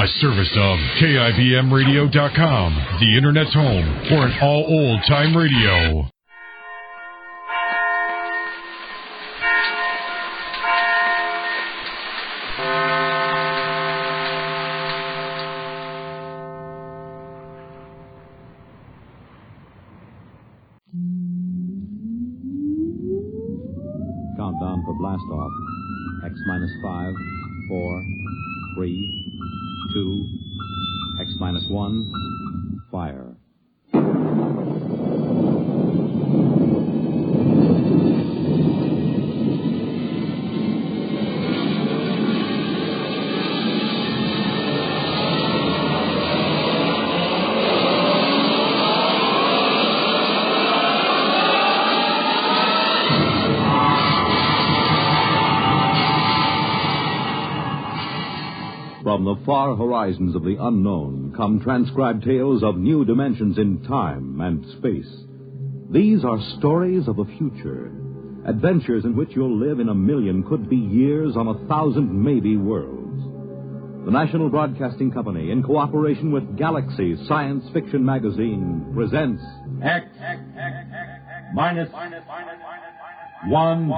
A service of KIBMradio.com, the Internet's home for an all-old-time radio. Countdown for blast off. X minus 5, 4, 3, 2, X minus 1, fire. From the far horizons of the unknown come transcribed tales of new dimensions in time and space. These are stories of the future, adventures in which you'll live in a million could-be years on 1,000 maybe worlds. The National Broadcasting Company, in cooperation with Galaxy Science Fiction Magazine, presents X minus 1.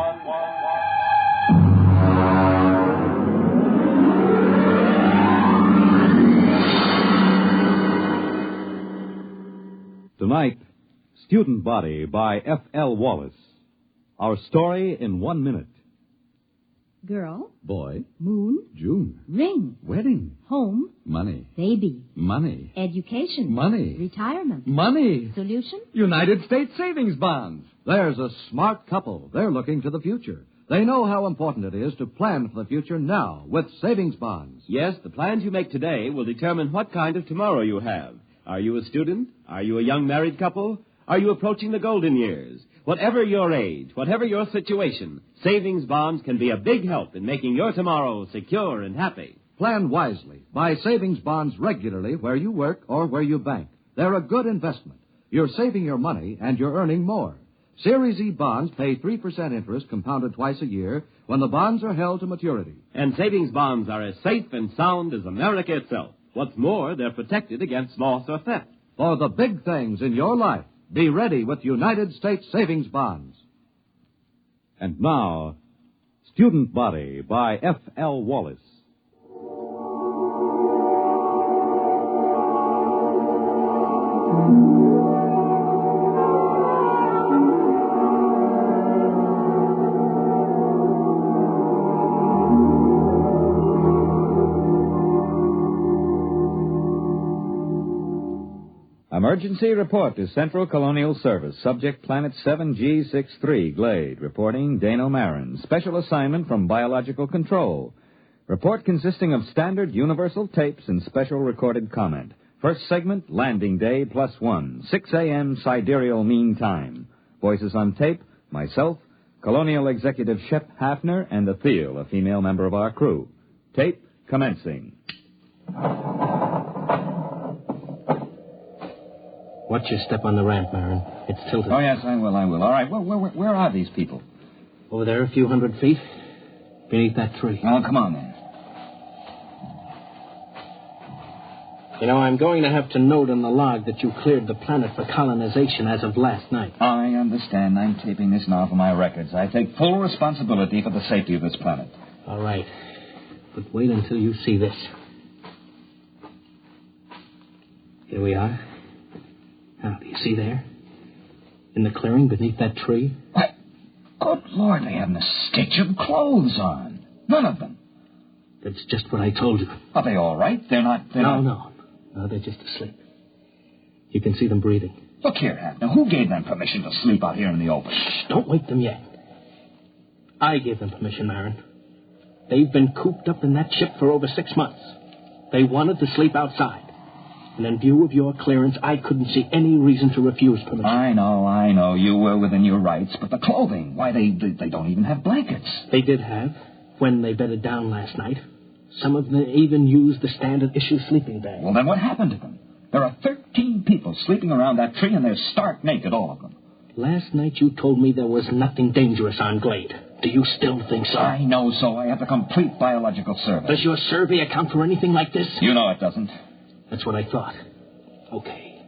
Tonight, Student Body by F.L. Wallace. Our story in 1 minute. Girl. Boy. Moon. June. Ring. Wedding. Home. Money. Baby. Money. Education. Money. Retirement. Money. Solution? United States savings bonds. There's a smart couple. They're looking to the future. They know how important it is to plan for the future now with savings bonds. Yes, the plans you make today will determine what kind of tomorrow you have. Are you a student? Are you a young married couple? Are you approaching the golden years? Whatever your age, whatever your situation, savings bonds can be a big help in making your tomorrow secure and happy. Plan wisely. Buy savings bonds regularly where you work or where you bank. They're a good investment. You're saving your money and you're earning more. Series E bonds pay 3% interest compounded twice a year when the bonds are held to maturity. And savings bonds are as safe and sound as America itself. What's more, they're protected against loss or theft. For the big things in your life, be ready with United States savings bonds. And now, Student Body by F.L. Wallace. Emergency report to Central Colonial Service. Subject Planet 7G63, Glade. Reporting Dano Marin. Special assignment from Biological Control. Report consisting of standard universal tapes and special recorded comment. First segment, landing day +1. 6 a.m. sidereal mean time. Voices on tape, myself, Colonial Executive Shep Hafner, and Athel, a female member of our crew. Tape commencing. Watch your step on the ramp, Marin. It's tilted. Oh, yes, I will. All right, where are these people? Over there, a few hundred feet. Beneath that tree. Oh, come on, then. You know, I'm going to have to note in the log that you cleared the planet for colonization as of last night. I understand. I'm taping this now for my records. I take full responsibility for the safety of this planet. All right. But wait until you see this. Here we are. Now, do you see there? In the clearing beneath that tree? What? Good Lord, they haven't a stitch of clothes on. None of them. That's just what I told you. Are they all right? They're not... No, they're just asleep. You can see them breathing. Look here, Hafner. Who gave them permission to sleep out here in the open? Shh, don't wake them yet. I gave them permission, Marin. They've been cooped up in that ship for over 6 months. They wanted to sleep outside. And in view of your clearance, I couldn't see any reason to refuse permission. I know. You were within your rights. But the clothing, why, they don't even have blankets. They did have, when they bedded down last night. Some of them even used the standard issue sleeping bag. Well, then what happened to them? There are 13 people sleeping around that tree, and they're stark naked, all of them. Last night you told me there was nothing dangerous on Glade. Do you still think so? I know so. I have the complete biological survey. Does your survey account for anything like this? You know it doesn't. That's what I thought. Okay.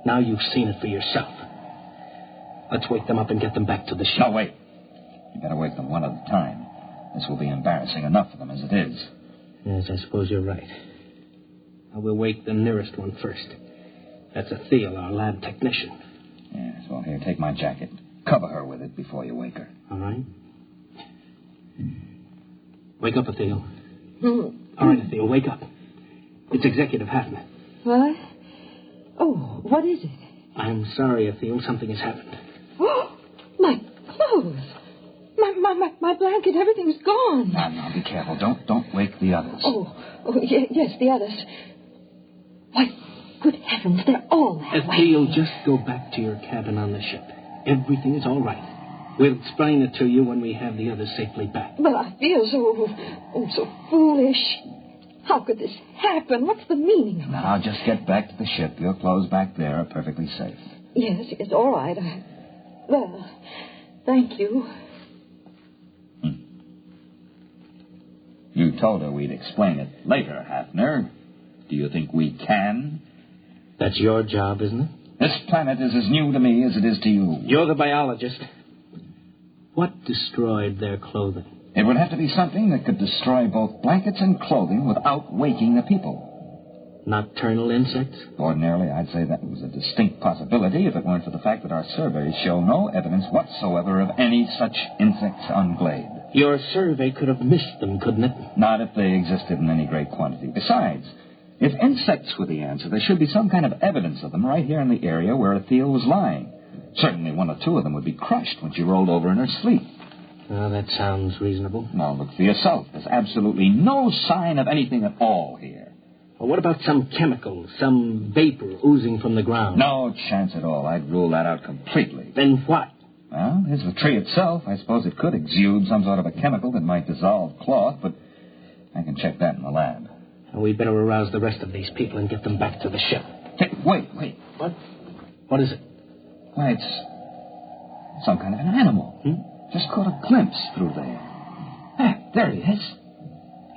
Now you've seen it for yourself. Let's wake them up and get them back to the ship. No, wait. You better wake them one at a time. This will be embarrassing enough for them as it is. Yes, I suppose you're right. Now we'll wake the nearest one first. That's Athel, our lab technician. Yes, well, here, take my jacket. Cover her with it before you wake her. All right. Wake up, Athel. All right, Athel, wake up. It's Executive Hatton. What? Oh, what is it? I'm sorry, Athel. Something has happened. Oh, my clothes. My blanket, everything's gone. Now, be careful. Don't wake the others. Yes, the others. Why, good heavens, they're all that way. Athel, just go back to your cabin on the ship. Everything is all right. We'll explain it to you when we have the others safely back. But I feel so foolish. How could this happen? What's the meaning of it? Now, just get back to the ship. Your clothes back there are perfectly safe. Yes, all right. Well, thank you. You told her we'd explain it later, Hafner. Do you think we can? That's your job, isn't it? This planet is as new to me as it is to you. You're the biologist. What destroyed their clothing? It would have to be something that could destroy both blankets and clothing without waking the people. Nocturnal insects? Ordinarily, I'd say that was a distinct possibility if it weren't for the fact that our surveys show no evidence whatsoever of any such insects on Glade. Your survey could have missed them, couldn't it? Not if they existed in any great quantity. Besides, if insects were the answer, there should be some kind of evidence of them right here in the area where Athel was lying. Certainly one or two of them would be crushed when she rolled over in her sleep. Oh, that sounds reasonable. Now, look for yourself. There's absolutely no sign of anything at all here. Well, what about some chemical, some vapor oozing from the ground? No chance at all. I'd rule that out completely. Then what? Well, here's the tree itself. I suppose it could exude some sort of a chemical that might dissolve cloth, but I can check that in the lab. Well, we'd better arouse the rest of these people and get them back to the ship. Hey, wait. What? What is it? Why, it's some kind of an animal. Just caught a glimpse through there. Ah, there he is.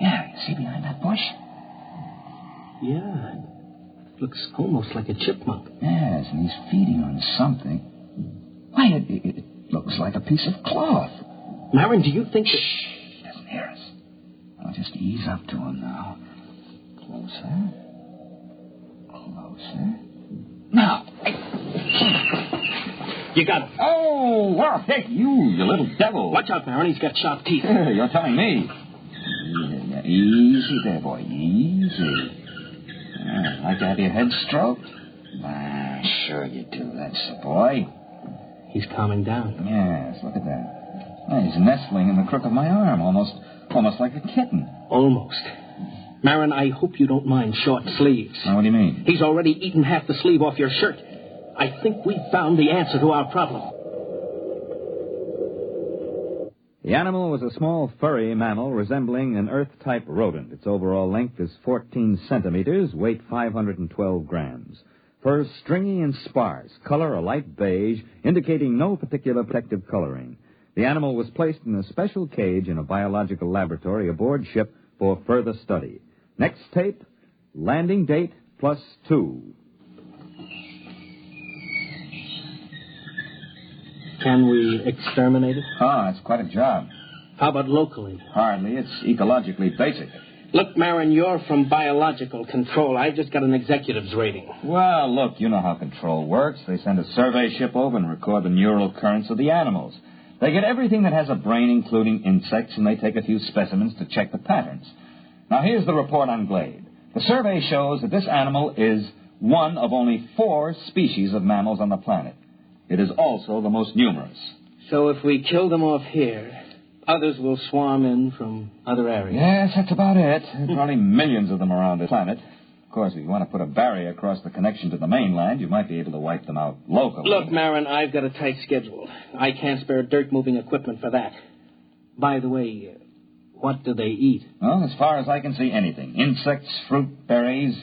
Yeah, you see behind that bush? Yeah. Looks almost like a chipmunk. Yes, and he's feeding on something. Why, it looks like a piece of cloth. Marin, do you think that... Shh, he doesn't hear us. I'll just ease up to him now. Closer. Now. You got him. Oh, well, hey, you little devil. Watch out, Marin. He's got sharp teeth. You're telling me. Yeah, easy there, boy. Easy. Like to have your head stroked? Sure you do. That's the boy. He's calming down. Yes, look at that. Well, he's nestling in the crook of my arm, almost like a kitten. Almost. Marin, I hope you don't mind short sleeves. Now, what do you mean? He's already eaten half the sleeve off your shirt. I think we found the answer to our problem. The animal was a small furry mammal resembling an Earth-type rodent. Its overall length is 14 centimeters, weight 512 grams. Fur stringy and sparse, color a light beige, indicating no particular protective coloring. The animal was placed in a special cage in a biological laboratory aboard ship for further study. Next tape, landing date +2. Can we exterminate it? Oh, it's quite a job. How about locally? Hardly. It's ecologically basic. Look, Marin, you're from biological control. I've just got an executive's rating. Well, look, you know how control works. They send a survey ship over and record the neural currents of the animals. They get everything that has a brain, including insects, and they take a few specimens to check the patterns. Now, here's the report on Glade. The survey shows that this animal is one of only 4 species of mammals on the planet. It is also the most numerous. So if we kill them off here, others will swarm in from other areas. Yes, that's about it. There are probably millions of them around this planet. Of course, if you want to put a barrier across the connection to the mainland, you might be able to wipe them out locally. Look, Marin, I've got a tight schedule. I can't spare dirt-moving equipment for that. By the way, what do they eat? Well, as far as I can see, anything. Insects, fruit, berries.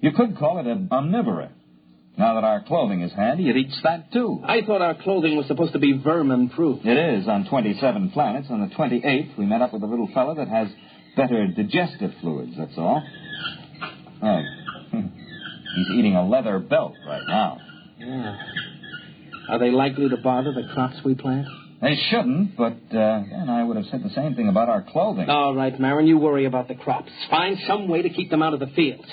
You could call it an omnivore. Now that our clothing is handy, it eats that, too. I thought our clothing was supposed to be vermin-proof. It is on 27 planets. On the 28th, we met up with a little fella that has better digestive fluids, that's all. Oh, he's eating a leather belt right now. Yeah. Are they likely to bother the crops we plant? They shouldn't, but again, I would have said the same thing about our clothing. All right, Marin, you worry about the crops. Find some way to keep them out of the field.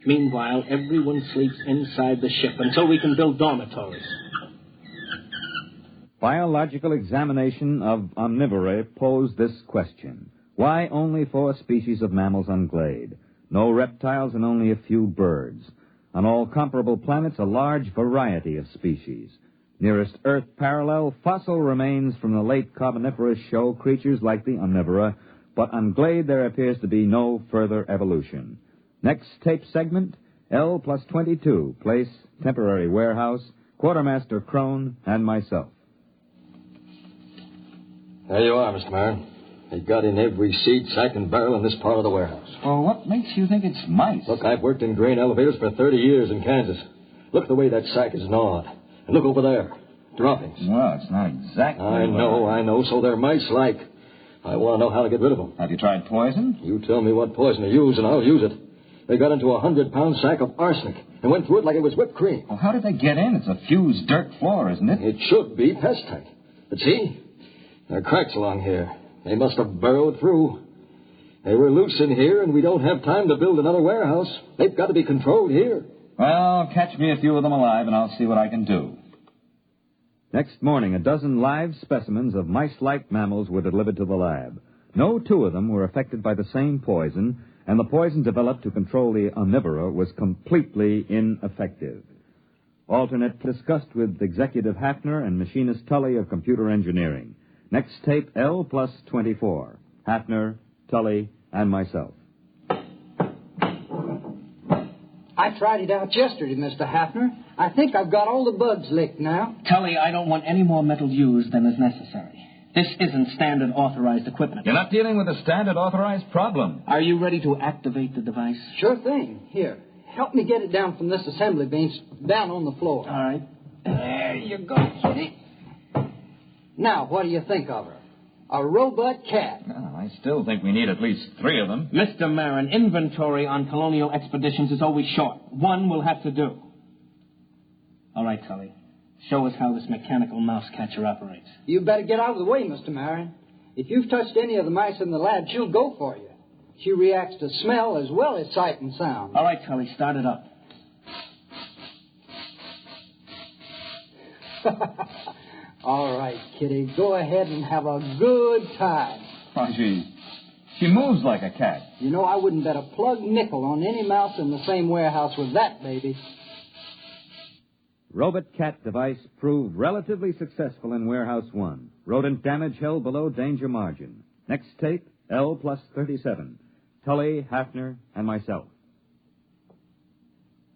Meanwhile, everyone sleeps inside the ship until we can build dormitories. Biological examination of omnivora posed this question. Why only 4 species of mammals on Glade? No reptiles and only a few birds. On all comparable planets, a large variety of species. Nearest Earth parallel, fossil remains from the late Carboniferous show creatures like the omnivora, but on Glade there appears to be no further evolution. Next tape segment, L plus 22, place, temporary warehouse, Quartermaster Crone, and myself. There you are, Mr. Marin. They got in every seat, sack, and barrel in this part of the warehouse. Well, what makes you think it's mice? Look, I've worked in grain elevators for 30 years in Kansas. Look at the way that sack is gnawed. And look over there. Droppings. Well, it's not exactly... I know, so they're mice-like. I want to know how to get rid of them. Have you tried poison? You tell me what poison to use, and I'll use it. They got into a 100-pound sack of arsenic and went through it like it was whipped cream. Well, how did they get in? It's a fused dirt floor, isn't it? It should be pest-tight. But see, there are cracks along here. They must have burrowed through. They were loose in here, and we don't have time to build another warehouse. They've got to be controlled here. Well, catch me a few of them alive, and I'll see what I can do. Next morning, a dozen live specimens of mice-like mammals were delivered to the lab. No 2 of them were affected by the same poison, and the poison developed to control the omnivora was completely ineffective. Alternate discussed with Executive Hafner and Machinist Tully of Computer Engineering. Next tape, L plus 24. Hafner, Tully, and myself. I tried it out yesterday, Mr. Hafner. I think I've got all the bugs licked now. Tully, I don't want any more metal used than is necessary. This isn't standard authorized equipment. You're not dealing with a standard authorized problem. Are you ready to activate the device? Sure thing. Here, help me get it down from this assembly bench down on the floor. All right. There you go, kitty. Now, what do you think of her? A robot cat. Well, I still think we need at least 3 of them. Mr. Marin, inventory on colonial expeditions is always short. 1 will have to do. All right, Tully. Show us how this mechanical mouse catcher operates. You better get out of the way, Mr. Marin. If you've touched any of the mice in the lab, she'll go for you. She reacts to smell as well as sight and sound. All right, Tully, start it up. All right, kitty, go ahead and have a good time. Oh, she moves like a cat. You know, I wouldn't bet a plug nickel on any mouse in the same warehouse with that baby. Robot cat device proved relatively successful in Warehouse 1. Rodent damage held below danger margin. Next tape, L plus 37. Tully, Hafner, and myself.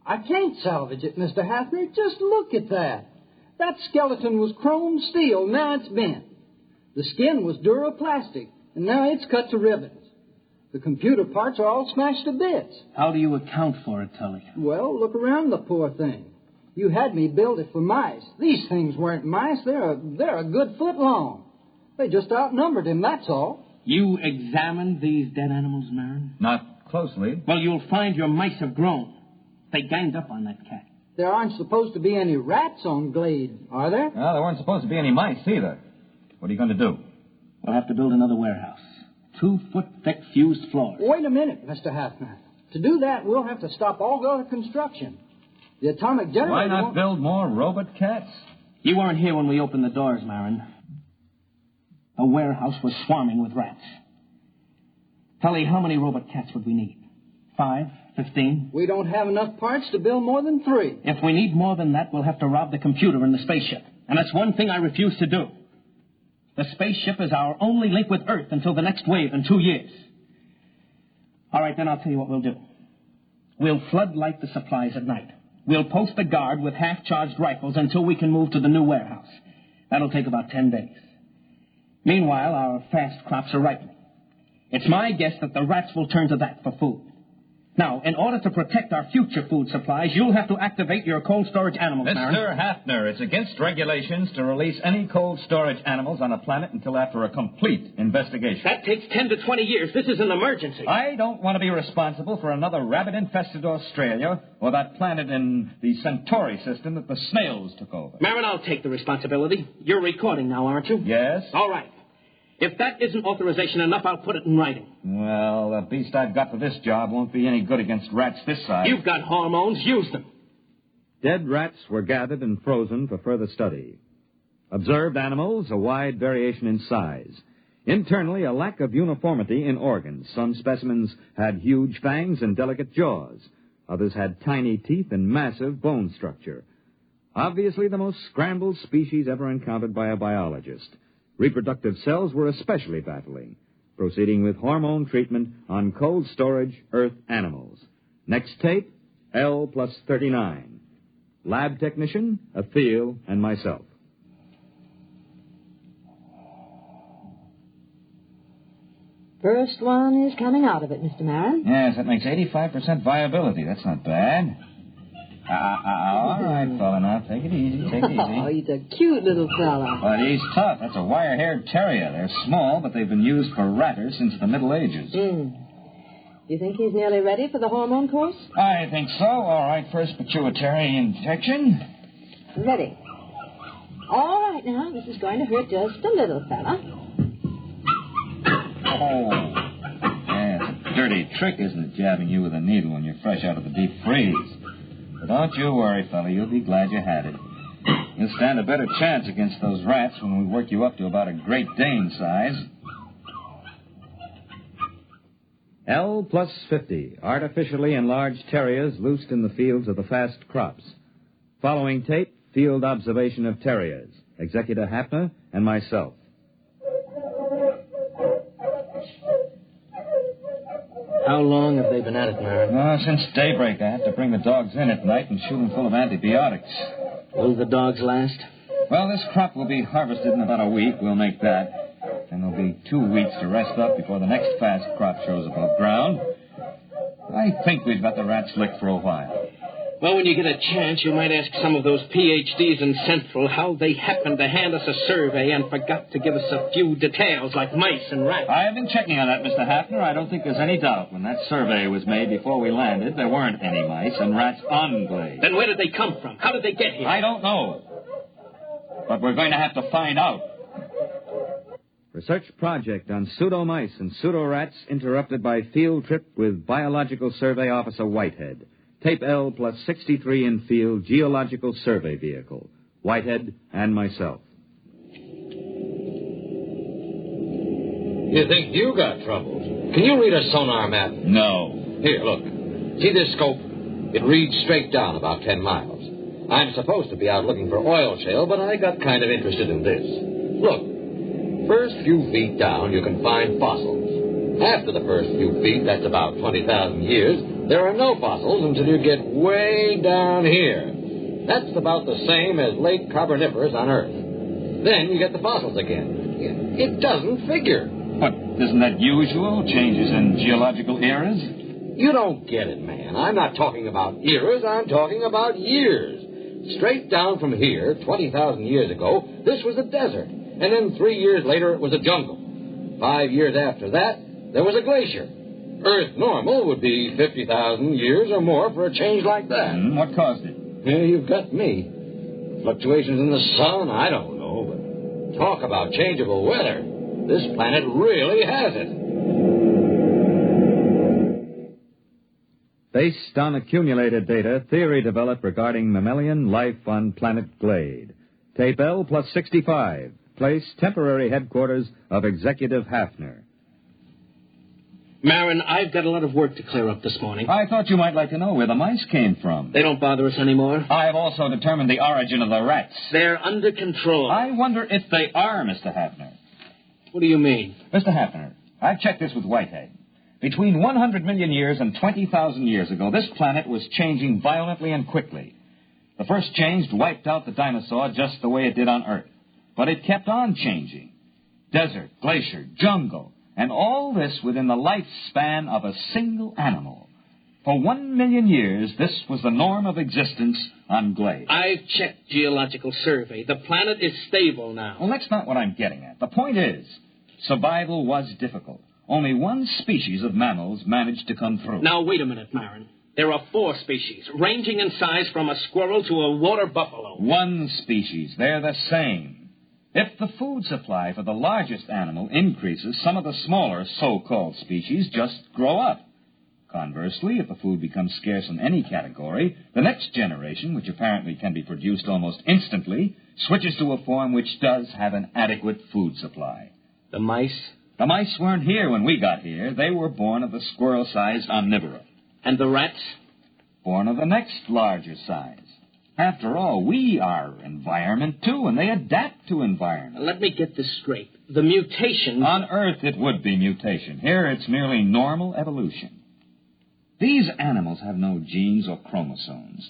I can't salvage it, Mr. Hafner. Just look at that. That skeleton was chrome steel, now it's bent. The skin was duroplastic, and now it's cut to ribbons. The computer parts are all smashed to bits. How do you account for it, Tully? Well, look around the poor thing. You had me build it for mice. These things weren't mice. They're a good foot long. They just outnumbered him, that's all. You examined these dead animals, Marin? Not closely. Well, you'll find your mice have grown. They ganged up on that cat. There aren't supposed to be any rats on Glade, are there? Well, there weren't supposed to be any mice either. What are you going to do? We'll have to build another warehouse. 2-foot-thick fused floors. Wait a minute, Mr. Hafner. To do that, we'll have to stop all other construction. The atomic generator... Why not build more robot cats? You weren't here when we opened the doors, Marin. The warehouse was swarming with rats. Tully, how many robot cats would we need? 5? 15? We don't have enough parts to build more than 3. If we need more than that, we'll have to rob the computer in the spaceship. And that's one thing I refuse to do. The spaceship is our only link with Earth until the next wave in 2 years. All right, then I'll tell you what we'll do. We'll floodlight the supplies at night. We'll post a guard with half-charged rifles until we can move to the new warehouse. That'll take about 10 days. Meanwhile, our fast crops are ripening. It's my guess that the rats will turn to that for food. Now, in order to protect our future food supplies, you'll have to activate your cold storage animals, Marin. Mr. Hafner, it's against regulations to release any cold storage animals on a planet until after a complete investigation. That takes 10 to 20 years. This is an emergency. I don't want to be responsible for another rabbit-infested Australia or that planet in the Centauri system that the snails took over. Marin, I'll take the responsibility. You're recording now, aren't you? Yes. All right. If that isn't authorization enough, I'll put it in writing. Well, the beast I've got for this job won't be any good against rats this size. You've got hormones. Use them. Dead rats were gathered and frozen for further study. Observed animals, a wide variation in size. Internally, a lack of uniformity in organs. Some specimens had huge fangs and delicate jaws. Others had tiny teeth and massive bone structure. Obviously the most scrambled species ever encountered by a biologist. Reproductive cells were especially baffling. Proceeding with hormone treatment on cold storage Earth animals. Next tape, L+39. Lab technician, Atheel, and myself. First one is coming out of it, Mr. Marin. Yes, that makes 85% viability. That's not bad. All right, fella, now take it easy, take it easy. Oh, he's a cute little fella. But he's tough. That's a wire-haired terrier. They're small, but they've been used for ratters since the Middle Ages. Do you think he's nearly ready for the hormone course? I think so. All right, first pituitary injection. Ready. All right, now, this is going to hurt just a little fella. Oh. Yeah, it's a dirty trick, isn't it, jabbing you with a needle when you're fresh out of the deep freeze? But don't you worry, fella. You'll be glad you had it. You'll stand a better chance against those rats when we work you up to about a Great Dane size. L+50, artificially enlarged terriers loosed in the fields of the fast crops. Following tape, field observation of terriers. Executive Hafner and myself. How long have they been at it, Marin? Since daybreak. I have to bring the dogs in at night and shoot them full of antibiotics. Will the dogs last? Well, this crop will be harvested in about a week. We'll make that. Then there'll be 2 weeks to rest up before the next fast crop shows above ground. I think we've got the rats licked for a while. Well, when you get a chance, you might ask some of those PhDs in Central how they happened to hand us a survey and forgot to give us a few details like mice and rats. I have been checking on that, Mr. Hafner. I don't think there's any doubt. When that survey was made before we landed, there weren't any mice and rats on Glade. Then where did they come from? How did they get here? I don't know. But we're going to have to find out. Research project on pseudo-mice and pseudo-rats interrupted by field trip with Biological Survey Officer Whitehead. Tape L+63 in field geological survey vehicle. Whitehead and myself. You think you got troubles? Can you read a sonar map? No. Here, look. See this scope? It reads straight down about 10 miles. I'm supposed to be out looking for oil shale, but I got kind of interested in this. Look, first few feet down, you can find fossils. After the first few feet, that's about 20,000 years, there are no fossils until you get way down here. That's about the same as late Carboniferous on Earth. Then you get the fossils again. It doesn't figure. But isn't that usual? Changes in geological eras? You don't get it, man. I'm not talking about eras. I'm talking about years. Straight down from here, 20,000 years ago, this was a desert. And then 3 years later, it was a jungle. 5 years after that, there was a glacier. Earth normal would be 50,000 years or more for a change like that. What caused it? Yeah, you've got me. Fluctuations in the sun, I don't know, but talk about changeable weather. This planet really has it. Based on accumulated data, theory developed regarding mammalian life on planet Glade. Tape L+65. Place temporary headquarters of Executive Hafner. Marin, I've got a lot of work to clear up this morning. I thought you might like to know where the mice came from. They don't bother us anymore. I have also determined the origin of the rats. They're under control. I wonder if they are, Mr. Hafner. What do you mean? Mr. Hafner, I've checked this with Whitehead. Between 100 million years and 20,000 years ago, this planet was changing violently and quickly. The first change wiped out the dinosaur just the way it did on Earth. But it kept on changing. Desert, glacier, jungle, and all this within the lifespan of a single animal. For 1 million years, this was the norm of existence on Glade. I've checked Geological Survey. The planet is stable now. Well, that's not what I'm getting at. The point is, survival was difficult. Only one species of mammals managed to come through. Now, wait a minute, Marin. There are 4 species, ranging in size from a squirrel to a water buffalo. One species. They're the same. If the food supply for the largest animal increases, some of the smaller so-called species just grow up. Conversely, if the food becomes scarce in any category, the next generation, which apparently can be produced almost instantly, switches to a form which does have an adequate food supply. The mice? The mice weren't here when we got here. They were born of the squirrel-sized omnivora. And the rats? Born of the next larger size. After all, we are environment, too, and they adapt to environment. Let me get this straight. The mutation... On Earth, it would be mutation. Here, it's merely normal evolution. These animals have no genes or chromosomes.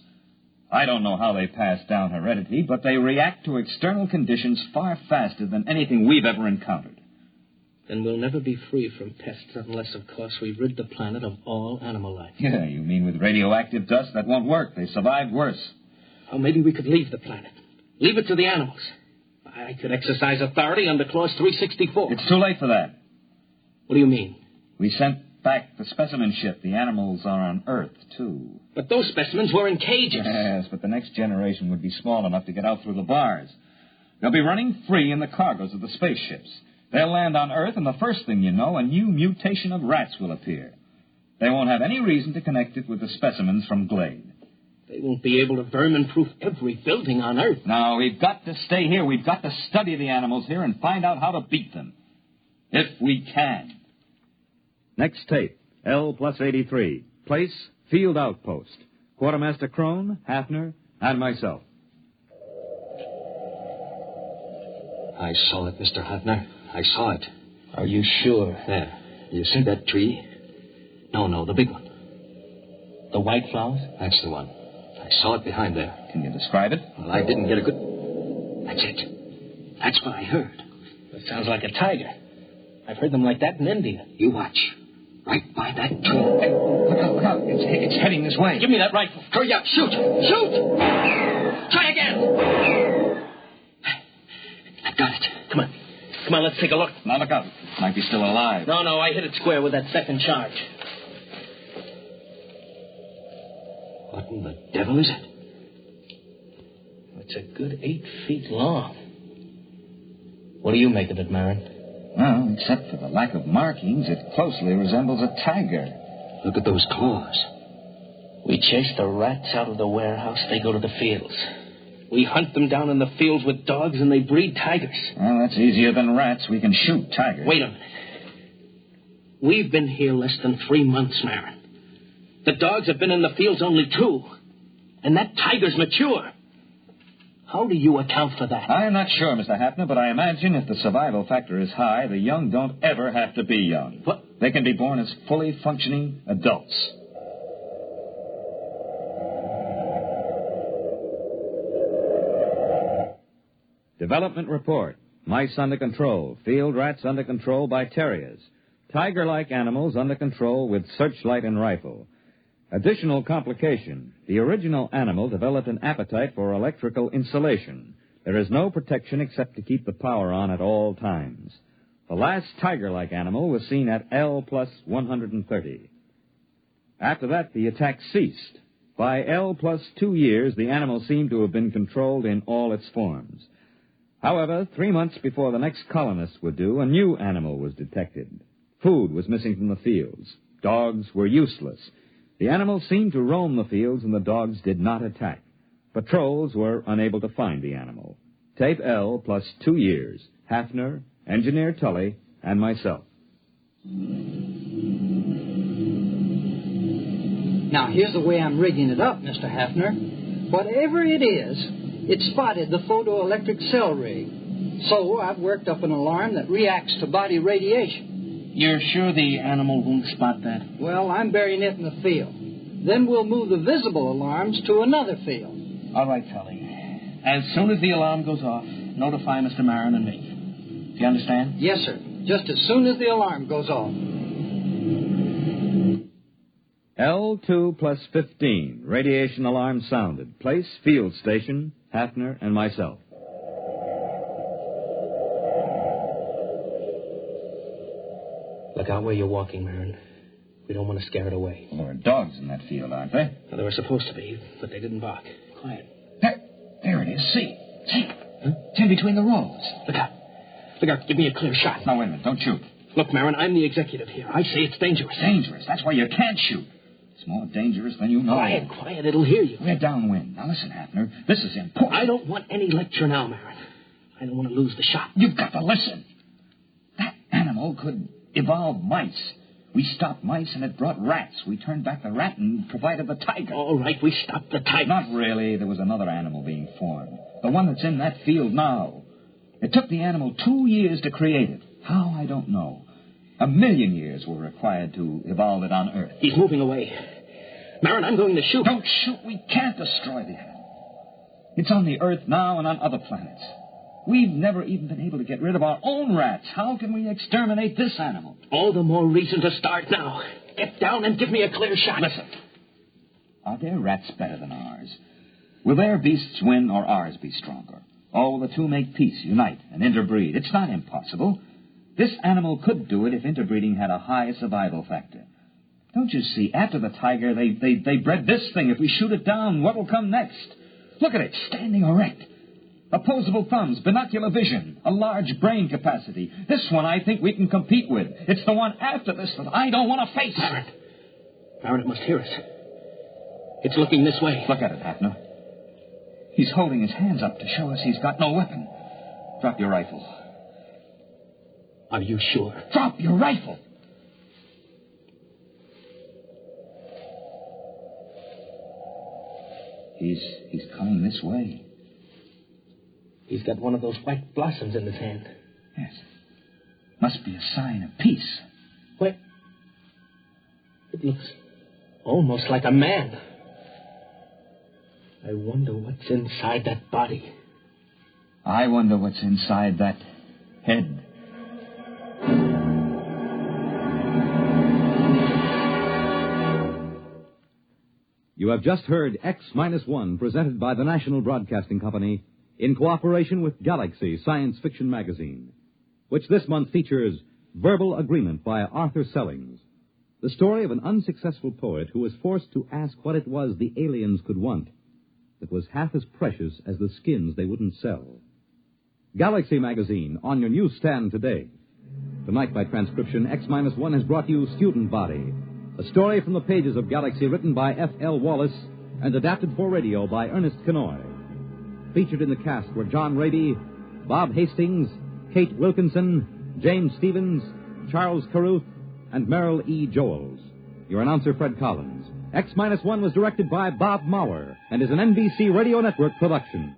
I don't know how they pass down heredity, but they react to external conditions far faster than anything we've ever encountered. Then we'll never be free from pests unless, of course, we rid the planet of all animal life. Yeah, you mean with radioactive dust? That won't work. They survived worse. Oh, maybe we could leave the planet. Leave it to the animals. I could exercise authority under Clause 364. It's too late for that. What do you mean? We sent back the specimen ship. The animals are on Earth, too. But those specimens were in cages. Yes, but the next generation would be small enough to get out through the bars. They'll be running free in the cargoes of the spaceships. They'll land on Earth, and the first thing you know, a new mutation of rats will appear. They won't have any reason to connect it with the specimens from Glade. They won't be able to vermin-proof every building on Earth. No, we've got to stay here. We've got to study the animals here and find out how to beat them. If we can. Next tape, L plus 83. Place, Field Outpost. Quartermaster Crone, Hafner, and myself. I saw it, Mr. Hafner. I saw it. Are you sure? Yeah. You see that tree? No, the big one. The white flowers? That's the one. I saw it behind there. Can you describe it? Well, I didn't get a good... That's it. That's what I heard. It sounds like a tiger. I've heard them like that in India. You watch. Right by that tree. Hey, look out. It's heading this way. Give me that rifle. Hurry up. Shoot. Try again. I've got it. Come on, let's take a look. Now look out. It might be still alive. No, I hit it square with that second charge. What in the devil is it? It's a good 8 feet long. What do you make of it, Marin? Well, except for the lack of markings, it closely resembles a tiger. Look at those claws. We chase the rats out of the warehouse, they go to the fields. We hunt them down in the fields with dogs, and they breed tigers. Well, that's easier than rats. We can shoot tigers. Wait a minute. We've been here less than 3 months, Marin. The dogs have been in the fields only 2. And that tiger's mature. How do you account for that? I'm not sure, Mr. Hafner, but I imagine if the survival factor is high, the young don't ever have to be young. What? They can be born as fully functioning adults. Development report. Mice under control. Field rats under control by terriers. Tiger-like animals under control with searchlight and rifle. Additional complication. The original animal developed an appetite for electrical insulation. There is no protection except to keep the power on at all times. The last tiger-like animal was seen at L plus 130. After that, the attack ceased. By L plus 2 years, the animal seemed to have been controlled in all its forms. However, 3 months before the next colonists were due, a new animal was detected. Food was missing from the fields. Dogs were useless. The animal seemed to roam the fields, and the dogs did not attack. Patrols were unable to find the animal. Tape L plus 2 years. Hafner, Engineer Tully, and myself. Now, here's the way I'm rigging it up, Mr. Hafner. Whatever it is, it spotted the photoelectric cell rig. So I've worked up an alarm that reacts to body radiation. You're sure the animal won't spot that? Well, I'm burying it in the field. Then we'll move the visible alarms to another field. All right, Tully. As soon as the alarm goes off, notify Mr. Marin and me. Do you understand? Yes, sir. Just as soon as the alarm goes off. L2 plus 15. Radiation alarm sounded. Place, field station, Hafner and myself. Look out where you're walking, Marin. We don't want to scare it away. Well, there are dogs in that field, aren't there? Well, they were supposed to be, but they didn't bark. Quiet. There it is. See? Huh? It's in between the rows. Look out. Look out. Give me a clear shot. No, wait a minute. Don't shoot. Look, Marin, I'm the executive here. I say it's dangerous. Dangerous? That's why you can't shoot. It's more dangerous than you know. Quiet. It'll hear you. We're downwind. Now, listen, Hafner. This is important. I don't want any lecture now, Marin. I don't want to lose the shot. You've got to listen. That animal could evolve mice. We stopped mice, and it brought rats. We turned back the rat and provided the tiger. All right, we stopped the tiger. Not really. There was another animal being formed. The one that's in that field now. It took the animal 2 years to create it. How, I don't know. 1 million years were required to evolve it on Earth. He's moving away. Marin, I'm going to shoot. Don't shoot. We can't destroy the animal. It's on the Earth now and on other planets. We've never even been able to get rid of our own rats. How can we exterminate this animal? All the more reason to start now. Get down and give me a clear shot. Listen. Are their rats better than ours? Will their beasts win or ours be stronger? Or will the two make peace, unite, and interbreed? It's not impossible. This animal could do it if interbreeding had a high survival factor. Don't you see, after the tiger, they bred this thing. If we shoot it down, what will come next? Look at it, standing erect. Opposable thumbs, binocular vision, a large brain capacity. This one I think we can compete with. It's the one after this that I don't want to face. Marin, it must hear us. It's looking this way. Look at it, Hafner. He's holding his hands up to show us he's got no weapon. Drop your rifle. Are you sure? Drop your rifle! He's coming this way. He's got one of those white blossoms in his hand. Yes. Must be a sign of peace. Wait. It looks almost like a man. I wonder what's inside that body. I wonder what's inside that head. You have just heard X-1, presented by the National Broadcasting Company in cooperation with Galaxy Science Fiction Magazine, which this month features Verbal Agreement by Arthur Sellings, the story of an unsuccessful poet who was forced to ask what it was the aliens could want that was half as precious as the skins they wouldn't sell. Galaxy Magazine, on your newsstand today. Tonight, by transcription, X-1 has brought you Student Body, a story from the pages of Galaxy written by F.L. Wallace and adapted for radio by Ernest Kenoy. Featured in the cast were John Raby, Bob Hastings, Kate Wilkinson, James Stevens, Charles Carruth, and Merrill E. Joels. Your announcer, Fred Collins. X-1 was directed by Bob Maurer and is an NBC Radio Network production.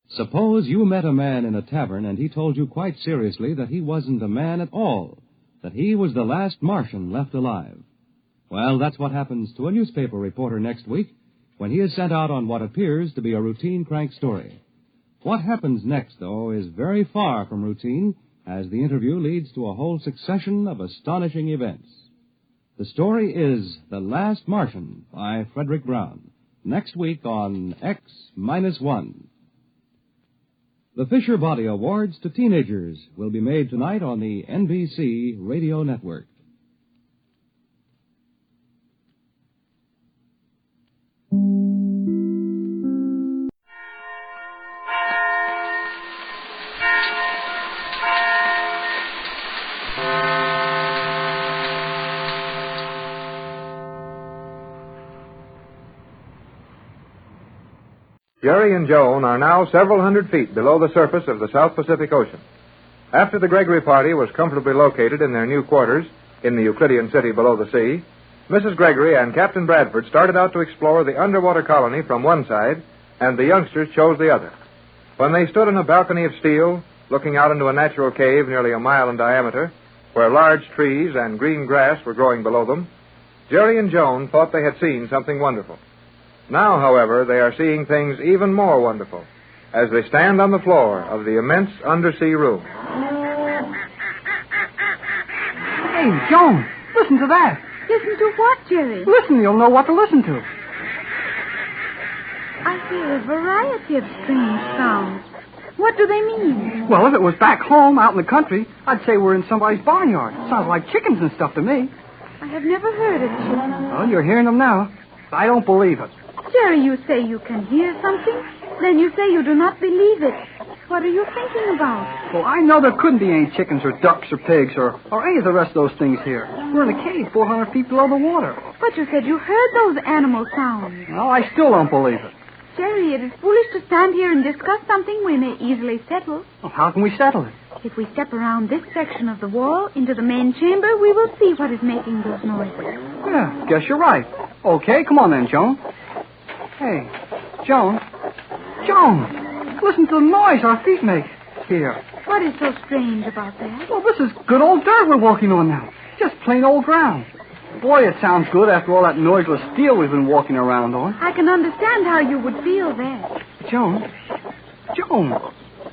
Suppose you met a man in a tavern and he told you quite seriously that he wasn't a man at all, that he was the last Martian left alive. Well, that's what happens to a newspaper reporter next week when he is sent out on what appears to be a routine crank story. What happens next, though, is very far from routine, as the interview leads to a whole succession of astonishing events. The story is The Last Martian by Frederick Brown, next week on X-1. The Fisher Body Awards to Teenagers will be made tonight on the NBC Radio Network. Jerry and Joan are now several hundred feet below the surface of the South Pacific Ocean. After the Gregory party was comfortably located in their new quarters in the Euclidean city below the sea, Mrs. Gregory and Captain Bradford started out to explore the underwater colony from one side, and the youngsters chose the other. When they stood on a balcony of steel, looking out into a natural cave nearly a mile in diameter, where large trees and green grass were growing below them, Jerry and Joan thought they had seen something wonderful. Now, however, they are seeing things even more wonderful as they stand on the floor of the immense undersea room. Hey, Joan, listen to that. Listen to what, Jerry? Listen, you'll know what to listen to. I hear a variety of strange sounds. What do they mean? Well, if it was back home, out in the country, I'd say we're in somebody's barnyard. Sounds like chickens and stuff to me. I have never heard of chickens. Well, you're hearing them now. I don't believe it. Jerry, you say you can hear something, then you say you do not believe it. What are you thinking about? Well, I know there couldn't be any chickens or ducks or pigs or any of the rest of those things here. We're in a cave 400 feet below the water. But you said you heard those animal sounds. Well, I still don't believe it. Jerry, it is foolish to stand here and discuss something we may easily settle. Well, how can we settle it? If we step around this section of the wall into the main chamber, we will see what is making those noises. Yeah, guess you're right. Okay, come on then, Joan. Hey, Joan. Joan, listen to the noise our feet make here. What is so strange about that? Well, this is good old dirt we're walking on now. Just plain old ground. Boy, it sounds good after all that noiseless steel we've been walking around on. I can understand how you would feel that. Joan,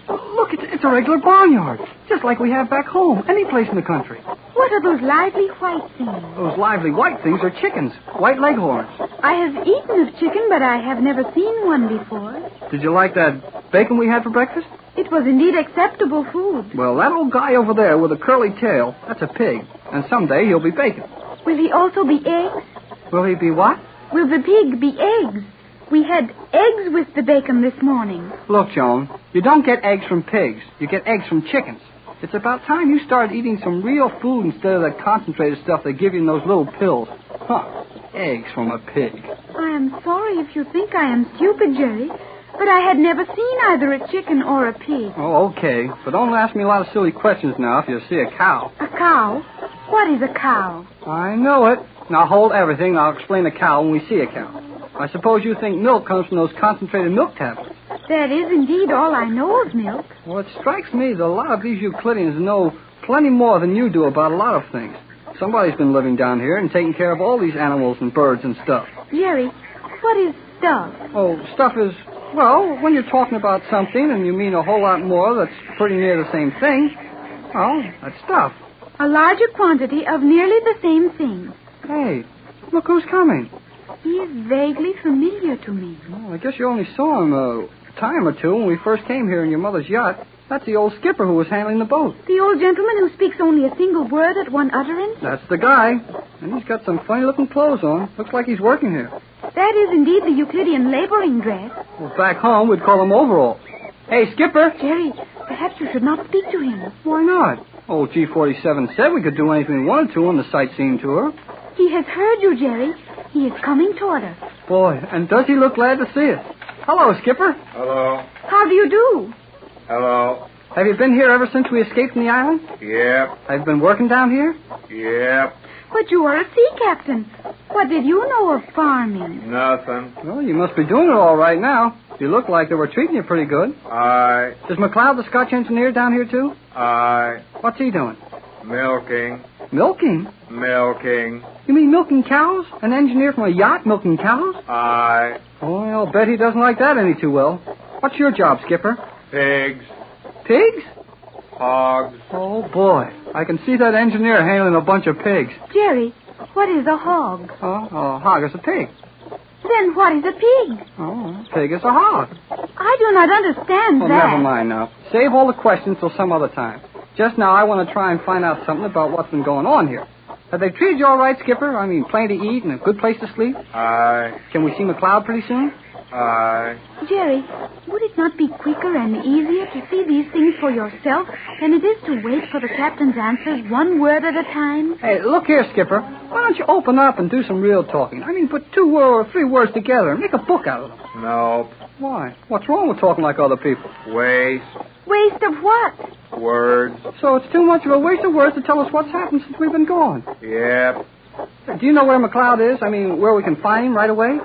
look, it's a regular barnyard, just like we have back home, any place in the country. What are those lively white things? Those lively white things are chickens, white leghorns. I have eaten of chicken, but I have never seen one before. Did you like that bacon we had for breakfast? It was indeed acceptable food. Well, that old guy over there with a curly tail, that's a pig, and someday he'll be bacon. Will he also be eggs? Will he be what? Will the pig be eggs? We had eggs with the bacon this morning. Look, Joan, you don't get eggs from pigs. You get eggs from chickens. It's about time you started eating some real food instead of that concentrated stuff they give you in those little pills. Huh, eggs from a pig. I am sorry if you think I am stupid, Jerry, but I had never seen either a chicken or a pig. Oh, okay, but don't ask me a lot of silly questions now if you see a cow. A cow? What is a cow? I know it. Now hold everything. I'll explain a cow when we see a cow. I suppose you think milk comes from those concentrated milk tablets. That is indeed all I know of milk. Well, it strikes me that a lot of these Euclideans know plenty more than you do about a lot of things. Somebody's been living down here and taking care of all these animals and birds and stuff. Jerry, what is stuff? Oh, stuff is, well, when you're talking about something and you mean a whole lot more that's pretty near the same thing, well, that's stuff. A larger quantity of nearly the same thing. Hey, look who's coming. He is vaguely familiar to me. Well, I guess you only saw him a time or two when we first came here in your mother's yacht. That's the old skipper who was handling the boat. The old gentleman who speaks only a single word at one utterance? That's the guy. And he's got some funny-looking clothes on. Looks like he's working here. That is indeed the Euclidean laboring dress. Well, back home, we'd call them overalls. Hey, Skipper. Jerry, perhaps you should not speak to him. Why not? Old G47 said we could do anything we wanted to on the sightseeing tour. He has heard you, Jerry. He is coming toward us. Boy, and does he look glad to see us. Hello, Skipper. Hello. How do you do? Hello. Have you been here ever since we escaped from the island? Yep. Have you been working down here? Yep. But you are a sea captain. What did you know of farming? Nothing. Well, you must be doing it all right now. You look like they were treating you pretty good. Aye. Is McLeod the Scotch engineer down here, too? Aye. What's he doing? Milking. Milking? Milking. You mean milking cows? An engineer from a yacht milking cows? Aye. Oh, I'll bet he doesn't like that any too well. What's your job, Skipper? Pigs. Pigs? Hogs. Oh, boy. I can see that engineer handling a bunch of pigs. Jerry, what is a hog? Oh, a hog is a pig. Then what is a pig? Oh, a pig is a hog. I do not understand Oh, that. never mind now. Save all the questions till some other time. Just now, I want to try and find out something about what's been going on here. Have they treated you all right, Skipper? I mean, plenty to eat and a good place to sleep? Aye. Can we see McLeod pretty soon? Aye. Jerry, would it not be quicker and easier to see these things for yourself than it is to wait for the captain's answers one word at a time? Hey, look here, Skipper. Why don't you open up and do some real talking? I mean, put 2 or 3 words together and make a book out of them. Nope. Why? What's wrong with talking like other people? Waste. Waste of what? Words. So it's too much of a waste of words to tell us what's happened since we've been gone. Yep. Do you know where McLeod is? I mean, where we can find him right away?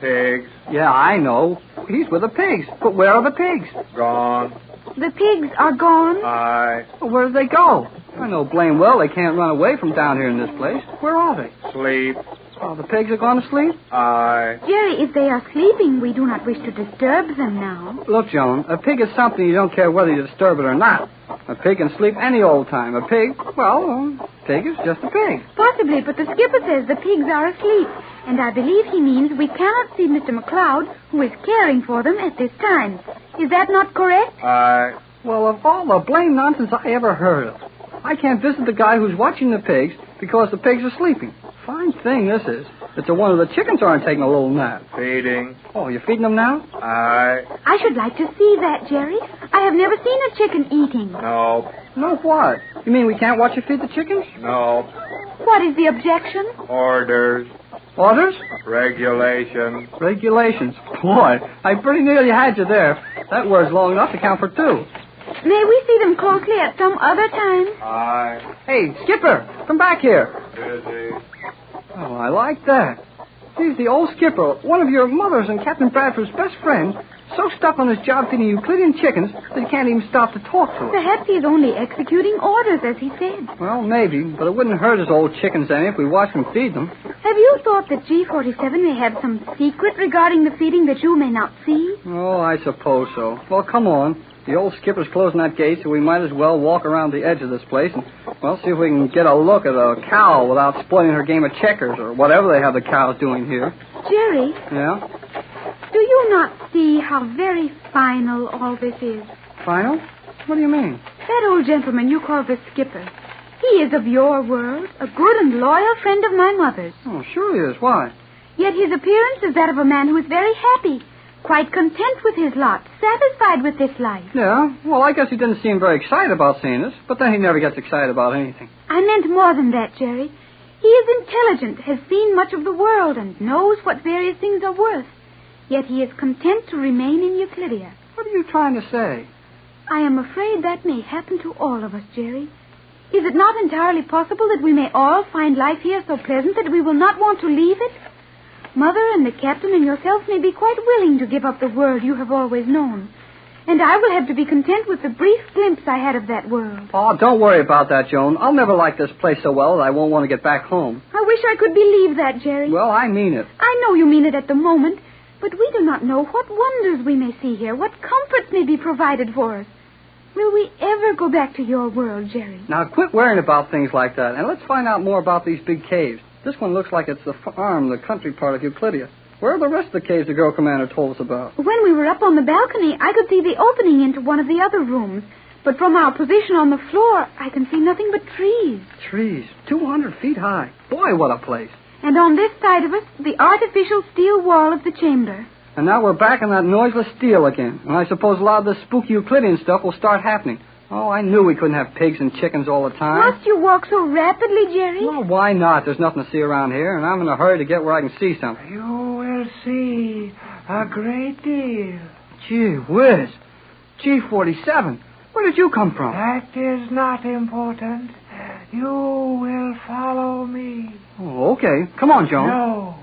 Pigs. Yeah, I know. He's with the pigs. But where are the pigs? Gone. The pigs are gone? Aye. Well, where did they go? I know blame well they can't run away from down here in this place. Where are they? Sleep. Oh, the pigs are going to sleep? Aye. Jerry, if they are sleeping, we do not wish to disturb them now. Look, Joan, a pig is something you don't care whether you disturb it or not. A pig can sleep any old time. A pig, well, a pig is just a pig. Possibly, but the skipper says the pigs are asleep. And I believe he means we cannot see Mr. McLeod, who is caring for them at this time. Is that not correct? Aye. Well, of all the blame nonsense I ever heard of, I can't visit the guy who's watching the pigs because the pigs are sleeping. Fine thing this is. It's a wonder the chickens aren't taking a little nap. Feeding. Oh, you're feeding them now? Aye. I should like to see that, Jerry. I have never seen a chicken eating. No. No, what? You mean we can't watch you feed the chickens? No. What is the objection? Orders. Orders? Regulations. Regulations. Boy, I pretty nearly had you there. That word's long enough to count for two. May we see them closely at some other time? Aye. Hey, Skipper, come back here. Busy. Oh, I like that. He's the old skipper, one of your mother's and Captain Bradford's best friends, so stuck on his job feeding Euclidean chickens that he can't even stop to talk to us. Perhaps he is only executing orders, as he said. Well, maybe, but it wouldn't hurt his old chickens any if we watched him feed them. Have you thought that G47 may have some secret regarding the feeding that you may not see? Oh, I suppose so. Well, come on. The old skipper's closing that gate, so we might as well walk around the edge of this place and, well, see if we can get a look at a cow without spoiling her game of checkers or whatever they have the cows doing here. Jerry? Yeah? Do you not see how very final all this is? Final? What do you mean? That old gentleman you call the skipper. He is of your world, a good and loyal friend of my mother's. Oh, sure he is. Why? Yet his appearance is that of a man who is very happy, quite content with his lot, satisfied with this life. Yeah? Well, I guess he didn't seem very excited about seeing us, but then he never gets excited about anything. I meant more than that, Jerry. He is intelligent, has seen much of the world, and knows what various things are worth. Yet he is content to remain in Euclidia. What are you trying to say? I am afraid that may happen to all of us, Jerry. Is it not entirely possible that we may all find life here so pleasant that we will not want to leave it? Mother and the captain and yourself may be quite willing to give up the world you have always known. And I will have to be content with the brief glimpse I had of that world. Oh, don't worry about that, Joan. I'll never like this place so well that I won't want to get back home. I wish I could believe that, Jerry. Well, I mean it. I know you mean it at the moment, but we do not know what wonders we may see here, what comforts may be provided for us. Will we ever go back to your world, Jerry? Now, quit worrying about things like that, and let's find out more about these big caves. This one looks like it's the farm, the country part of Euclidia. Where are the rest of the caves the girl commander told us about? When we were up on the balcony, I could see the opening into one of the other rooms. But from our position on the floor, I can see nothing but trees. Trees, 200 feet high. Boy, what a place. And on this side of us, the artificial steel wall of the chamber. And now we're back in that noiseless steel again. And I suppose a lot of this spooky Euclidean stuff will start happening. Oh, I knew we couldn't have pigs and chickens all the time. Must you walk so rapidly, Jerry? Well, why not? There's nothing to see around here, and I'm in a hurry to get where I can see something. You will see a great deal. Gee whiz. G47. Where did you come from? That is not important. You will follow me. Oh, okay. Come on, Joan. No.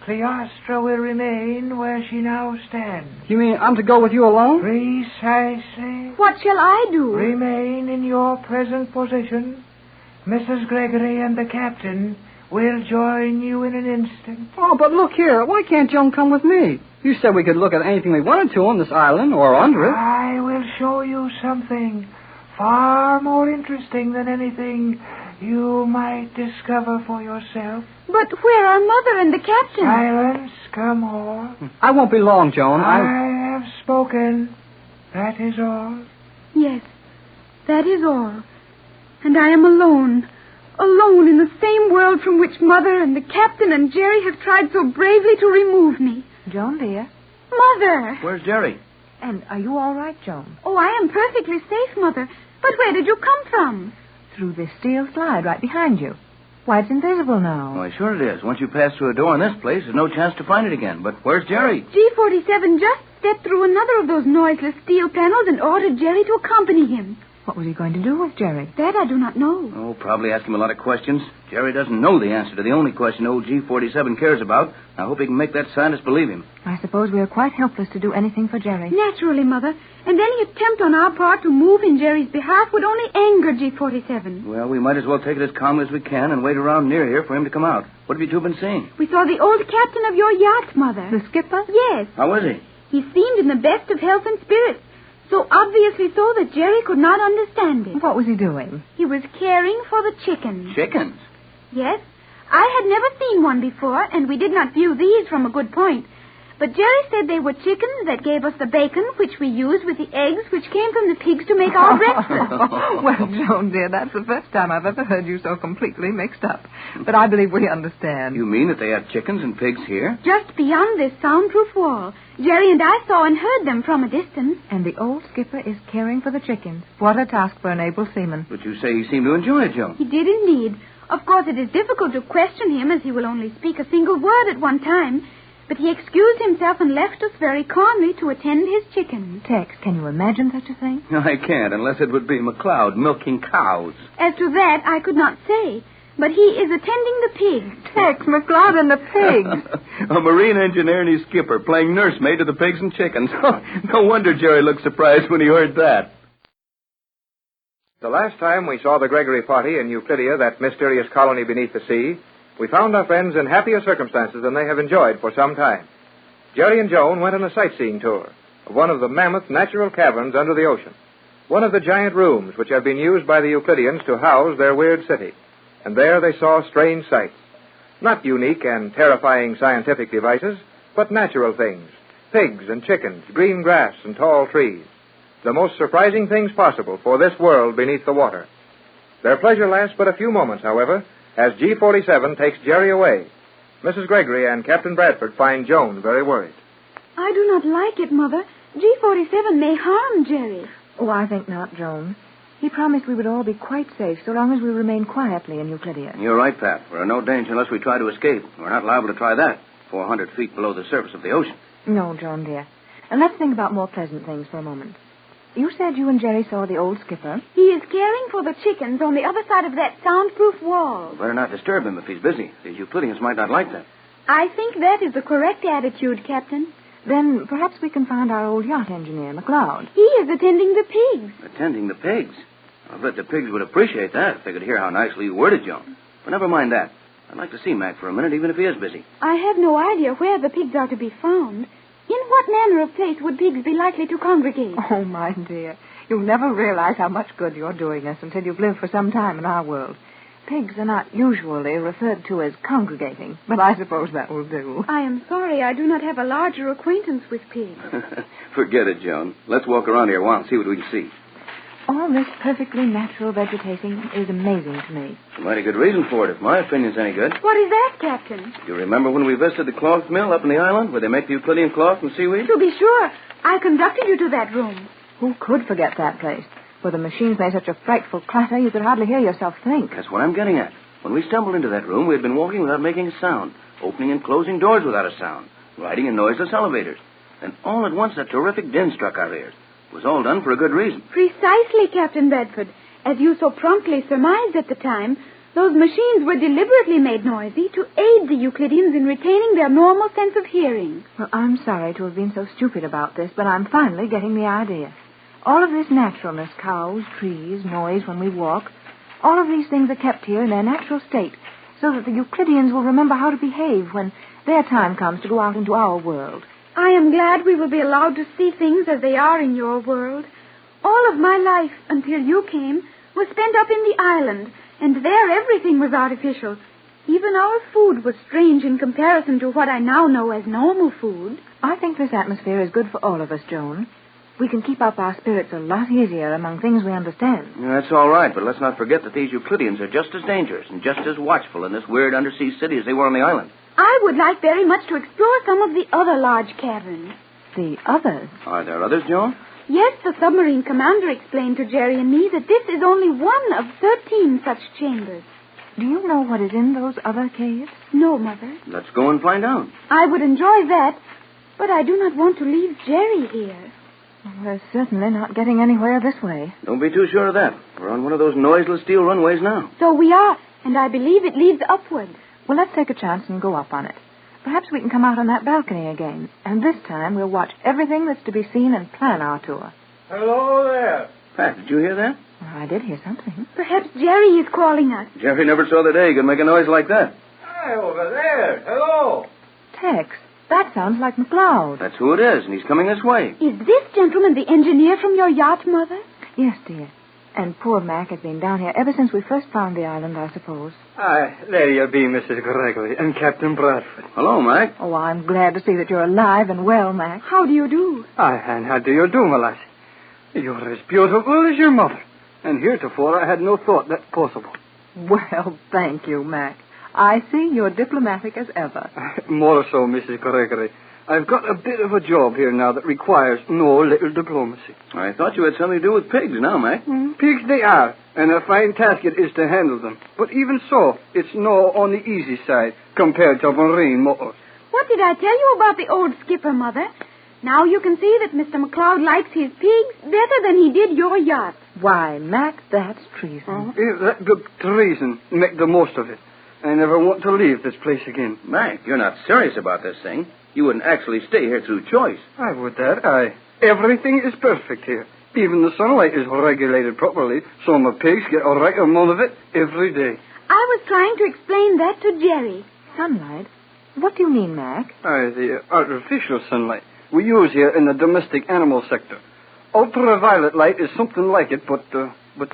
Cleostra will remain where she now stands. You mean I'm to go with you alone? Precisely. What shall I do? Remain in your present position. Mrs. Gregory and the captain will join you in an instant. Oh, but look here. Why can't Joan come with me? You said we could look at anything we wanted to on this island or under it. I will show you something far more interesting than anything you might discover for yourself. But where are Mother and the captain? Silence, come on. I won't be long, Joan. I have spoken. That is all. Yes, that is all. And I am alone. Alone in the same world from which Mother and the captain and Jerry have tried so bravely to remove me. Joan, dear. Mother! Where's Jerry? And are you all right, Joan? Oh, I am perfectly safe, Mother. But where did you come from? Through this steel slide right behind you. Why, it's invisible now. Why, sure it is. Once you pass through a door in this place, there's no chance to find it again. But where's Jerry? G47 just stepped through another of those noiseless steel panels and ordered Jerry to accompany him. What was he going to do with Jerry? That I do not know. Oh, probably ask him a lot of questions. Jerry doesn't know the answer to the only question old G47 cares about. I hope he can make that scientist believe him. I suppose we are quite helpless to do anything for Jerry. Naturally, Mother. And any attempt on our part to move in Jerry's behalf would only anger G47. Well, we might as well take it as calmly as we can and wait around near here for him to come out. What have you two been seeing? We saw the old captain of your yacht, Mother. The skipper? Yes. How is he? He seemed in the best of health and spirits. So obviously so that Jerry could not understand it. What was he doing? He was caring for the chickens. Chickens? Yes. I had never seen one before, and we did not view these from a good point. But Jerry said they were chickens that gave us the bacon, which we used with the eggs, which came from the pigs to make our breakfast. Well, Joan, dear, that's the first time I've ever heard you so completely mixed up. But I believe we understand. You mean that they have chickens and pigs here? Just beyond this soundproof wall. Jerry and I saw and heard them from a distance. And the old skipper is caring for the chickens. What a task for an able seaman. But you say he seemed to enjoy it, Joan. He did indeed. Of course, it is difficult to question him, as he will only speak a single word at one time. But he excused himself and left us very calmly to attend his chickens. Tex, can you imagine such a thing? I can't, unless it would be McLeod milking cows. As to that, I could not say. But he is attending the pigs. Tex, McLeod and the pigs. A marine engineer and his skipper playing nursemaid to the pigs and chickens. No wonder Jerry looked surprised when he heard that. The last time we saw the Gregory party in Euclidia, that mysterious colony beneath the sea, we found our friends in happier circumstances than they have enjoyed for some time. Jerry and Joan went on a sightseeing tour of one of the mammoth natural caverns under the ocean, one of the giant rooms which had been used by the Euclideans to house their weird city. And there they saw strange sights. Not unique and terrifying scientific devices, but natural things. Pigs and chickens, green grass and tall trees. The most surprising things possible for this world beneath the water. Their pleasure lasts but a few moments, however, as G47 takes Jerry away. Mrs. Gregory and Captain Bradford find Joan very worried. I do not like it, Mother. G47 may harm Jerry. Oh, I think not, Joan. He promised we would all be quite safe so long as we remain quietly in Euclidia. You're right, Pat. We're in no danger unless we try to escape. We're not liable to try that 400 feet below the surface of the ocean. No, Joan, dear. And let's think about more pleasant things for a moment. You said you and Jerry saw the old skipper. He is caring for the chickens on the other side of that soundproof wall. We better not disturb him if he's busy. These Euclideans might not like that. I think that is the correct attitude, Captain. Then perhaps we can find our old yacht engineer, McLeod. He is attending the pigs. Attending the pigs? I bet the pigs would appreciate that if they could hear how nicely you worded, Joan. But never mind that. I'd like to see Mac for a minute, even if he is busy. I have no idea where the pigs are to be found. In what manner of place would pigs be likely to congregate? Oh, my dear. You'll never realize how much good you're doing us until you've lived for some time in our world. Pigs are not usually referred to as congregating, but I suppose that will do. I am sorry I do not have a larger acquaintance with pigs. Forget it, Joan. Let's walk around here a while and see what we can see. All this perfectly natural vegetation is amazing to me. There's a mighty good reason for it, if my opinion's any good. What is that, Captain? You remember when we visited the cloth mill up in the island, where they make the Euclidean cloth from seaweed? To be sure. I conducted you to that room. Who could forget that place? Where the machines made such a frightful clatter you could hardly hear yourself think. That's what I'm getting at. When we stumbled into that room, we had been walking without making a sound, opening and closing doors without a sound, riding in noiseless elevators. And all at once, a terrific din struck our ears. It was all done for a good reason. Precisely, Captain Bradford. As you so promptly surmised at the time, those machines were deliberately made noisy to aid the Euclideans in retaining their normal sense of hearing. Well, I'm sorry to have been so stupid about this, but I'm finally getting the idea. All of this naturalness, cows, trees, noise when we walk, all of these things are kept here in their natural state so that the Euclideans will remember how to behave when their time comes to go out into our world. I am glad we will be allowed to see things as they are in your world. All of my life, until you came, was spent up in the island, and there everything was artificial. Even our food was strange in comparison to what I now know as normal food. I think this atmosphere is good for all of us, Joan. We can keep up our spirits a lot easier among things we understand. Yeah, that's all right, but let's not forget that these Euclideans are just as dangerous and just as watchful in this weird undersea city as they were on the island. I would like very much to explore some of the other large caverns. The others? Are there others, Joan? Yes, the submarine commander explained to Jerry and me that this is only one of 13 such chambers. Do you know what is in those other caves? No, Mother. Let's go and find out. I would enjoy that, but I do not want to leave Jerry here. We're certainly not getting anywhere this way. Don't be too sure of that. We're on one of those noiseless steel runways now. So we are, and I believe it leads upward. Well, let's take a chance and go up on it. Perhaps we can come out on that balcony again. And this time we'll watch everything that's to be seen and plan our tour. Hello there. Pat, did you hear that? Well, I did hear something. Perhaps Jerry is calling us. Jerry never saw the day he could make a noise like that. Hi, over there. Hello. Tex, that sounds like McLeod. That's who it is, and he's coming this way. Is this gentleman the engineer from your yacht, Mother? Yes, dear. And poor Mac has been down here ever since we first found the island, I suppose. Aye, there you be, Mrs. Gregory, and Captain Bradford. Hello, Mac. Oh, I'm glad to see that you're alive and well, Mac. How do you do? Aye, and how do you do, my lassie? You're as beautiful as your mother, and heretofore I had no thought that possible. Well, thank you, Mac. I see you're diplomatic as ever. More so, Mrs. Gregory. I've got a bit of a job here now that requires no little diplomacy. I thought you had something to do with pigs now, Mac. Pigs they are, and a fine task it is to handle them. But even so, it's no on the easy side compared to marine motors. What did I tell you about the old skipper, Mother? Now you can see that Mr. McLeod likes his pigs better than he did your yacht. Why, Mac, that's treason. If that good treason, make the most of it. I never want to leave this place again. Mac, you're not serious about this thing. You wouldn't actually stay here through choice. I would that, aye. Everything is perfect here. Even the sunlight is regulated properly, so my pigs get a right amount of it every day. I was trying to explain that to Jerry. Sunlight? What do you mean, Mac? Aye, the artificial sunlight we use here in the domestic animal sector. Ultraviolet light is something like it, but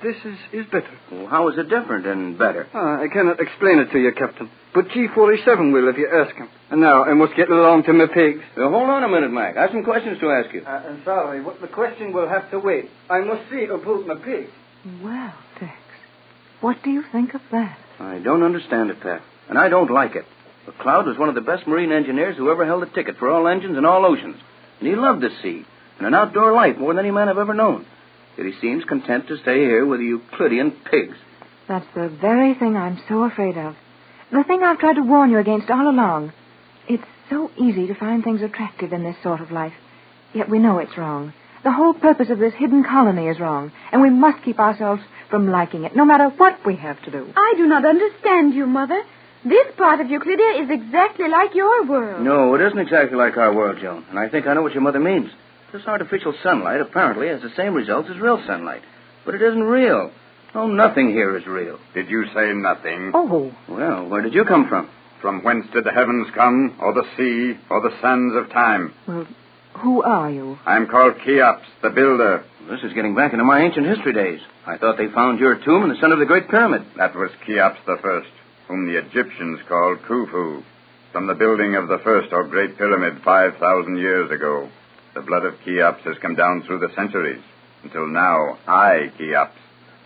this is better. Well, how is it different and better? I cannot explain it to you, Captain. But G47 will if you ask him. And now I must get along to my pigs. Well, hold on a minute, Mac. I have some questions to ask you. I'm sorry, but the question will have to wait. I must see about my pigs. Well, Tex, what do you think of that? I don't understand it, Pat. And I don't like it. McLeod was one of the best marine engineers who ever held a ticket for all engines and all oceans. And he loved the sea and an outdoor life more than any man I've ever known. Yet he seems content to stay here with the Euclidean pigs. That's the very thing I'm so afraid of. The thing I've tried to warn you against all along. It's so easy to find things attractive in this sort of life. Yet we know it's wrong. The whole purpose of this hidden colony is wrong. And we must keep ourselves from liking it, no matter what we have to do. I do not understand you, Mother. This part of Euclidia is exactly like your world. No, it isn't exactly like our world, Joan. And I think I know what your mother means. This artificial sunlight apparently has the same results as real sunlight. But it isn't real. Oh, nothing here is real. Did you say nothing? Oh. Well, where did you come from? From whence did the heavens come, or the sea, or the sands of time? Well, who are you? I'm called Cheops, the builder. This is getting back into my ancient history days. I thought they found your tomb in the center of the Great Pyramid. That was Cheops the First, whom the Egyptians called Khufu, from the building of the first or Great Pyramid 5,000 years ago. The blood of Cheops has come down through the centuries, until now I, Cheops,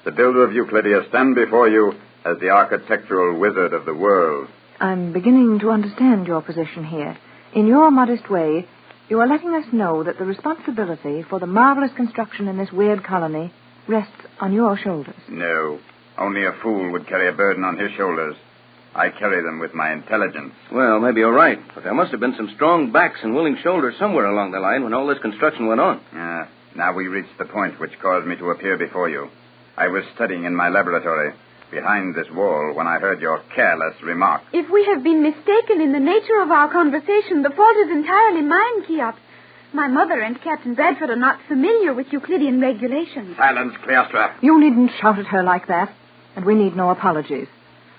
the builder of Euclidia, stand before you as the architectural wizard of the world. I'm beginning to understand your position here. In your modest way, you are letting us know that the responsibility for the marvelous construction in this weird colony rests on your shoulders. No, only a fool would carry a burden on his shoulders. I carry them with my intelligence. Well, maybe you're right, but there must have been some strong backs and willing shoulders somewhere along the line when all this construction went on. Now we reach the point which caused me to appear before you. I was studying in my laboratory behind this wall when I heard your careless remark. If we have been mistaken in the nature of our conversation, the fault is entirely mine, Cheops. My mother and Captain Bradford are not familiar with Euclidean regulations. Silence, Cleostra. You needn't shout at her like that, and we need no apologies.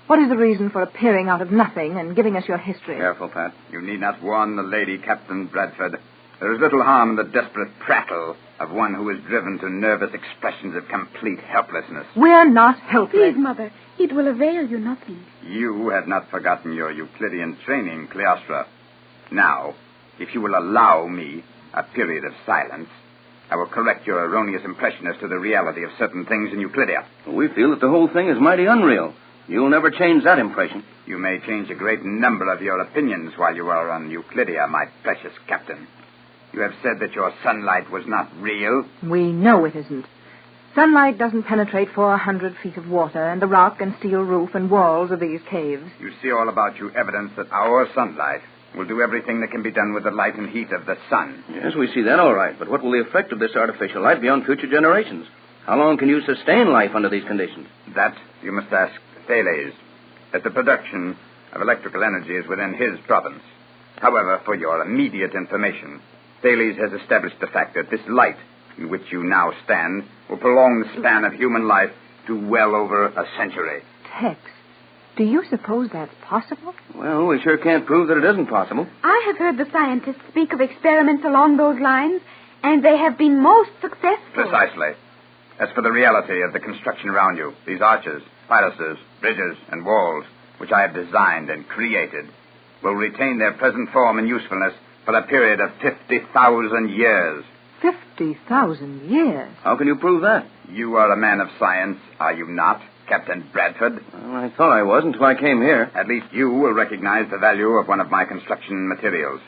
What is the reason for appearing out of nothing and giving us your history? Careful, Pat. You need not warn the lady, Captain Bradford. There is little harm in the desperate prattle of one who is driven to nervous expressions of complete helplessness. We're not helpless. Please, Mother, it will avail you nothing. You have not forgotten your Euclidean training, Cleostra. Now, if you will allow me a period of silence, I will correct your erroneous impression as to the reality of certain things in Euclidia. We feel that the whole thing is mighty unreal. You'll never change that impression. You may change a great number of your opinions while you are on Euclidia, my precious captain. You have said that your sunlight was not real. We know it isn't. Sunlight doesn't penetrate 400 feet of water and the rock and steel roof and walls of these caves. You see all about you evidence that our sunlight We'll do everything that can be done with the light and heat of the sun. Yes, we see that all right. But what will the effect of this artificial light be on future generations? How long can you sustain life under these conditions? That you must ask Thales, as the production of electrical energy is within his province. However, for your immediate information, Thales has established the fact that this light in which you now stand will prolong the span of human life to well over a century. Tex, do you suppose that's possible? Well, we sure can't prove that it isn't possible. I have heard the scientists speak of experiments along those lines, and they have been most successful. Precisely. As for the reality of the construction around you, these arches, palaces, bridges, and walls, which I have designed and created, will retain their present form and usefulness for a period of 50,000 years. 50,000 years? How can you prove that? You are a man of science, are you not, Captain Bradford? Well, I thought I was until I came here. At least you will recognize the value of one of my construction materials.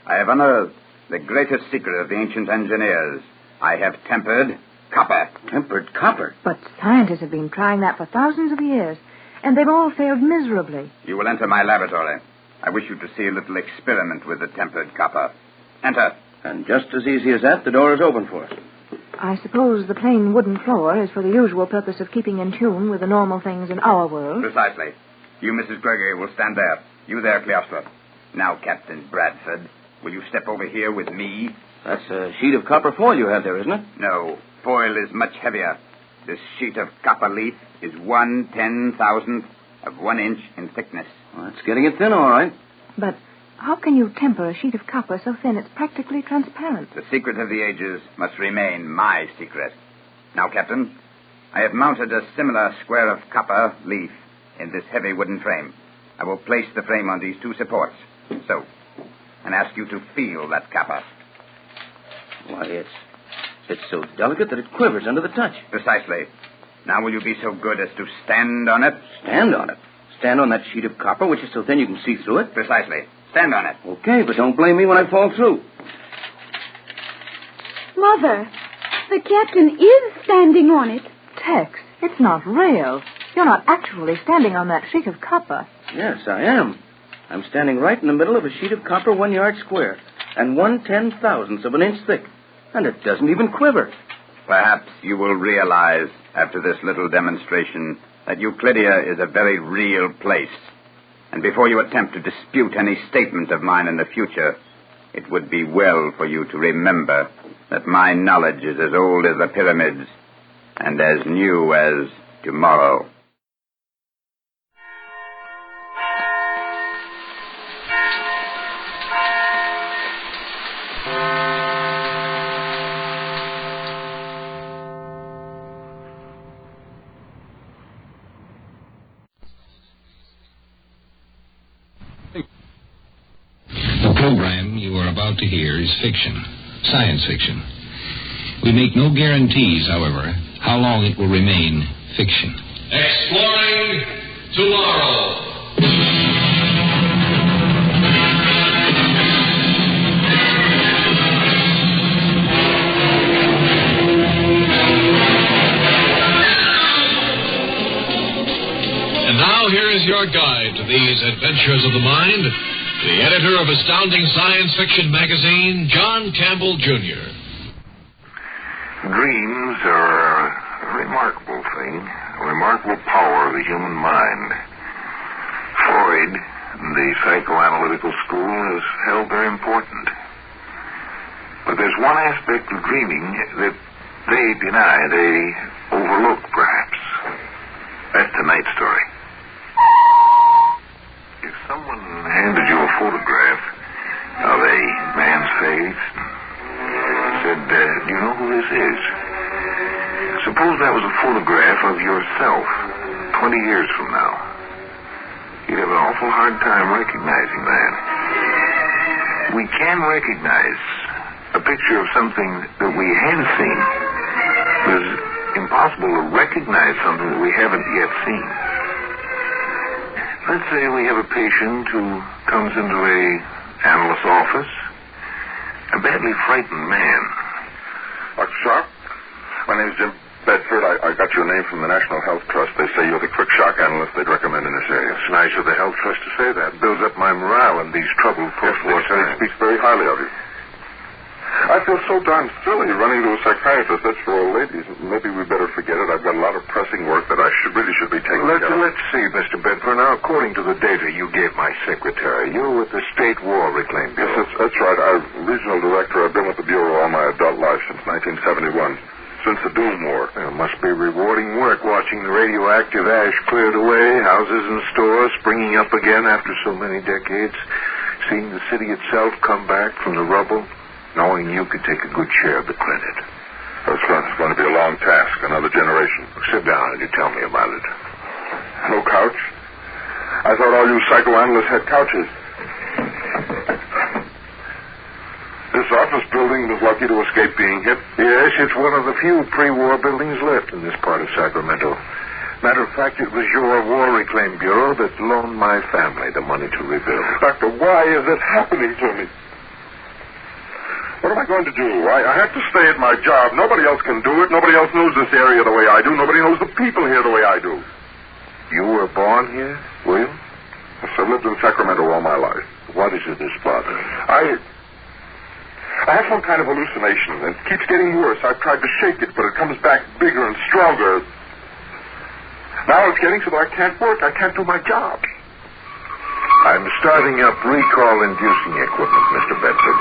I have unearthed the greatest secret of the ancient engineers. I have tempered copper. Tempered copper? But scientists have been trying that for thousands of years, and they've all failed miserably. You will enter my laboratory. I wish you to see a little experiment with the tempered copper. Enter. And just as easy as that, the door is open for us. I suppose the plain wooden floor is for the usual purpose of keeping in tune with the normal things in our world. Precisely. You, Mrs. Gregory, will stand there. You there, Cleostra. Now, Captain Bradford, will you step over here with me? That's a sheet of copper foil you have there, isn't it? No. Foil is much heavier. This sheet of copper leaf is 1/10,000th of 1 inch in thickness. Well, that's getting it thin, all right. But how can you temper a sheet of copper so thin it's practically transparent? The secret of the ages must remain my secret. Now, Captain, I have mounted a similar square of copper leaf in this heavy wooden frame. I will place the frame on these 2 supports, so, and ask you to feel that copper. Why, it's so delicate that it quivers under the touch. Precisely. Now will you be so good as to stand on it? Stand on it? Stand on that sheet of copper, which is so thin you can see through it? Precisely. Stand on it. Okay, but don't blame me when I fall through. Mother, the captain is standing on it. Tex, it's not real. You're not actually standing on that sheet of copper. Yes, I am. I'm standing right in the middle of a sheet of copper 1 yard square and 1/10,000th of an inch thick. And it doesn't even quiver. Perhaps you will realize, after this little demonstration, that Euclidia is a very real place. And before you attempt to dispute any statement of mine in the future, it would be well for you to remember that my knowledge is as old as the pyramids and as new as tomorrow. The program you are about to hear is fiction, science fiction. We make no guarantees, however, how long it will remain fiction. Exploring tomorrow. And now here is your guide to these adventures of the mind, the editor of Astounding Science Fiction magazine, John Campbell, Jr. Dreams are a remarkable thing, a remarkable power of the human mind. Freud, the psychoanalytical school, has held they're important. But there's one aspect of dreaming that they deny, they overlook, perhaps. That's tonight's story. If someone handed you a photograph of a man's face and said, do you know who this is? Suppose that was a photograph of yourself 20 years from now. You'd have an awful hard time recognizing that. We can recognize a picture of something that we have seen. It's impossible to recognize something that we haven't yet seen. Let's say we have a patient who comes into an analyst's office, a badly frightened man. Dr. Sharp, my name's Jim Bedford, I got your name from the National Health Trust. They say you're the quick shock analyst they'd recommend in this area. It's nice of the Health Trust to say that. It builds up my morale in these troubled post-war times. He speaks very highly of you. I feel so darn silly running to a psychiatrist. That's for old ladies. Maybe we better forget it. I've got a lot of pressing work that I really should be taking care of. Let's see, Mr. Bedford. Now, according to the data you gave my secretary, you're with the State War Reclaim Bureau. Yes, that's right. I'm regional director. I've been with the Bureau all my adult life since 1971. Since the Doom War. It must be rewarding work watching the radioactive ash cleared away, houses and stores springing up again after so many decades, seeing the city itself come back from the rubble, knowing you could take a good share of the credit. That's right. It's going to be a long task, another generation. Sit down and you tell me about it. No couch? I thought all you psychoanalysts had couches. This office building was lucky to escape being hit. Yes, it's one of the few pre-war buildings left in this part of Sacramento. Matter of fact, it was your War Reclaim Bureau that loaned my family the money to rebuild. Doctor, why is it happening to me? What am I going to do? I have to stay at my job. Nobody else can do it. Nobody else knows this area the way I do. Nobody knows the people here the way I do. You were born here, William? Yes, I've lived in Sacramento all my life. What is it that's bothering you? I have some kind of hallucination, and it keeps getting worse. I've tried to shake it, but it comes back bigger and stronger. Now it's getting so that I can't work. I can't do my job. I'm starting up recall-inducing equipment, Mr. Bedford.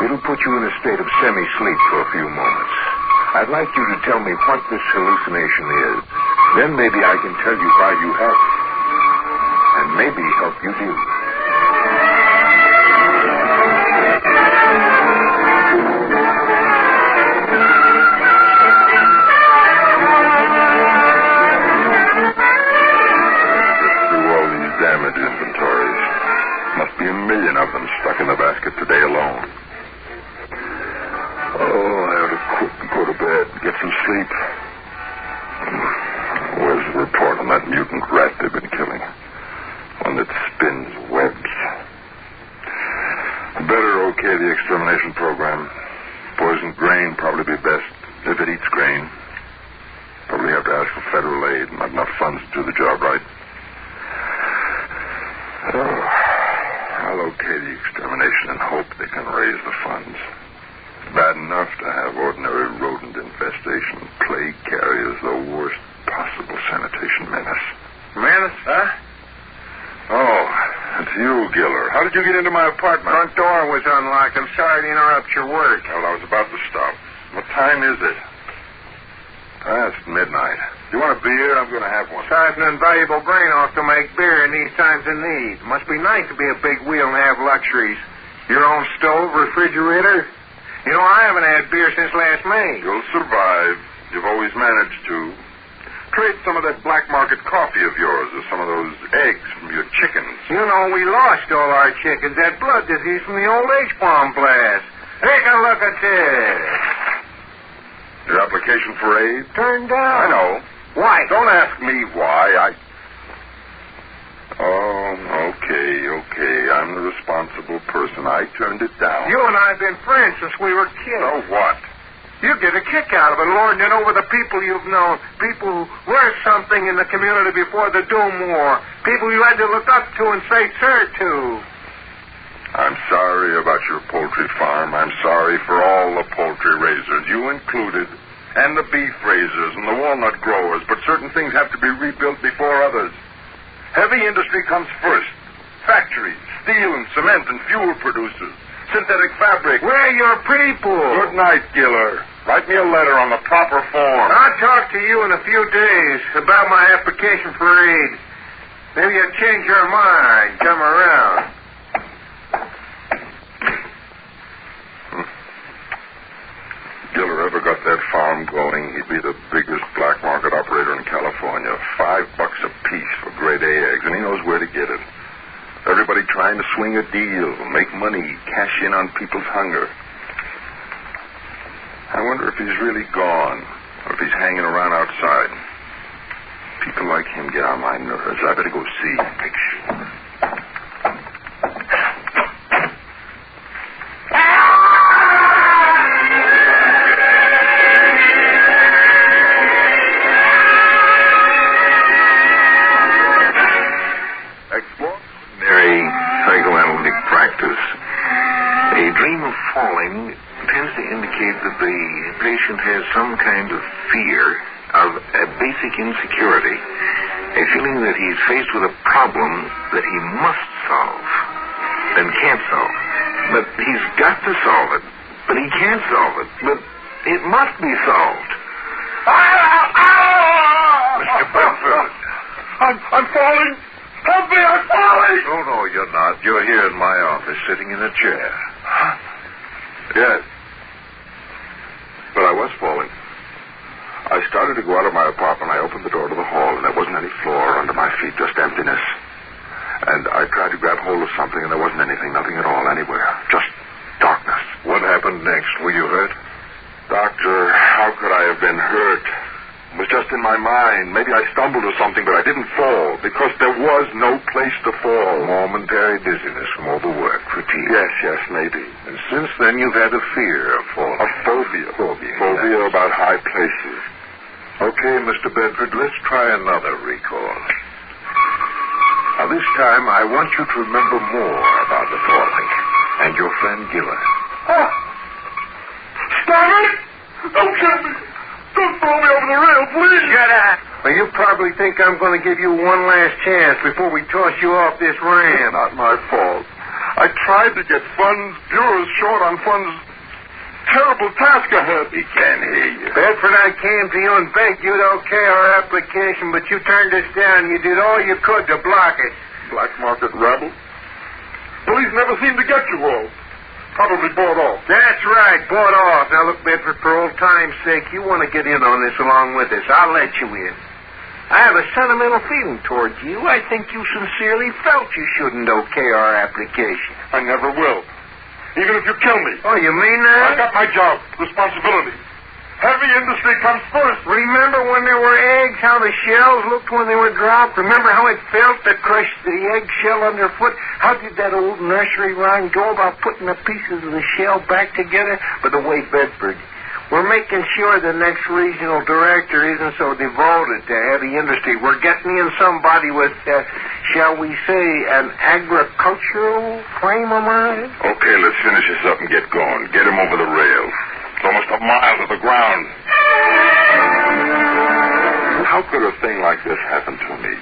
It'll put you in a state of semi-sleep for a few moments. I'd like you to tell me what this hallucination is. Then maybe I can tell you why you have it. And maybe help you deal with it. Damage inventories. Must be 1 million of them stuck in the basket today alone. Oh, I ought to quit and go to bed and get some sleep. Where's the report on that mutant rat they've been killing? One that spins webs. Better okay the extermination program. Poisoned grain probably be best if it eats grain. Probably have to ask for federal aid. Not enough funds to do the job right. Oh, I'll okay the extermination and hope they can raise the funds. It's bad enough to have ordinary rodent infestation. Plague carriers, the worst possible sanitation menace. Menace? Huh? Oh, it's you, Giller. How did you get into my apartment? Front door was unlocked. I'm sorry to interrupt your work. Well, I was about to stop. What time is it? Past midnight. You want a beer? I'm going to have one. Siphoning valuable grain off to make beer in these times of need. Must be nice to be a big wheel and have luxuries. Your own stove, refrigerator. You know, I haven't had beer since last May. You'll survive. You've always managed to. Trade some of that black market coffee of yours or some of those eggs from your chickens. You know, we lost all our chickens. That blood disease from the old H-bomb blast. Take a look at this. Your application for aid? Turned down. I know. Why? Don't ask me why. Oh, okay. I'm the responsible person. I turned it down. You and I have been friends since we were kids. So what? You get a kick out of it, lording it over the people you've known. People who were something in the community before the Doom War. People you had to look up to and say sir to. I'm sorry about your poultry farm. I'm sorry for all the poultry raisers, you included, and the beef raisers and the walnut growers, but certain things have to be rebuilt before others. Heavy industry comes first. Factories, steel and cement and fuel producers, synthetic fabric. We're your people. Good night, Giller. Write me a letter on the proper form. I'll talk to you in a few days about my application for aid. Maybe you'll change your mind. Come around. Giller ever got that farm going, he'd be the biggest black market operator in California. $5 a piece for grade A eggs, and he knows where to get it. Everybody trying to swing a deal, make money, cash in on people's hunger. I wonder if he's really gone, or if he's hanging around outside. People like him get on my nerves. I better go see. Make sure. tends to indicate that the patient has some kind of fear of a basic insecurity, a feeling that he's faced with a problem that he must solve and can't solve. But he's got to solve it, but he can't solve it, but it must be solved. Mr. Bedford. I'm falling. Help me, I'm falling. No, you're not. You're here in my office, sitting in a chair. Yes. But I was falling. I started to go out of my apartment. I opened the door to the hall, and there wasn't any floor under my feet, just emptiness. And I tried to grab hold of something, and there wasn't anything, nothing at all, anywhere. Just darkness. What happened next? Were you hurt? Doctor, how could I have been hurt? It was just in my mind. Maybe I stumbled or something, but I didn't fall because there was no place to fall. Momentary dizziness from overwork, fatigue. Yes, maybe. And since then you've had a fear of falling. A phobia. Phobia about high places. Okay, Mr. Bedford, let's try another recall. Now, this time, I want you to remember more about the falling and your friend Giller. Stop it! Don't kill me! Don't throw me over the rail, please! Shut up! Well, you probably think I'm going to give you one last chance before we toss you off this ramp. Not my fault. I tried to get funds. Bureau's short on funds. Terrible task ahead. He can't hear you. Bedford, I came to you and begged you to okay our application, but you turned us down. You did all you could to block it. Black market rebel? Police never seem to get you all. Probably bought off. That's right, bought off. Now, look, Bedford, for old time's sake, you want to get in on this along with us. I'll let you in. I have a sentimental feeling towards you. I think you sincerely felt you shouldn't okay our application. I never will. Even if you kill me. Oh, you mean that? I got my job, responsibility. Heavy industry comes first. Remember when there were eggs, how the shells looked when they were dropped? Remember how it felt to crush the eggshell underfoot? How did that old nursery rhyme go about putting the pieces of the shell back together? By the way, Bedford, we're making sure the next regional director isn't so devoted to heavy industry. We're getting in somebody with, shall we say, an agricultural frame of mind? Okay, let's finish this up and get going. Get him over the rail. It's almost a mile to the ground. How could a thing like this happen to me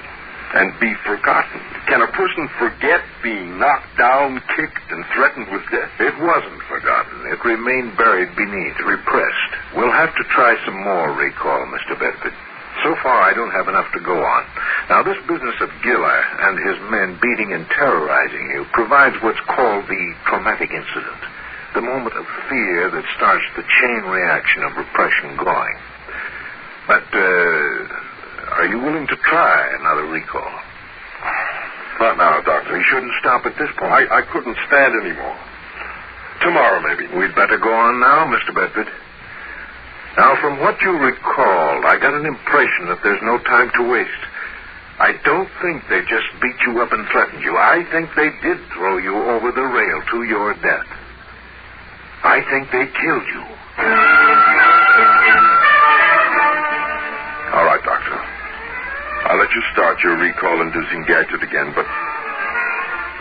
and be forgotten? Can a person forget being knocked down, kicked, and threatened with death? It wasn't forgotten. It remained buried beneath, repressed. We'll have to try some more recall, Mr. Bedford. So far, I don't have enough to go on. Now, this business of Giller and his men beating and terrorizing you provides what's called the traumatic incident, the moment of fear that starts the chain reaction of repression going. But, are you willing to try another recall? Not now, Doctor. You shouldn't stop at this point. I couldn't stand anymore. Tomorrow, maybe. We'd better go on now, Mr. Bedford. Now, from what you recall, I got an impression that there's no time to waste. I don't think they just beat you up and threatened you. I think they did throw you over the rail to your death. I think they killed you. All right, Doctor. I'll let you start your recall-inducing gadget again, but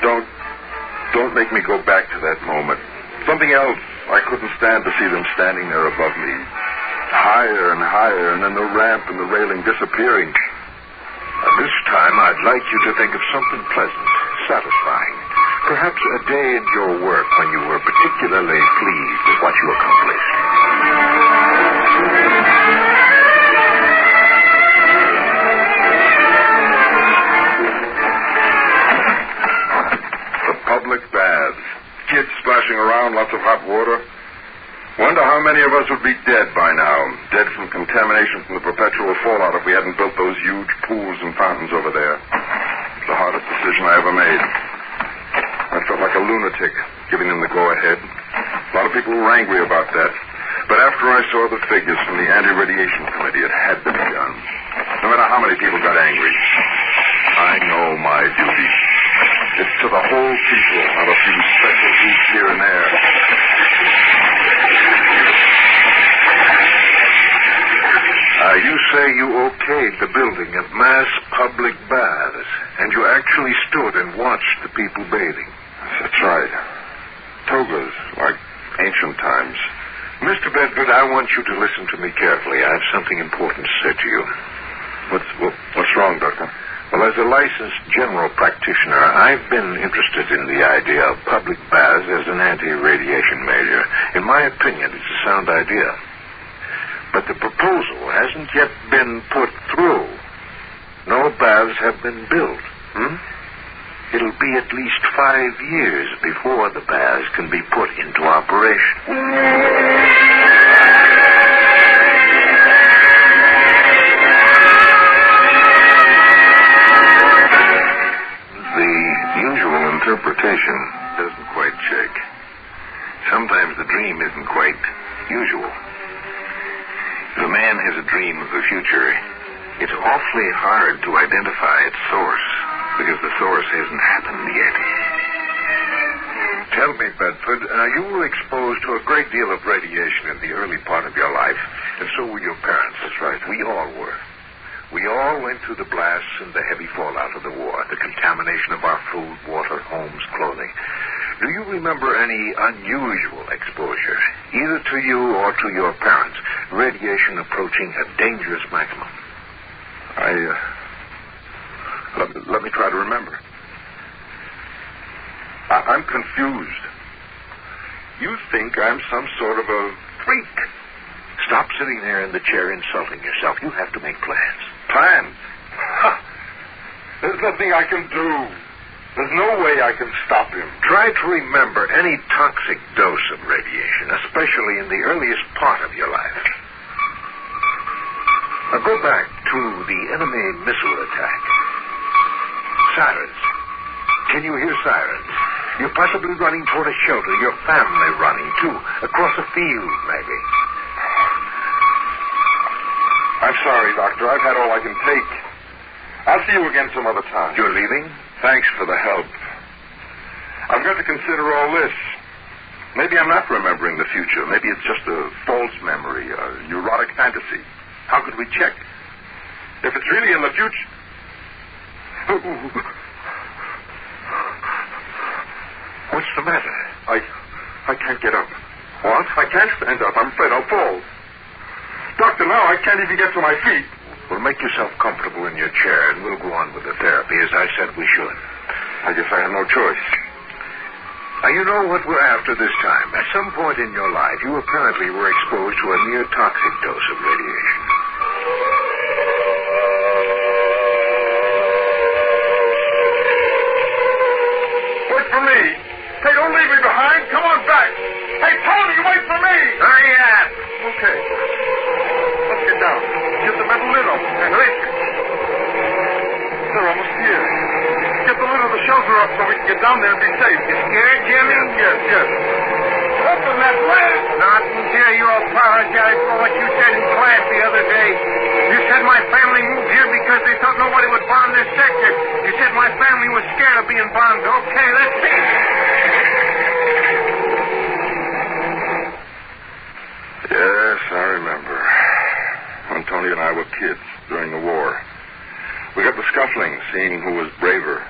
don't make me go back to that moment. Something else. I couldn't stand to see them standing there above me. Higher and higher, and then the ramp and the railing disappearing. This time, I'd like you to think of something pleasant, satisfying. Perhaps a day in your work when you were particularly pleased with what you accomplished. The public baths. Kids splashing around, lots of hot water. Wonder how many of us would be dead by now. Dead from contamination from the perpetual fallout if we hadn't built those huge pools and fountains over there. It's the hardest decision I ever made. I felt like a lunatic, giving them the go-ahead. A lot of people were angry about that. But after I saw the figures from the Anti-Radiation Committee, it had to be done. No matter how many people got angry. I know my duty. It's to the whole people, not a few special groups here and there. You say you okayed the building of mass public baths, and you actually stood and watched the people bathing. That's right. Togas, like ancient times. Mr. Bedford, I want you to listen to me carefully. I have something important to say to you. What's wrong, Doctor? Well, as a licensed general practitioner, I've been interested in the idea of public baths as an anti-radiation measure. In my opinion, it's a sound idea. But the proposal hasn't yet been put through. No baths have been built. It'll be at least 5 years before the baths can be put into operation. The usual interpretation doesn't quite check. Sometimes the dream isn't quite usual. If a man has a dream of the future, it's awfully hard to identify its source, because the source hasn't happened yet. Tell me, Bedford, you were exposed to a great deal of radiation in the early part of your life, and so were your parents. That's right. We all were. We all went through the blasts and the heavy fallout of the war, the contamination of our food, water, homes, clothing. Do you remember any unusual exposure, either to you or to your parents, radiation approaching a dangerous maximum? Let me try to remember. I'm confused. You think I'm some sort of a freak. Stop sitting there in the chair insulting yourself. You have to make plans. Plans? There's nothing I can do. There's no way I can stop him. Try to remember any toxic dose of radiation, especially in the earliest part of your life. Now go back to the enemy missile attack. Sirens. Can you hear sirens? You're possibly running toward a shelter. Your family running, too. Across a field, maybe. I'm sorry, Doctor. I've had all I can take. I'll see you again some other time. You're leaving? Thanks for the help. I've got to consider all this. Maybe I'm not remembering the future. Maybe it's just a false memory, a neurotic fantasy. How could we check? If it's really in the future... What's the matter? I can't get up. What? I can't stand up. I'm afraid I'll fall. Doctor, now I can't even get to my feet. Well, make yourself comfortable in your chair, and we'll go on with the therapy, as I said we should. I guess I have no choice. Now, you know what we're after this time. At some point in your life, you apparently were exposed to a near-toxic dose of radiation. Wait for me. Hey, don't leave me behind. Come on back. Hey, Tony, wait for me. Hurry up. Okay. Let's get down. Get the metal lid open. Hurry. They're almost here. Get the lid of the shelter up so we can get down there and be safe. You scared, Jimmy? Yes. Open that lid. Not until you apologize for what you said in class the other day. You said my family moved here because they thought nobody would bomb this sector. You said my family was scared of being bombed. Okay, let's see. Yes, I remember. When Tony and I were kids during the war. We got the scuffling, seeing who was braver.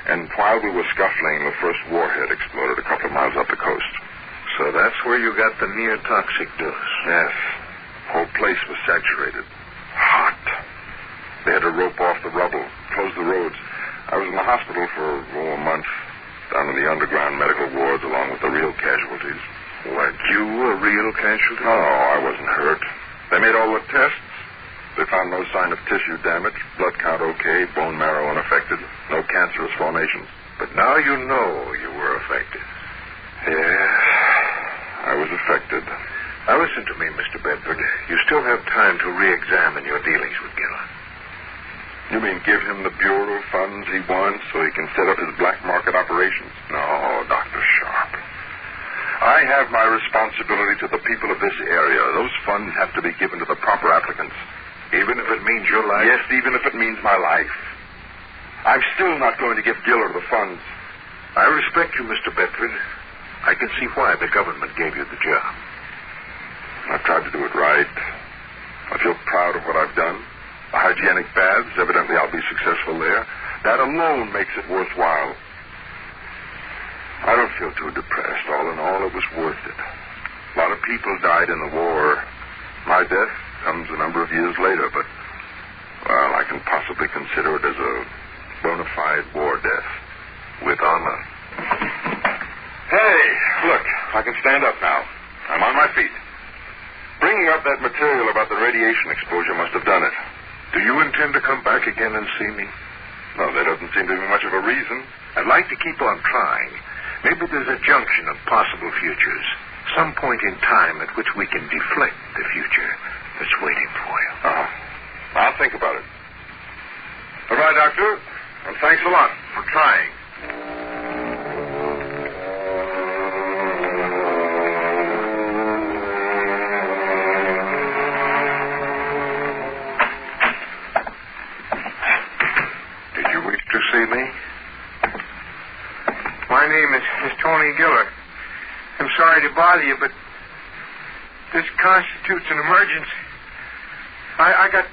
And while we were scuffling, the first warhead exploded a couple of miles up the coast. So that's where you got the near-toxic dose? Yes. The whole place was saturated. Hot. They had to rope off the rubble, close the roads. I was in the hospital for a month, down in the underground medical wards along with the real casualties. Weren't you a real casualty? No, I wasn't hurt. They made all the tests. They found no sign of tissue damage, blood count okay, bone marrow unaffected, no cancerous formations. But now you know you were affected. Yeah, I was affected. Now listen to me, Mr. Bedford. You still have time to re-examine your dealings with Gillen. You mean give him the Bureau funds he wants so he can set up his black market operations? No, Dr. Sharp. I have my responsibility to the people of this area. Those funds have to be given to the proper applicants. Even if it means your life? Yes, even if it means my life. I'm still not going to give Giller the funds. I respect you, Mr. Bedford. I can see why the government gave you the job. I've tried to do it right. I feel proud of what I've done. The hygienic baths, evidently I'll be successful there. That alone makes it worthwhile. I don't feel too depressed, all in all. all, it was worth it. A lot of people died in the war. My death comes a number of years later, but, well, I can possibly consider it as a bona fide war death with honor. Hey, look, I can stand up now. I'm on my feet. Bringing up that material about the radiation exposure must have done it. Do you intend to come back again and see me? No, there doesn't seem to be much of a reason. I'd like to keep on trying. Maybe there's a junction of possible futures. Some point in time at which we can deflect the future that's waiting for you. Oh, I'll think about it. All right, Doctor. And thanks a lot for trying. Did you wish to see me? My name is Tony Giller. I'm sorry to bother you, but this constitutes an emergency. I got,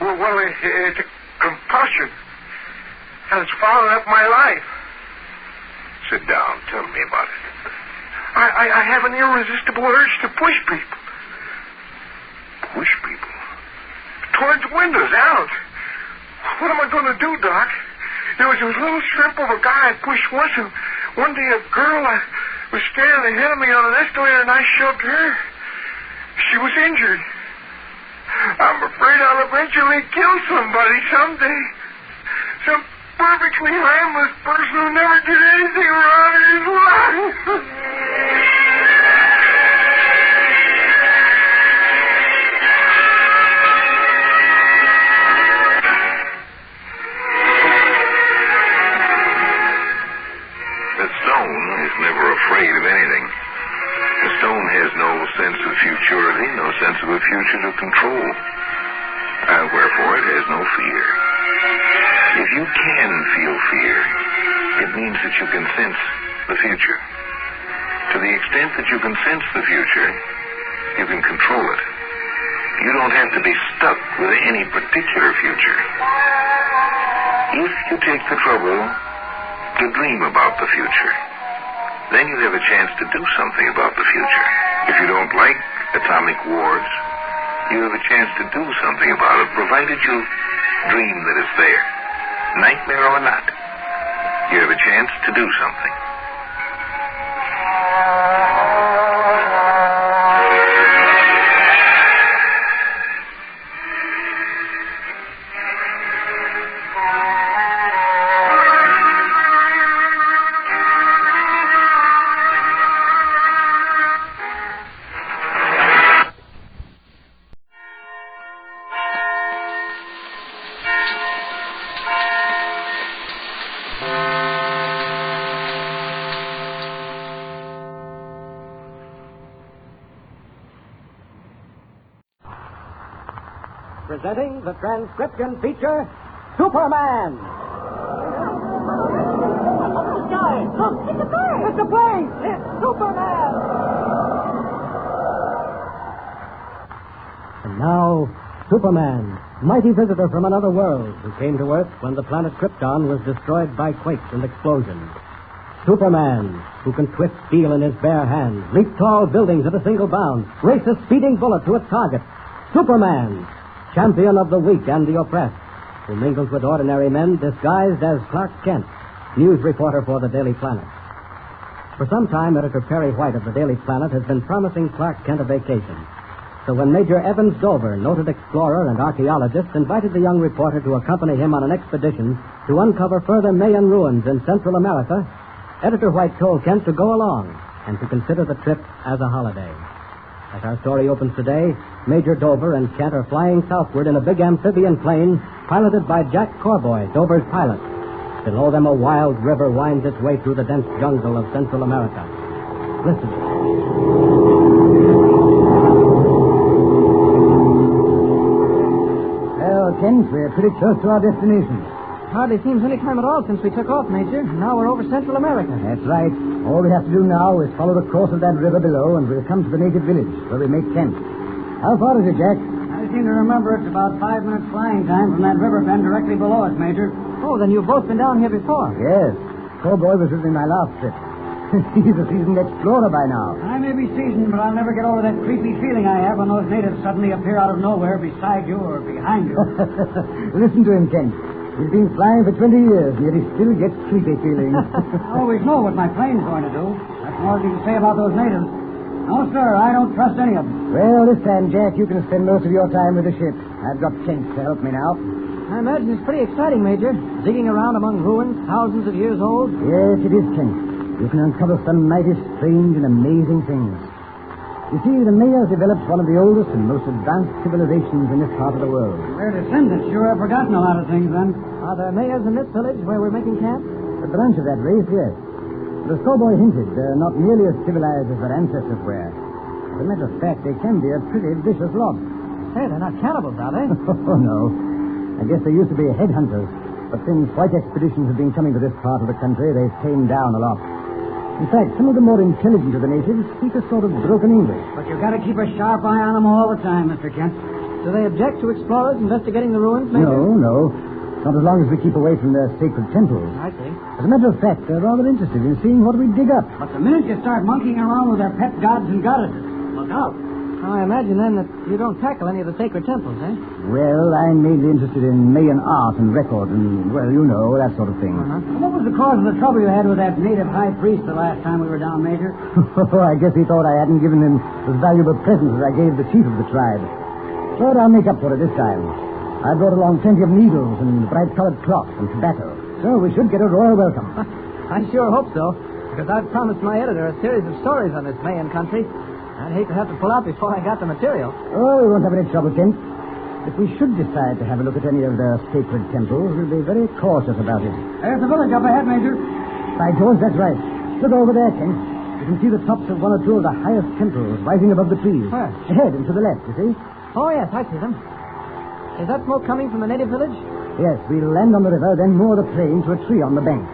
it's a compulsion. And it's following up my life. Sit down. Tell me about it. I have an irresistible urge to push people. Push people? Towards windows, out. What am I going to do, Doc? There was a little shrimp of a guy I pushed once, and one day a girl was standing ahead of me on an escalator, and I shoved her. She was injured. I'm afraid I'll eventually kill somebody someday. Some perfectly harmless person who never did anything wrong in his life. The stone is never afraid of anything. The stone has no sense of futurity, no sense of a future to control. Wherefore, it has no fear. If you can feel fear, it means that you can sense the future. To the extent that you can sense the future, you can control it. You don't have to be stuck with any particular future. If you take the trouble to dream about the future, then you have a chance to do something about the future. If you don't like atomic wars, you have a chance to do something about it, provided you dream that it's there. Nightmare or not, you have a chance to do something. Presenting the transcription feature, Superman. Look, it's a plane! It's a plane! It's Superman! And now, Superman, mighty visitor from another world, who came to Earth when the planet Krypton was destroyed by quakes and explosions. Superman, who can twist steel in his bare hands, leap tall buildings at a single bound, race a speeding bullet to its target. Superman, champion of the weak and the oppressed, who mingles with ordinary men disguised as Clark Kent, news reporter for the Daily Planet. For some time, Editor Perry White of the Daily Planet has been promising Clark Kent a vacation. So when Major Evans Dover, noted explorer and archaeologist, invited the young reporter to accompany him on an expedition to uncover further Mayan ruins in Central America, Editor White told Kent to go along and to consider the trip as a holiday. As our story opens today, Major Dover and Kent are flying southward in a big amphibian plane piloted by Jack Corboy, Dover's pilot. Below them, a wild river winds its way through the dense jungle of Central America. Listen. Well, Kent, we're pretty close to our destination. Hardly seems any time at all since we took off, Major. Now we're over Central America. That's right. All we have to do now is follow the course of that river below, and we'll come to the native village, where we make camp. How far is it, Jack? I seem to remember it's about 5 minutes flying time from that river bend directly below us, Major. Oh, then you've both been down here before. Yes. Cowboy was with me my last trip. He's a seasoned explorer by now. I may be seasoned, but I'll never get over that creepy feeling I have when those natives suddenly appear out of nowhere beside you or behind you. Listen to him, Kent. He's been flying for 20 years, yet he still gets creepy feelings. I always know what my plane's going to do. That's more than you can say about those natives. No, sir, I don't trust any of them. Well, this time, Jack, you can spend most of your time with the ship. I've got Kent to help me now. I imagine it's pretty exciting, Major. Digging around among ruins thousands of years old. Yes, it is, Kent. You can uncover some mighty strange and amazing things. You see, the Mayas developed one of the oldest and most advanced civilizations in this part of the world. Their descendants sure have forgotten a lot of things, then. Are there Mayas in this village where we're making camp? A branch of that race, yes. But as Corbett hinted, they're not nearly as civilized as their ancestors were. As a matter of fact, they can be a pretty vicious lot. Hey, they're not cannibals, are they? Oh, no. I guess they used to be headhunters. But since white expeditions have been coming to this part of the country, they've tamed down a lot. In fact, some of the more intelligent of the natives speak a sort of broken English. But you've got to keep a sharp eye on them all the time, Mr. Kent. Do they object to explorers investigating the ruins, Major? No. Not as long as we keep away from their sacred temples. I see. As a matter of fact, they're rather interested in seeing what we dig up. But the minute you start monkeying around with their pet gods and goddesses, look out. I imagine, then, that you don't tackle any of the sacred temples, eh? Well, I'm mainly interested in Mayan art and record and, well, you know, that sort of thing. What was the cause of the trouble you had with that native high priest the last time we were down, Major? I guess he thought I hadn't given him as valuable presents as I gave the chief of the tribe. But I'll make up for it this time. I brought along plenty of needles and bright-colored cloth and tobacco. So we should get a royal welcome. I sure hope so, because I've promised my editor a series of stories on this Mayan country. I'd hate to have to pull out before I got the material. Oh, we won't have any trouble, Kent. If we should decide to have a look at any of their sacred temples, we'll be very cautious about it. There's the village up ahead, Major. By George, that's right. Look over there, Kent. You can see the tops of one or two of the highest temples rising above the trees. Where? Ahead and to the left, you see? Oh, yes, I see them. Is that smoke coming from the native village? Yes, we'll land on the river, then moor the plane to a tree on the bank.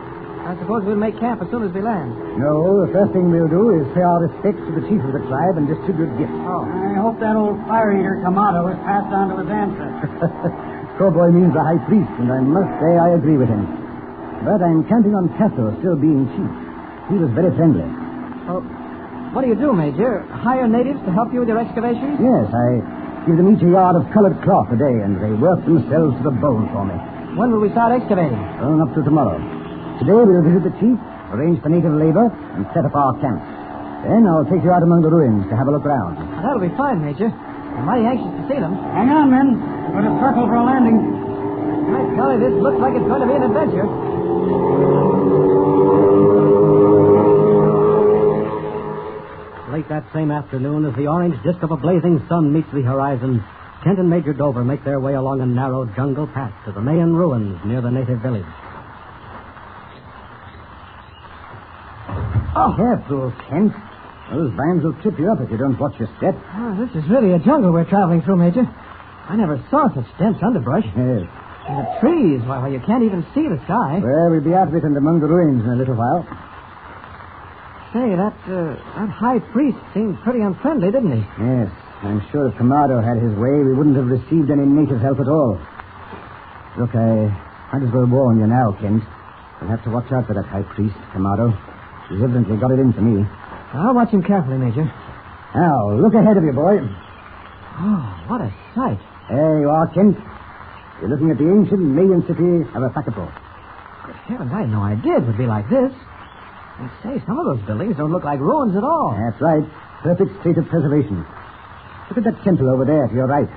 I suppose we'll make camp as soon as we land. No, the first thing we'll do is pay our respects to the chief of the tribe and distribute gifts. Oh. I hope that old fire-eater Kamado is passed on to his ancestors. Cowboy means the high priest, and I must say I agree with him. But I'm counting on Casso still being chief. He was very friendly. Well, what do you do, Major? Hire natives to help you with your excavations? Yes, I give them each a yard of colored cloth a day, and they work themselves to the bone for me. When will we start excavating? Oh, up to tomorrow. Today we'll visit the chief, arrange for native labor, and set up our camp. Then I'll take you out among the ruins to have a look around. Well, that'll be fine, Major. I'm mighty anxious to see them. Hang on, men. We're going to circle for a landing. My golly, this looks like it's going to be an adventure. Late that same afternoon, as the orange disk of a blazing sun meets the horizon, Kent and Major Dover make their way along a narrow jungle path to the Mayan ruins near the native village. Oh, careful, Kent. Those vines will trip you up if you don't watch your step. Oh, this is really a jungle we're traveling through, Major. I never saw such dense underbrush. Yes. And the trees, why, you can't even see the sky. Well, we'll be out of it and among the ruins in a little while. Say, that high priest seemed pretty unfriendly, didn't he? Yes. I'm sure if Kamado had his way, we wouldn't have received any native help at all. Look, I might as well warn you now, Kent. You'll have to watch out for that high priest, Kamado. He's evidently got it in for me. I'll watch him carefully, Major. Now, look ahead of you, boy. Oh, what a sight. There you are, Kent. You're looking at the ancient Mayan city of Apakapo. Good heavens, I had no idea it would be like this. And say, some of those buildings don't look like ruins at all. That's right. Perfect state of preservation. Look at that temple over there to your right.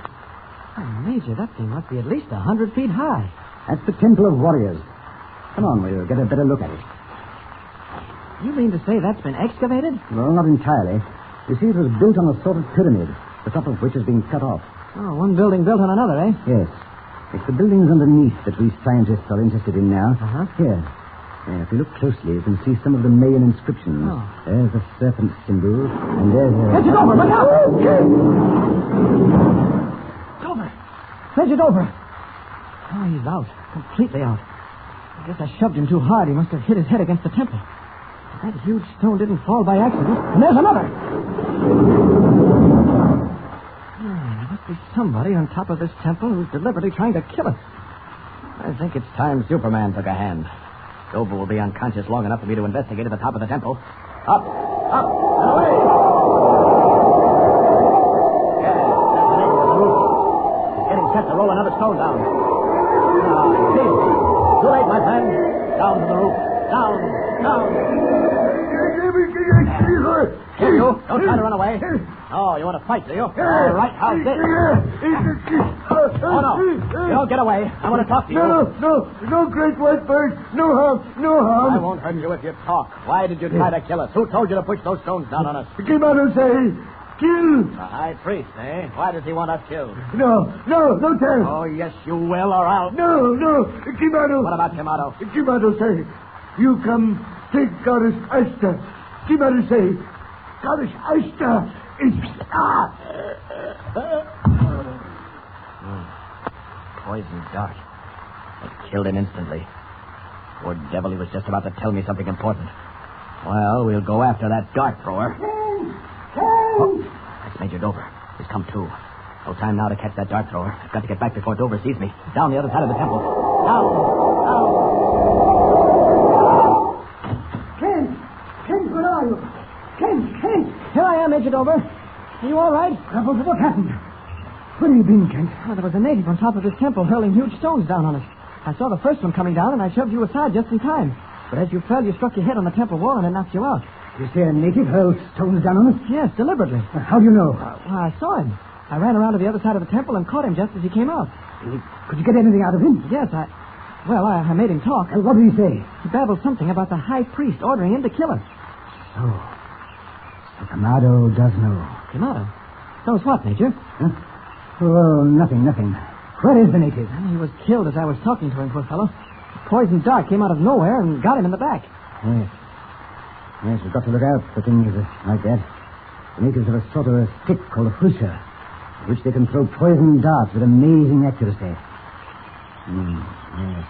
Oh, Major, that thing must be at least 100 feet high. That's the Temple of Warriors. Come on, we'll get a better look at it. You mean to say that's been excavated? Well, not entirely. You see, it was built on a sort of pyramid, the top of which has been cut off. Oh, one building built on another, eh? Yes. It's the buildings underneath that we scientists are interested in now. Uh-huh. Here. If you look closely, you can see some of the Mayan inscriptions. Oh. There's the serpent symbol, and there's a... Fetch it over! Look out! Dover! Fetch it over! Oh, he's out. Completely out. I guess I shoved him too hard. He must have hit his head against the temple. That huge stone didn't fall by accident. And there's another! There must be somebody on top of this temple who's deliberately trying to kill us. I think it's time Superman took a hand. Dover will be unconscious long enough for me to investigate at the top of the temple. Up, and away. Yeah, that's the neighbor of the roof. He's getting set to roll another stone down. See. Too late, my friend. Down to the roof. Down. Here, you. Don't try to run away. Oh, you want to fight, do you? All right, how's this? Oh, no. You don't get away. I want to talk to you. No, great white bird. No harm. I won't hurt you if you talk. Why did you try to kill us? Who told you to push those stones down on us? Kimado say, kill. The high priest, eh? Why does he want us killed? No, tell. Oh, yes, you will, or I'll... No, Kimado. What about Kimado? Kimado say, you come take Goddess Ashta. Kimado say, Goddess Ashta is... Poison dart. It killed him instantly. Poor devil, he was just about to tell me something important. Well, we'll go after that dart thrower. Oh, that's Major Dover. He's come to. No time now to catch that dart thrower. I've got to get back before Dover sees me. Down the other side of the temple. Down. Kent, where are you? Kent. Here I am, Major Dover. Are you all right? What happened? Where have you been, Kent? Oh, there was a native on top of this temple hurling huge stones down on us. I saw the first one coming down, and I shoved you aside just in time. But as you fell, you struck your head on the temple wall, and it knocked you out. You say a native hurled stones down on us? Yes, deliberately. How do you know? Well, I saw him. I ran around to the other side of the temple and caught him just as he came out. Could you get anything out of him? Yes, I made him talk. What did he say? He babbled something about the high priest ordering him to kill us. So Kamado does know. Kamado? Knows what, Major? Huh? Oh, nothing. Where is the native? He was killed as I was talking to him, poor fellow. The poison dart came out of nowhere and got him in the back. Yes, we've got to look out for things like that. The natives have a sort of a stick called a fusha, which they can throw poison darts with amazing accuracy. Yes.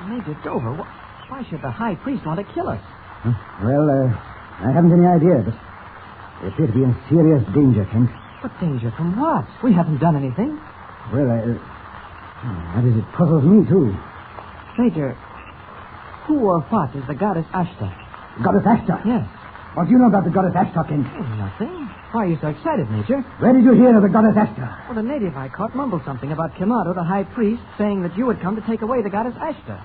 Major Dover, why should the high priest want to kill us? Huh? Well, I haven't any idea, but we appear to be in serious danger, Kent. What danger? From what? We haven't done anything. Well, that is, it puzzles me, too. Major, who or what is the goddess Ashta? Goddess Ashta? Yes. What do you know about the goddess Ashta, Kent? Nothing. Why are you so excited, Major? Where did you hear of the goddess Ashta? Well, the native I caught mumbled something about Kimado, the high priest, saying that you had come to take away the goddess Ashta.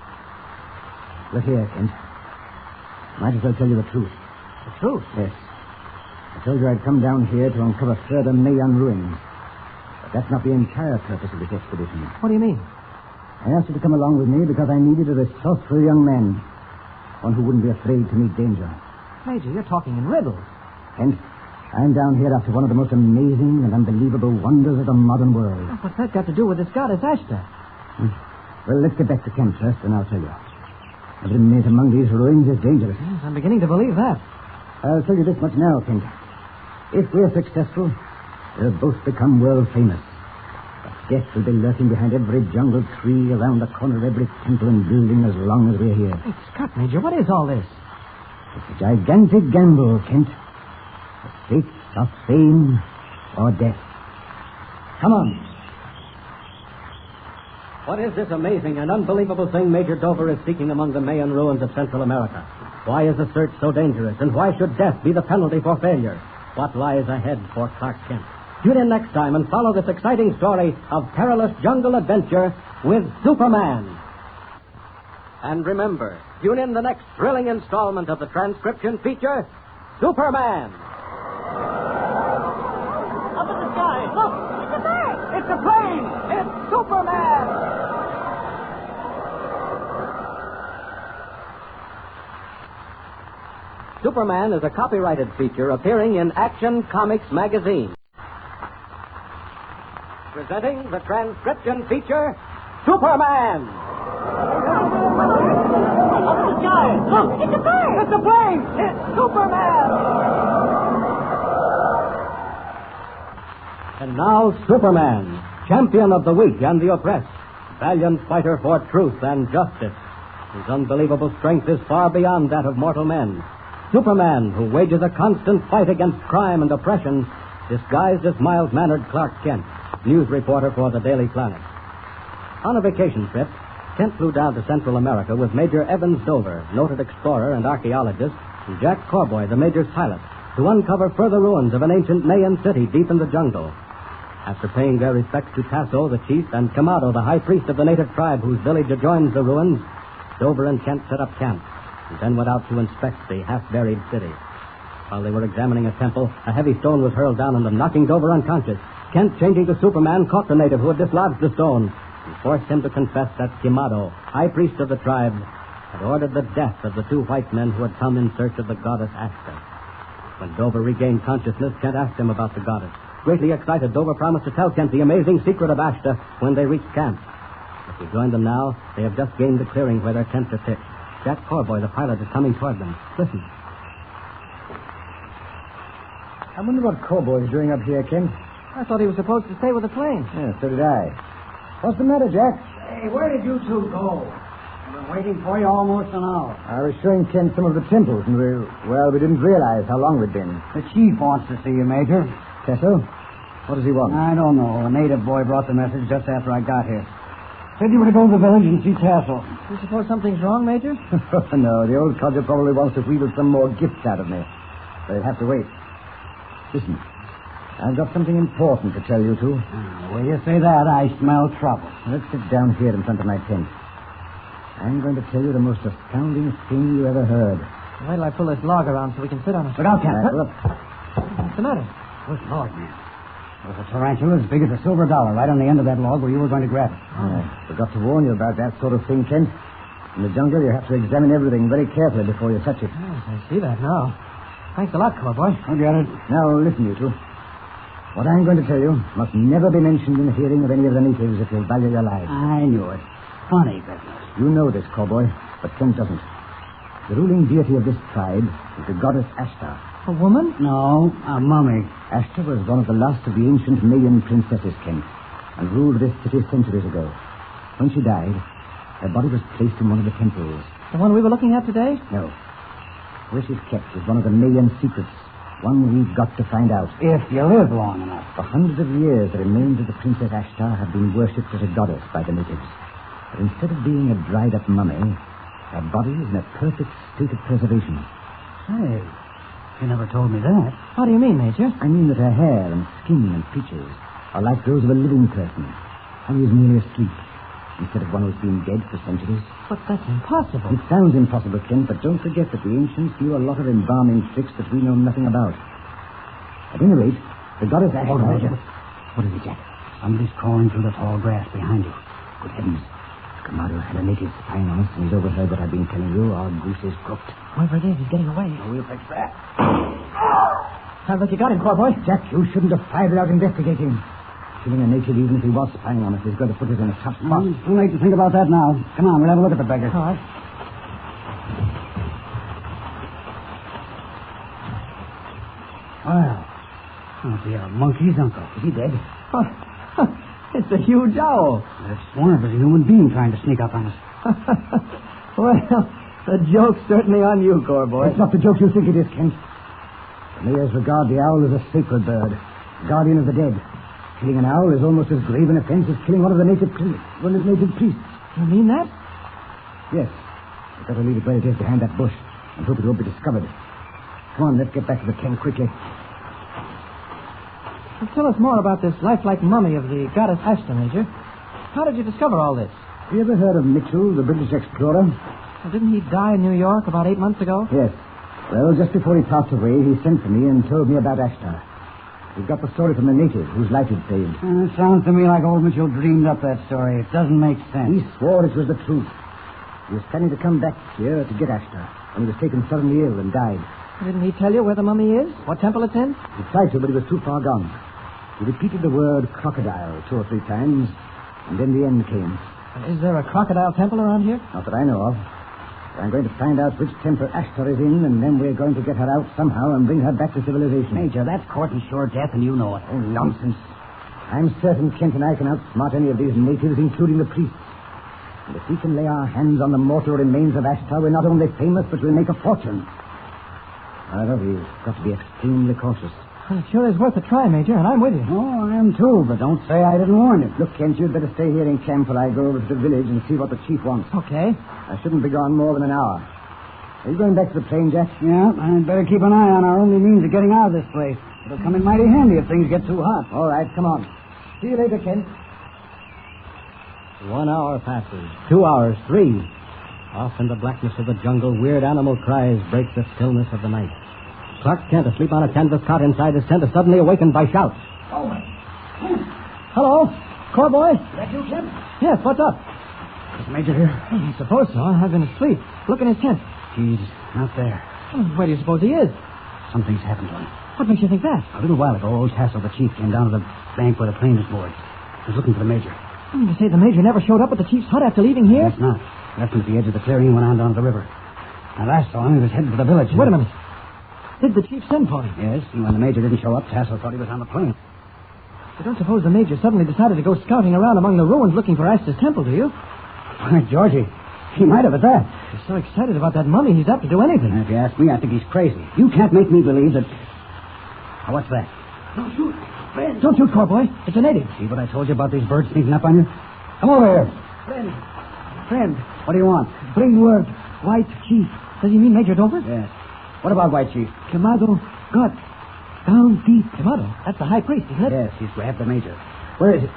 Look here, Kent. Might as well tell you the truth. The truth? Yes. I told you I'd come down here to uncover further Mayan ruins. But that's not the entire purpose of this expedition. What do you mean? I asked you to come along with me because I needed a resourceful young man. One who wouldn't be afraid to meet danger. Major, you're talking in riddles. Kent, I'm down here after one of the most amazing and unbelievable wonders of the modern world. Oh, what's that got to do with this goddess Ashta? Well, let's get back to camp first, and I'll tell you. Every minute among these ruins is dangerous. Yes, I'm beginning to believe that. I'll tell you this much now, Kent. If we're successful, we'll both become world famous. But death will be lurking behind every jungle tree, around the corner of every temple and building as long as we're here. Hey, Scott, Major, what is all this? It's a gigantic gamble, Kent. The stakes of fame or death. Come on. What is this amazing and unbelievable thing Major Dover is seeking among the Mayan ruins of Central America? Why is the search so dangerous, and why should death be the penalty for failure? What lies ahead for Clark Kent? Tune in next time and follow this exciting story of perilous jungle adventure with Superman. And remember, tune in the next thrilling installment of the transcription feature, Superman. Up in the sky, look! It's a bird! It's a plane! It's Superman! Superman is a copyrighted feature appearing in Action Comics magazine. Presenting the transcription feature, Superman! Up in the sky, look! It's a bird! It's a plane! It's Superman! And now, Superman, champion of the weak and the oppressed, valiant fighter for truth and justice. His unbelievable strength is far beyond that of mortal men. Superman, who wages a constant fight against crime and oppression, disguised as mild-mannered Clark Kent, news reporter for the Daily Planet. On a vacation trip, Kent flew down to Central America with Major Evans Dover, noted explorer and archaeologist, and Jack Corboy, the Major's pilot, to uncover further ruins of an ancient Mayan city deep in the jungle. After paying their respects to Tasso, the chief, and Kamado, the high priest of the native tribe whose village adjoins the ruins, Dover and Kent set up camp, and then went out to inspect the half-buried city. While they were examining a temple, a heavy stone was hurled down on them, knocking Dover unconscious. Kent, changing to Superman, caught the native who had dislodged the stone and forced him to confess that Kamado, high priest of the tribe, had ordered the death of the two white men who had come in search of the goddess Ashta. When Dover regained consciousness, Kent asked him about the goddess. Greatly excited, Dover promised to tell Kent the amazing secret of Ashta when they reached camp. If we join them now, they have just gained the clearing where their tents are pitched. Jack Corboy, the pilot, is coming toward them. Listen. I wonder what Corboy's doing up here, Kent. I thought he was supposed to stay with the plane. Yeah, so did I. What's the matter, Jack? Hey, where did you two go? I've been waiting for you almost an hour. I was showing Kent some of the temples, and we didn't realize how long we'd been. The chief wants to see you, Major. Tasso? What does he want? I don't know. A native boy brought the message just after I got here. Said you were to go to the village and see Tasso. You suppose something's wrong, Major? No, the old codger probably wants to wheedle some more gifts out of me. But he'll have to wait. Listen, I've got something important to tell you two. When you say that, I smell trouble. Let's sit down here in front of my tent. I'm going to tell you the most astounding thing you ever heard. Why till I pull this log around so we can sit on it? Look out, Kent. What's the matter? Good Lord, man. There was a tarantula as big as a silver dollar right on the end of that log where you were going to grab it. I forgot to warn you about that sort of thing, Kent. In the jungle, you have to examine everything very carefully before you touch it. Yes, I see that now. Thanks a lot, Corboy. I get it. Now, listen, you two. What I'm going to tell you must never be mentioned in the hearing of any of the natives if you value your lives. I knew it. Funny business. You know this, Corboy, but Kent doesn't. The ruling deity of this tribe is the goddess Ashta. A woman? No, a mummy. Ashta was one of the last of the ancient Mayan princesses, Kent, and ruled this city centuries ago. When she died, her body was placed in one of the temples. The one we were looking at today? No. Where she's kept is one of the Mayan secrets, one we've got to find out. If you live long enough. For hundreds of years, the remains of the Princess Ashta have been worshipped as a goddess by the natives. But instead of being a dried-up mummy, her body is in a perfect state of preservation. Say, you never told me that. How do you mean, Major? I mean that her hair and skin and features are like those of a living person, only is merely asleep, instead of one who's been dead for centuries. But that's impossible. It sounds impossible, Kent, but don't forget that the ancients knew a lot of embalming tricks that we know nothing about. At any rate, the goddess Ashta... Hold on, Major. What is it, Jack? Somebody's crawling through the tall grass behind you. Good heavens. Kamado had a native spying on us, and he's overheard what I've been telling you. Our goose is cooked. Whoever it is, he's getting away. We'll fix that. Sounds like you got him, Corboy. Jack, you shouldn't have fired without investigating. Killing a native, even if he was spying on us, is going to put us in a tough spot. It's too late to think about that now. Come on, we'll have a look at the beggar. All right. Well, must be a monkey's uncle. Is he dead? It's a huge owl. I've sworn it was a human being trying to sneak up on us. Well, the joke's certainly on you, Corboy. It's not the joke you think it is, Kent. The Mayors regard the owl as a sacred bird, guardian of the dead. Killing an owl is almost as grave an offense as killing one of the native priests. You mean that? Yes. We've got to leave it where it is behind that bush and hope it won't be discovered. Come on, let's get back to the tent quickly. Well, tell us more about this lifelike mummy of the goddess Ashta, Major. How did you discover all this? Have you ever heard of Mitchell, the British explorer? Well, didn't he die in New York about 8 months ago? Yes. Well, just before he passed away, he sent for me and told me about Ashta. We've got the story from a native whose life he'd saved. It sounds to me like old Mitchell dreamed up that story. It doesn't make sense. He swore it was the truth. He was planning to come back here to get Ashta when he was taken suddenly ill and died. Didn't he tell you where the mummy is? What temple it's in? He tried to, but he was too far gone. He repeated the word crocodile 2 or 3 times, and then the end came. Is there a crocodile temple around here? Not that I know of. I'm going to find out which temple Ashta is in, and then we're going to get her out somehow and bring her back to civilization. Major, that's courting sure death, and you know it. Oh, nonsense. I'm certain Kent and I can outsmart any of these natives, including the priests. And if we can lay our hands on the mortal remains of Ashta, we're not only famous, but we'll make a fortune. However, we've got to be extremely cautious. Well, it sure is worth a try, Major, and I'm with you. Oh, I am too, but don't say I didn't warn you. Look, Kent, you'd better stay here in camp while I go over to the village and see what the chief wants. Okay. I shouldn't be gone more than an hour. Are you going back to the plane, Jack? Yeah, I'd better keep an eye on our only means of getting out of this place. It'll come in mighty handy if things get too hot. All right, come on. See you later, Kent. 1 hour passes. 2 hours. 3. Off in the blackness of the jungle, weird animal cries break the stillness of the night. Clark Kent, asleep on a canvas cot inside his tent, is suddenly awakened by shouts. Oh, Hello? Corboy? that you, Kent? Yes, what's up? Is the Major here? I suppose so. I've been asleep. Look in his tent. He's not there. Where do you suppose he is? Something's happened to him. What makes you think that? A little while ago, old Tassel, the chief, came down to the bank where the plane is moored. He was looking for the Major. You say the Major never showed up at the chief's hut after leaving here? That's not. Left him at the edge of the clearing and went on down to the river. Now, last saw him, he was heading for the village. Wait a minute. Did the chief send for him? Yes, and when the Major didn't show up, Tassel thought he was on the plane. You don't suppose the Major suddenly decided to go scouting around among the ruins looking for Astor's temple, do you? Why, Georgie, he might have at that. He's so excited about that mummy, he's apt to do anything. And if you ask me, I think he's crazy. You can't make me believe that... Oh, what's that? Don't shoot. Friend. Don't shoot, Corboy. It's a native. See what I told you about these birds sneaking up on you? Come over here. Friend. What do you want? Bring word. White Chief. Does he mean Major Dover? Yes. What about White Chief? Quemado. God. Down deep. Quemado? That's the high priest, isn't it? Yes, he's grabbed the Major. Where is it?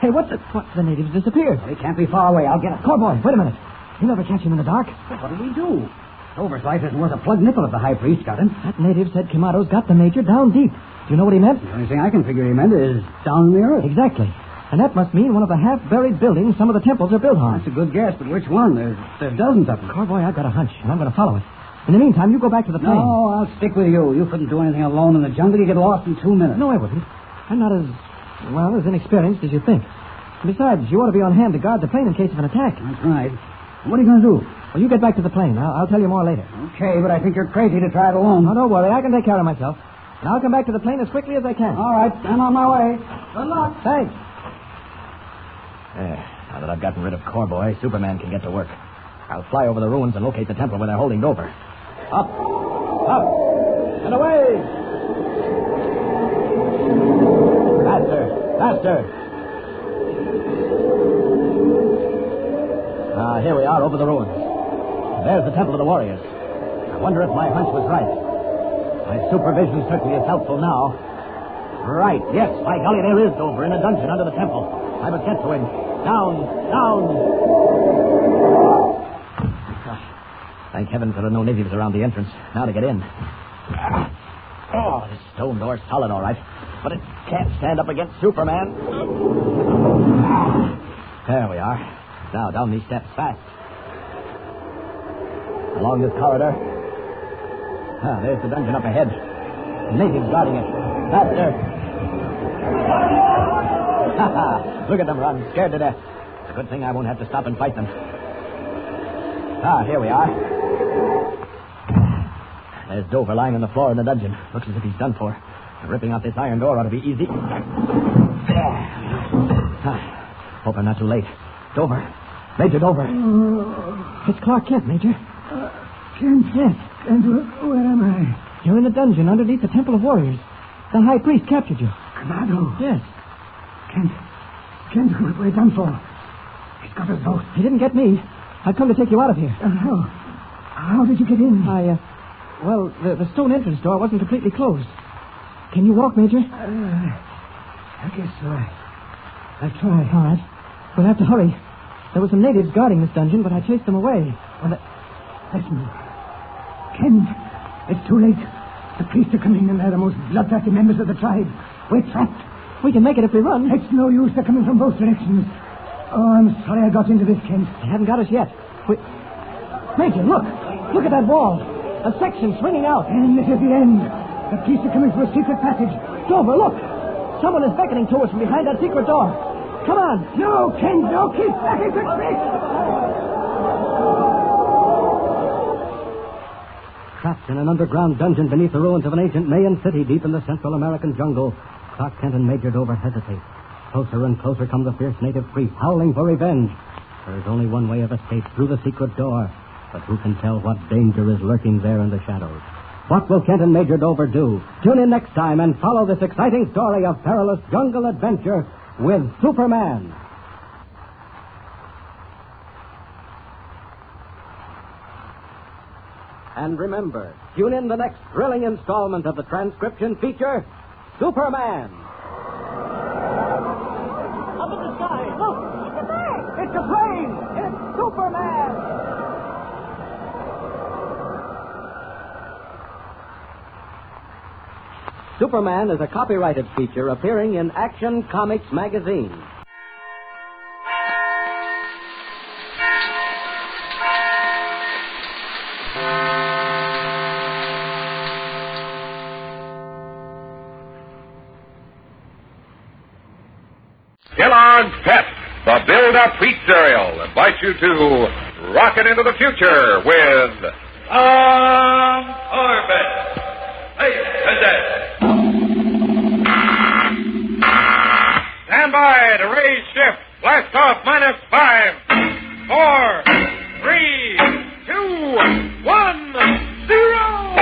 Hey, what the natives disappeared. Well, he can't be far away. I'll get him. Corboy, wait a minute. You never catch him in the dark. What do we do? Dover's life isn't worth a plug nickel if the high priest got him. That native said Quemado's got the Major down deep. Do you know what he meant? The only thing I can figure he meant is down in the earth. Exactly. And that must mean one of the half-buried buildings some of the temples are built on. That's a good guess, but which one? There's dozens of them. Corboy, I've got a hunch, and I'm going to follow it. In the meantime, you go back to the plane. No, I'll stick with you. You couldn't do anything alone in the jungle. You get lost in 2 minutes. No, I wouldn't. I'm not as inexperienced as you think. Besides, you ought to be on hand to guard the plane in case of an attack. That's right. What are you going to do? Well, you get back to the plane. I'll tell you more later. Okay, but I think you're crazy to try it alone. Oh, don't worry. I can take care of myself. And I'll come back to the plane as quickly as I can. All right, I'm on my way. Good luck. Thanks. Now that I've gotten rid of Corboy, Superman can get to work. I'll fly over the ruins and locate the temple where they're holding Dover. Up, and away! Faster! Here we are over the ruins. There's the temple of the warriors. I wonder if my hunch was right. My supervision certainly is helpful now. Right, yes, by golly, there is Dover in a dungeon under the temple. I must get to him. Down! Thank heavens there are no natives around the entrance. Now to get in. Oh, this stone door's solid, all right. But it can't stand up against Superman. There we are. Now, down these steps, fast. Along this corridor. There's the dungeon up ahead. The natives guarding it. Faster. Look at them run, scared to death. It's a good thing I won't have to stop and fight them. Here we are. There's Dover lying on the floor in the dungeon. Looks as if he's done for. Ripping out this iron door ought to be easy. Hope I'm not too late. Dover. Major Dover. It's Clark Kent, Major. Kent? Yes. Kent, where am I? You're in the dungeon underneath the Temple of Warriors. The high priest captured you. Quemado? Yes. Kent, we're done for. He's got us both. He didn't get me. I've come to take you out of here. How did you get in? Well, the stone entrance door wasn't completely closed. Can you walk, Major? I guess so. I'll try. All right. We'll have to hurry. There were some natives guarding this dungeon, but I chased them away. Listen. Kent, it's too late. The priests are coming, and they're the most bloodthirsty members of the tribe. We're trapped. We can make it if we run. It's no use. They're coming from both directions. Oh, I'm sorry I got into this, Kent. They haven't got us yet. Major, look. Look at that wall. A section swinging out. And this is the end. The priests are coming through a secret passage. Dover, look. Someone is beckoning to us from behind that secret door. Come on. No, Kent, no. Keep back. It's a trick. Trapped in an underground dungeon beneath the ruins of an ancient Mayan city deep in the Central American jungle, Clark Kent and Major Dover hesitate. Closer and closer come the fierce native priests, howling for revenge. There is only one way of escape, through the secret door. But who can tell what danger is lurking there in the shadows? What will Kent and Major Dover do? Tune in next time and follow this exciting story of perilous jungle adventure with Superman. And remember, tune in the next thrilling installment of the transcription feature, Superman. Up in the sky, look! It's a bird! It's a plane! It's Superman! Superman is a copyrighted feature appearing in Action Comics magazine. Kellogg's Pep, the build-up wheat cereal, invites you to rocket into the future with Corbett. Hey, Cadet. Stand by to raise shift. Blast off -5, 4, 3, 2, 1, 0.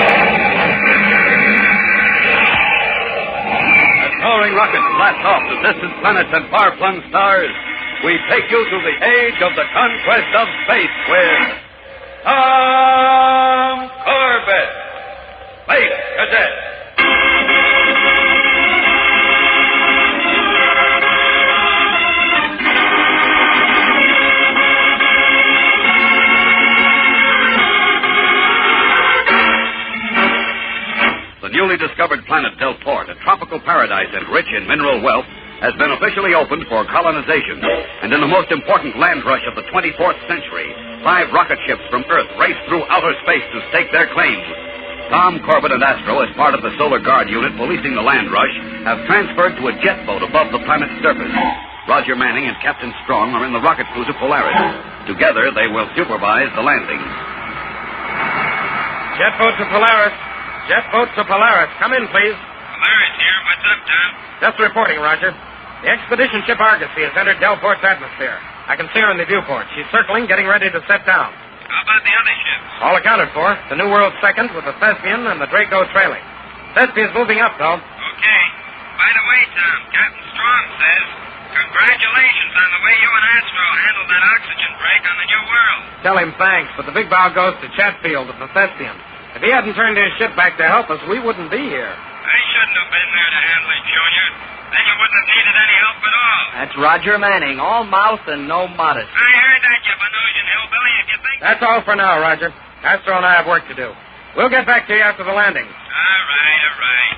As towering rockets blast off to distant planets and far-flung stars, we take you to the age of the conquest of space with Tom Corbett, Space Cadet. The newly discovered planet Delport, a tropical paradise and rich in mineral wealth, has been officially opened for colonization. And in the most important land rush of the 24th century, 5 rocket ships from Earth race through outer space to stake their claims. Tom Corbett and Astro, as part of the Solar Guard unit policing the land rush, have transferred to a jet boat above the planet's surface. Roger Manning and Captain Strong are in the rocket cruiser Polaris. Together, they will supervise the landing. Jet boat to Polaris. Jet boat to Polaris. Come in, please. Polaris here. What's up, Tom? Just reporting, Roger. The expedition ship Argosy has entered Delport's atmosphere. I can see her in the viewport. She's circling, getting ready to set down. How about the other ships? All accounted for. The New World's second, with the Thespian and the Draco trailing. Thespian's moving up, though. Okay. By the way, Tom, Captain Strong says, congratulations on the way you and Astro handled that oxygen break on the New World. Tell him thanks, but the big bow goes to Chatfield of the Thespian. If he hadn't turned his ship back to help us, we wouldn't be here. I shouldn't have been there to handle it, Junior. Then you wouldn't have needed any help at all. That's Roger Manning, all mouth and no modesty. I heard that, you Venusian hillbilly. If you think... That's all for now, Roger. Astro and I have work to do. We'll get back to you after the landing. All right.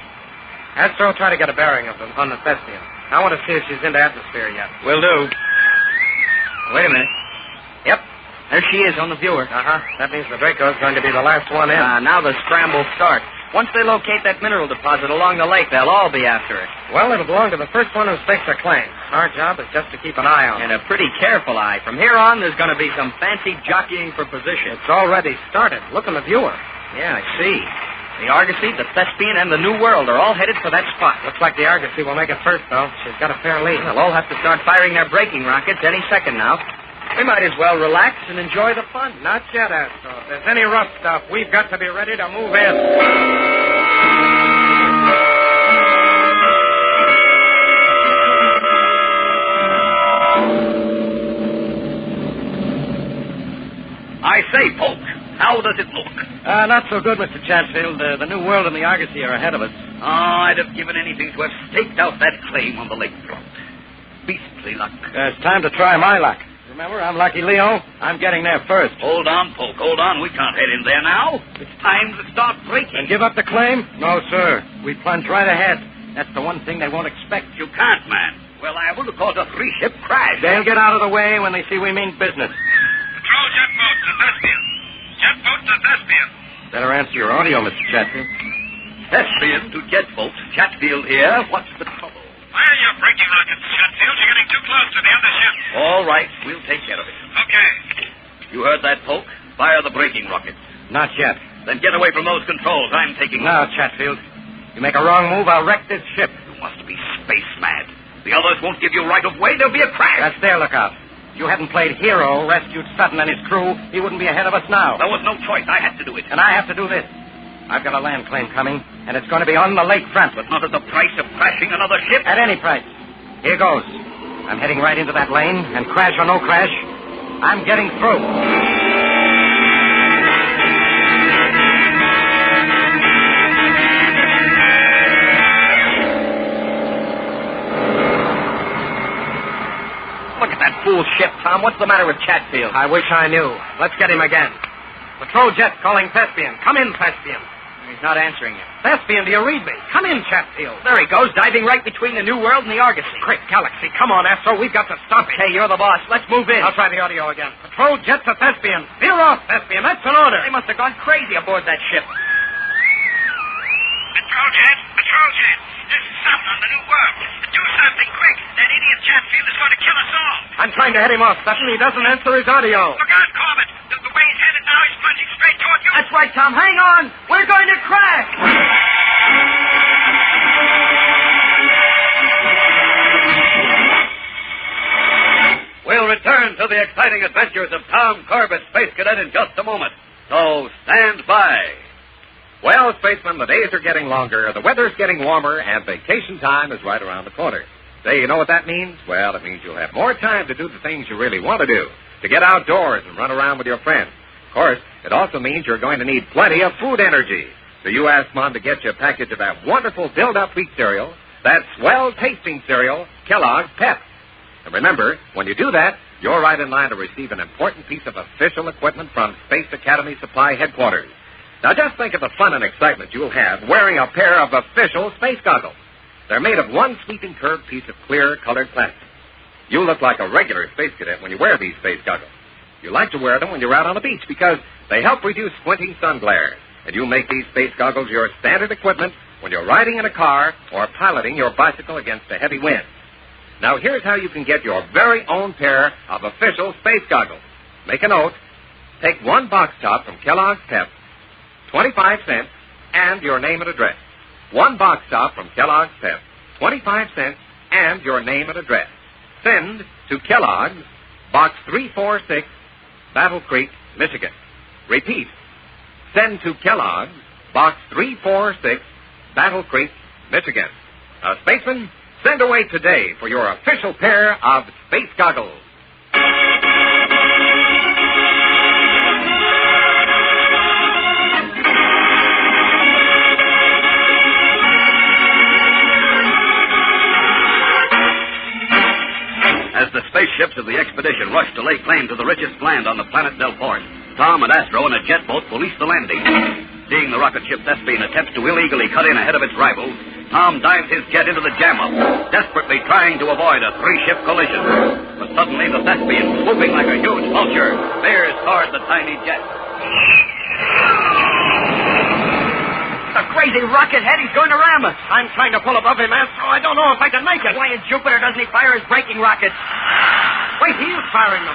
Astro, try to get a bearing of them on the Thespian. I want to see if she's into atmosphere yet. Will do. Wait a minute. Yep. There she is on the viewer. Uh-huh. That means the Draco's going to be the last one in. Now the scramble starts. Once they locate that mineral deposit along the lake, they'll all be after it. Well, it'll belong to the first one who stakes a claim. Our job is just to keep an eye on it. And a pretty careful eye. From here on, there's going to be some fancy jockeying for position. It's already started. Look in the viewer. Yeah, I see. The Argosy, the Thespian, and the New World are all headed for that spot. Looks like the Argosy will make it first, though. She's got a fair lead. They'll all have to start firing their braking rockets any second now. We might as well relax and enjoy the fun. Not yet, Astro. If there's any rough stuff, we've got to be ready to move in. I say, Polk, how does it look? Not so good, Mr. Chatfield. The New World and the Argosy are ahead of us. Oh, I'd have given anything to have staked out that claim on the lakefront. Beastly luck. It's time to try my luck. Remember, I'm Lucky Leo. I'm getting there first. Hold on, Polk, hold on. We can't head in there now. It's time to start breaking. And give up the claim? No, sir. We plunge right ahead. That's the one thing they won't expect. You can't, man. We're liable to cause a 3-ship crash. They'll get out of the way when they see we mean business. Patrol jet boat to Thespian. Jet boat to Thespian. Better answer your audio, Mr. Chatfield. Thespian to jet boat. Chatfield here. What's the trouble? Fire your braking rockets, Chatfield. You're getting too close to the other ship. All right. We'll take care of it. Okay. You heard that, Polk? Fire the braking rockets. Not yet. Then get away from those controls. I'm taking Now, Chatfield. You make a wrong move, I'll wreck this ship. You must be space mad. The others won't give you right of way. There'll be a crash. That's their lookout. If you hadn't played hero, rescued Sutton and his crew, he wouldn't be ahead of us now. There was no choice. I had to do it. And I have to do this. I've got a land claim coming, and it's going to be on the lakefront. But not at the price of crashing another ship. At any price. Here goes. I'm heading right into that lane, and crash or no crash, I'm getting through. that fool ship, Tom. What's the matter with Chatfield? I wish I knew. Let's get him again. Patrol jet calling Thespian. Come in, Thespian. He's not answering you. Thespian, do you read me? Come in, Chatfield. There he goes, diving right between the New World and the Argosy. Quick, Galaxy. Come on, Astro. We've got to stop it. Hey, you're the boss. Let's move in. I'll try the audio again. Patrol jet to Thespian. Veer off, Thespian. That's an order. They must have gone crazy aboard that ship. Patrol jet. This is something on the New World. Do something quick. That idiot Chatfield is going to kill us all. I'm trying to head him off, Sutton. He doesn't answer his audio. Look out, Corbett. The way he's headed now, he's plunging straight toward you. That's right, Tom. Hang on. We're going to crash. We'll return to the exciting adventures of Tom Corbett, Space Cadet, in just a moment. So stand by. Well, spacemen, the days are getting longer, the weather's getting warmer, and vacation time is right around the corner. Say, you know what that means? Well, it means you'll have more time to do the things you really want to do, to get outdoors and run around with your friends. Of course, it also means you're going to need plenty of food energy. So you ask Mom to get you a package of that wonderful build-up wheat cereal, that swell-tasting cereal, Kellogg's Pep. And remember, when you do that, you're right in line to receive an important piece of official equipment from Space Academy Supply Headquarters. Now, just think of the fun and excitement you'll have wearing a pair of official space goggles. They're made of one sweeping curved piece of clear colored plastic. You look like a regular space cadet when you wear these space goggles. You like to wear them when you're out on the beach because they help reduce squinting sun glare. And you make these space goggles your standard equipment when you're riding in a car or piloting your bicycle against a heavy wind. Now, here's how you can get your very own pair of official space goggles. Make a note. Take one box top from Kellogg's Pep, 25 cents, and your name and address. One box top from Kellogg's Pep, 25 cents, and your name and address. Send to Kellogg's, Box 346, Battle Creek, Michigan. Repeat. Send to Kellogg's, Box 346, Battle Creek, Michigan. Now, spacemen, send away today for your official pair of space goggles. As the spaceships of the expedition rushed to lay claim to the richest land on the planet Del Port, Tom and Astro in a jet boat policed the landing. Seeing the rocket ship Thespian attempts to illegally cut in ahead of its rivals, Tom dives his jet into the jam-up, desperately trying to avoid a three-ship collision. But suddenly the Thespian, swooping like a huge vulture, veers toward the tiny jet. The crazy rocket head, he's going to ram us. I'm trying to pull above him, Astro. I don't know if I can make it. Why in Jupiter doesn't he fire his braking rockets? Wait, he is firing them.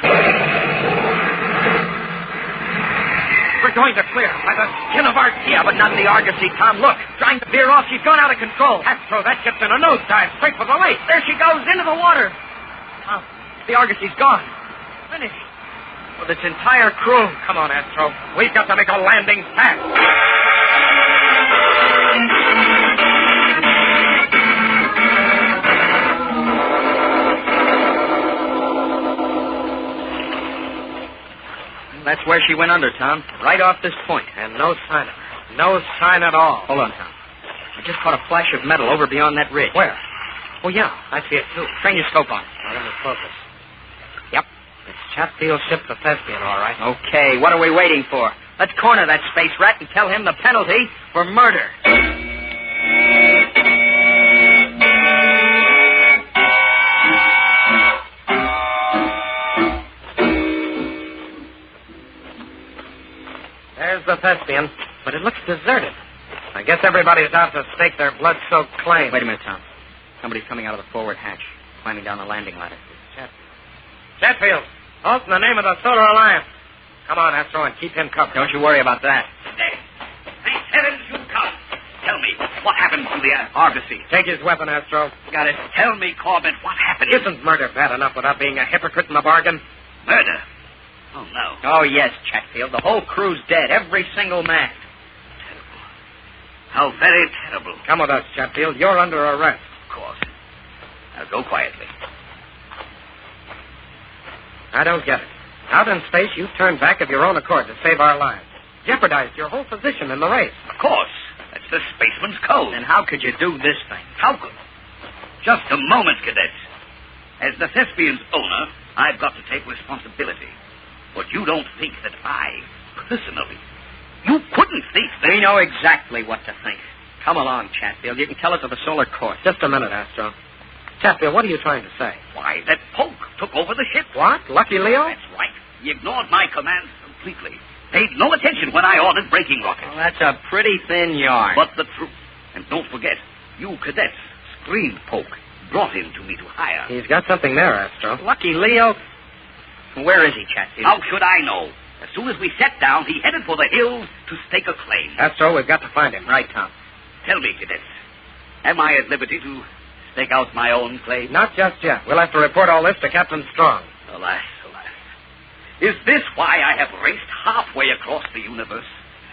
We're going to clear by the skin of our teeth. Yeah, but not the Argosy, Tom. Look, trying to veer off. She's gone out of control. Astro, that ship's in a nosedive straight for the lake. There she goes, into the water. Oh, the Argosy's gone. Finished. With its entire crew. Come on, Astro. We've got to make a landing fast. That's where she went under, Tom. Right off this point. And no sign of her. No sign at all. Hold on, Tom. I just caught a flash of metal over beyond that ridge. Where? Oh, yeah. I see it, too. Train your scope on. Let me focus. Yep. It's Chatfield's ship, the Thespian, all right. Okay, what are we waiting for? Let's corner that space rat and tell him the penalty for murder. There's the Thespian, but it looks deserted. I guess everybody's out to stake their blood-soaked claim. Wait a minute, Tom. Somebody's coming out of the forward hatch, climbing down the landing ladder. Chatfield, halt in the name of the Solar Alliance. Come on, Astro, and keep him covered. Don't you worry about that. Thank heavens you come. Tell me, what happened to the Argosy? Take his weapon, Astro. Got it. Tell me, Corbett, what happened? Isn't murder bad enough without being a hypocrite in the bargain? Murder? Oh, no. Oh, yes, Chatfield. The whole crew's dead. Every single man. Terrible. How very terrible. Come with us, Chatfield. You're under arrest. Of course. Now go quietly. I don't get it. Out in space, you turned back of your own accord to save our lives. Jeopardized your whole position in the race. Of course. That's the spaceman's code. And how could you do this thing? How could? Just a moment, cadets. As the Thespian's owner, I've got to take responsibility. But you don't think that I, personally, you couldn't think that... We know exactly what to think. Come along, Chatfield. You can tell it to the solar course. Just a minute, Astro. Chatfield, what are you trying to say? Why, that Polk took over the ship. What? Lucky Leo? That's right. He ignored my commands completely. Paid no attention when I ordered braking rockets. Well, that's a pretty thin yarn. But the truth. And don't forget, you cadets screened Polk, brought him to me to hire. He's got something there, Astro. Lucky Leo. Where is he, Chatfield? How should I know? As soon as we sat down, he headed for the hills to stake a claim. Astro, we've got to find him. Right, Tom. Tell me, cadets, am I at liberty to stake out my own claim? Not just yet. We'll have to report all this to Captain Strong. Alas, alas. Is this why I have raced halfway across the universe?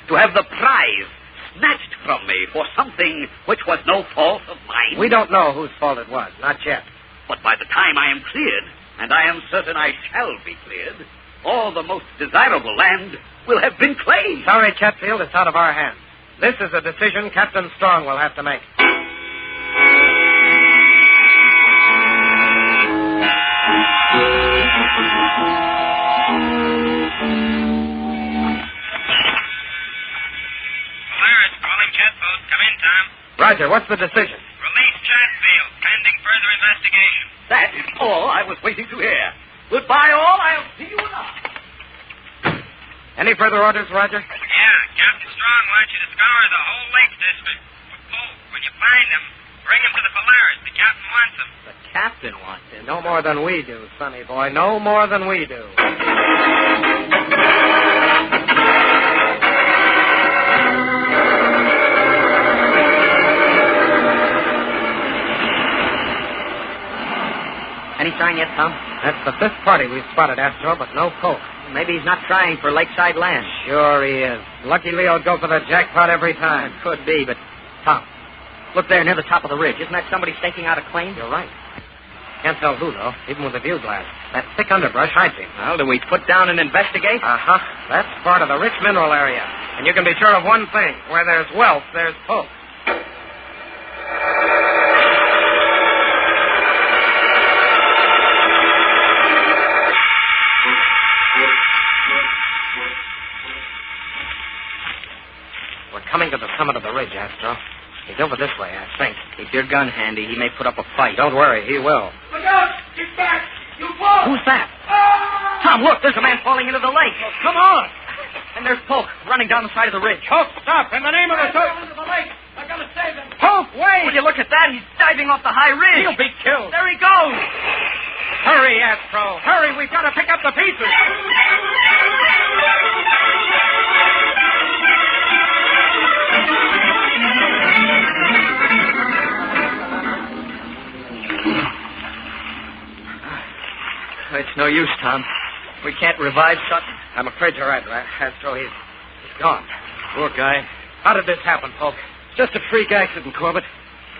To have the prize snatched from me for something which was no fault of mine? We don't know whose fault it was. Not yet. But by the time I am cleared, and I am certain I shall be cleared, all the most desirable land will have been claimed. Sorry, Chatfield, it's out of our hands. This is a decision Captain Strong will have to make. Roger, what's the decision? Release Chatfield, pending further investigation. That is all I was waiting to hear. Goodbye, all. I'll see you around. Any further orders, Roger? Yeah, Captain Strong wants you to scour the whole Lakes District for Polk. When you find him, bring him to the Polaris. The captain wants him. The captain wants him? No more than we do, sonny boy. No more than we do. Any sign yet, Tom? That's the fifth party we've spotted, Astro, but no Polk. Maybe he's not trying for lakeside land. Sure he is. Lucky Leo'd go for the jackpot every time. It could be, but... Tom, look there near the top of the ridge. Isn't that somebody staking out a claim? You're right. Can't tell who, though, even with a view glass. That thick underbrush hides him. Well, do we put down and investigate? Uh-huh. That's part of the rich mineral area. And you can be sure of one thing. Where there's wealth, there's Polk. Coming to the summit of the ridge, Astro. He's over this way, I think. Keep your gun handy. He may put up a fight. Don't worry, he will. Look out! Get back! You fall! Who's that? Ah! Tom, look, there's a man falling into the lake. Oh, come on! And there's Polk running down the side of the ridge. Polk, stop! In the name of the... into the lake! I gotta save him! Polk, wait! Will you look at that? He's diving off the high ridge. He'll be killed. There he goes! Hurry, Astro. Hurry, we've got to pick up the pieces. It's no use, Tom. We can't revive Sutton. I'm afraid you're right, Astro. He's gone. Poor guy. How did this happen, Polk? Just a freak accident, Corbett.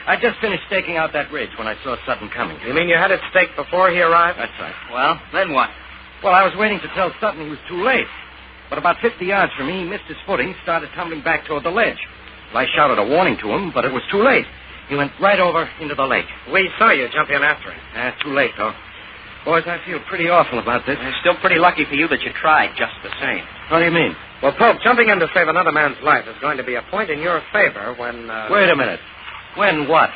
I just finished staking out that ridge when I saw Sutton coming. You mean you had it staked before he arrived? That's right. Well, then what? Well, I was waiting to tell Sutton he was too late. But about 50 yards from me, he missed his footing, started tumbling back toward the ledge. Well, I shouted a warning to him, but it was too late. He went right over into the lake. We saw you jump in after him. Too late, though. Boys, I feel pretty awful about this. It's still pretty lucky for you that you tried just the same. What do you mean? Well, Polk, jumping in to save another man's life is going to be a point in your favor when... Wait a minute. When what?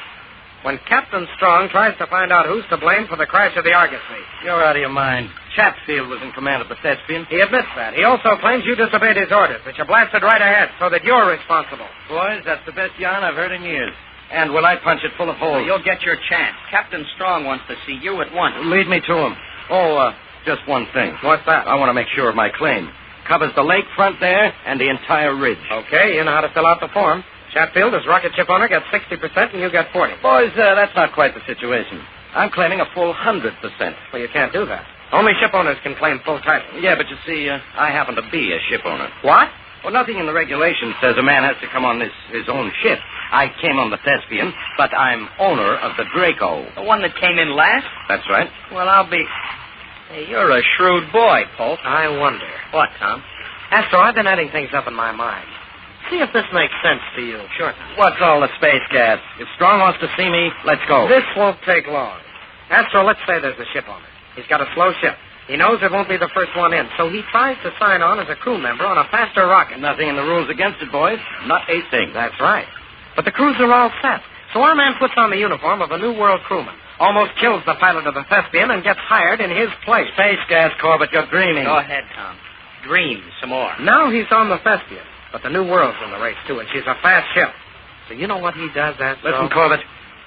When Captain Strong tries to find out who's to blame for the crash of the Argosy. You're out of your mind. Chatfield was in command of the Thespian. He admits that. He also claims you disobeyed his orders, that you blasted right ahead, so that you're responsible. Boys, that's the best yarn I've heard in years. And will I punch it full of holes? Well, you'll get your chance. Captain Strong wants to see you at once. Lead me to him. Just one thing. What's that? I want to make sure of my claim. Covers the lakefront there and the entire ridge. Okay, you know how to fill out the form. Chatfield, as rocket ship owner, gets 60% and you get 40%. Boys, that's not quite the situation. I'm claiming a full 100%. Well, you can't do that. Only ship owners can claim full title. Yeah, but you see, I happen to be a ship owner. What? Well, nothing in the regulations says a man has to come on his own ship. I came on the Thespian, but I'm owner of the Draco. The one that came in last? That's right. Well, I'll be... Hey, you're a shrewd boy, Polk. I wonder. What, Tom? Astro, I've been adding things up in my mind. See if this makes sense to you. Sure, Tom. What's all the space gas? If Strong wants to see me, let's go. This won't take long. Astro, let's say there's a ship owner. He's got a slow ship. He knows it won't be the first one in, so he tries to sign on as a crew member on a faster rocket. Nothing in the rules against it, boys. Not a thing. That's right. But the crews are all set. So our man puts on the uniform of a New World crewman, almost kills the pilot of the Thespian, and gets hired in his place. Space gas, Corbett. You're dreaming. Go ahead, Tom. Dream some more. Now he's on the Thespian, but the New World's in the race, too, and she's a fast ship. So you know what he does, Astro? Listen, Corbett,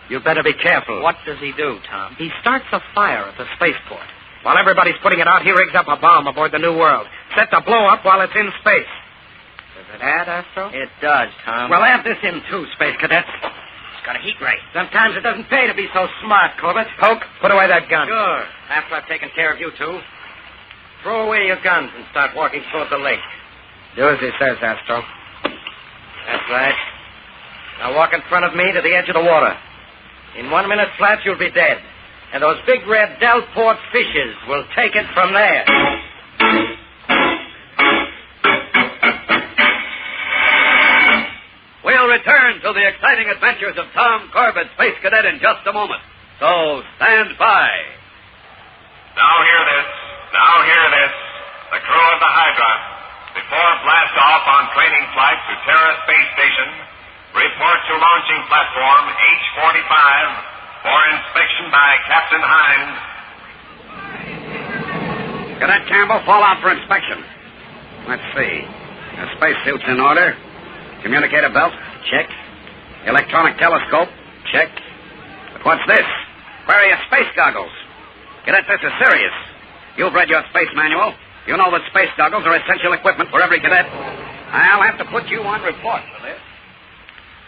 you better be careful. What does he do, Tom? He starts a fire at the spaceport. While everybody's putting it out, he rigs up a bomb aboard the New World, set to blow up while it's in space. Does it add, Astro? It does, Tom. Well, add this in, too, Space Cadet. It's got a heat ray. Sometimes it doesn't pay to be so smart, Corbett. Poke, put away that gun. Sure. After I've taken care of you two, throw away your guns and start walking toward the lake. Do as he says, Astro. That's right. Now walk in front of me to the edge of the water. In 1 minute flat, you'll be dead. And those big red Delport fishes will take it from there. We'll return to the exciting adventures of Tom Corbett, Space Cadet, in just a moment. So stand by. Now hear this. The crew of the Hydra, before blast off on training flight to Terra Space Station, report to launching platform H-45 for inspection by Captain Hines. Cadet Campbell, fall out for inspection. Let's see. The spacesuit's in order. Communicator belt? Check. Electronic telescope? Check. But what's this? Where are your space goggles? Cadet, this is serious. You've read your space manual. You know that space goggles are essential equipment for every cadet. I'll have to put you on report for this.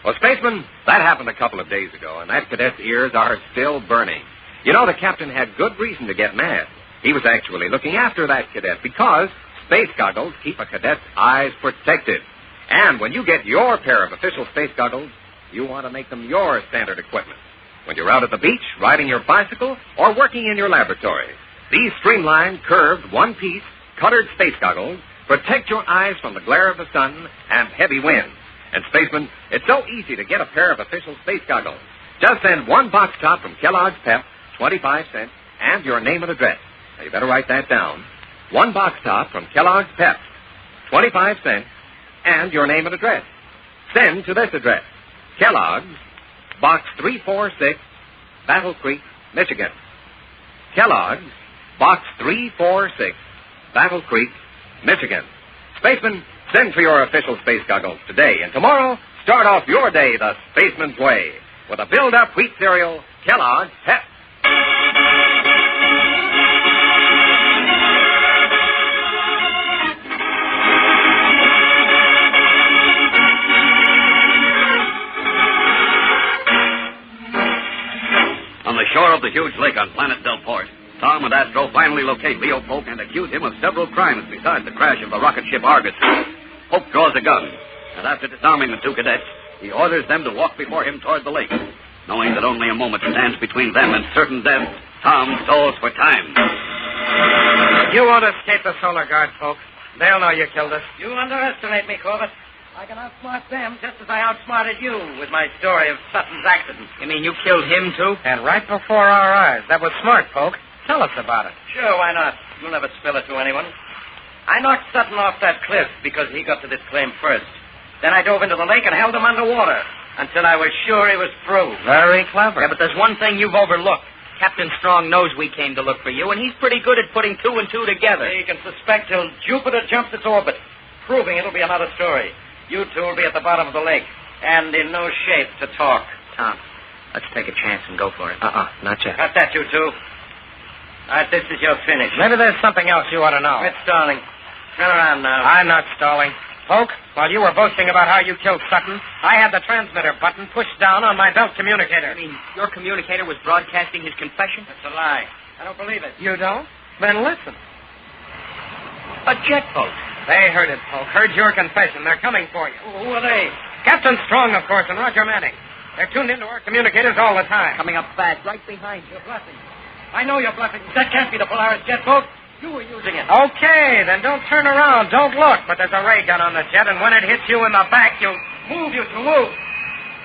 Well, Spaceman, that happened a couple of days ago, and that cadet's ears are still burning. You know, the captain had good reason to get mad. He was actually looking after that cadet because space goggles keep a cadet's eyes protected. And when you get your pair of official space goggles, you want to make them your standard equipment. When you're out at the beach, riding your bicycle, or working in your laboratory, these streamlined, curved, one-piece, colored space goggles protect your eyes from the glare of the sun and heavy winds. And, Spaceman, it's so easy to get a pair of official space goggles. Just send one box top from Kellogg's Pep, 25 cents, and your name and address. Now, you better write that down. One box top from Kellogg's Pep, 25 cents, and your name and address. Send to this address, Kellogg's, Box 346, Battle Creek, Michigan. Kellogg's, Box 346, Battle Creek, Michigan. Spaceman, send for your official space goggles today, and tomorrow, start off your day the spaceman's way with a build-up wheat cereal, Kellogg's Pep. On the shore of the huge lake on planet Delport, Tom and Astro finally locate Leo Polk and accuse him of several crimes besides the crash of the rocket ship Argus. Polk draws a gun, and after disarming the two cadets, he orders them to walk before him toward the lake. Knowing that only a moment stands between them and certain death, Tom stalls for time. You won't escape the solar guard, Polk. They'll know you killed us. You underestimate me, Corbett. I can outsmart them just as I outsmarted you with my story of Sutton's accident. You mean you killed him, too? And right before our eyes. That was smart, Polk. Tell us about it. Sure, why not? You'll never spill it to anyone. I knocked Sutton off that cliff because he got to this claim first. Then I dove into the lake and held him underwater until I was sure he was through. Very clever. Yeah, but there's one thing you've overlooked. Captain Strong knows we came to look for you, and he's pretty good at putting two and two together. He can suspect till Jupiter jumps its orbit, proving it'll be another story. You two will be at the bottom of the lake, and in no shape to talk. Tom, let's take a chance and go for it. Not yet. Got that, you two. All right, this is your finish. Maybe there's something else you ought to know. Quit stalling. Turn around now. I'm not stalling. Polk, while you were boasting about how you killed Sutton, I had the transmitter button pushed down on my belt communicator. You mean your communicator was broadcasting his confession? That's a lie. I don't believe it. You don't? Then listen. A jet boat. They heard it, Polk. Heard your confession. They're coming for you. Who are they? Captain Strong, of course, and Roger Manning. They're tuned into our communicators all the time. Coming up fast, right behind you. You're bluffing. I know you're bluffing. That can't be the Polaris jet boat. You were using it. Okay, then don't turn around. Don't look. But there's a ray gun on the jet, and when it hits you in the back, you... Move, you two, move.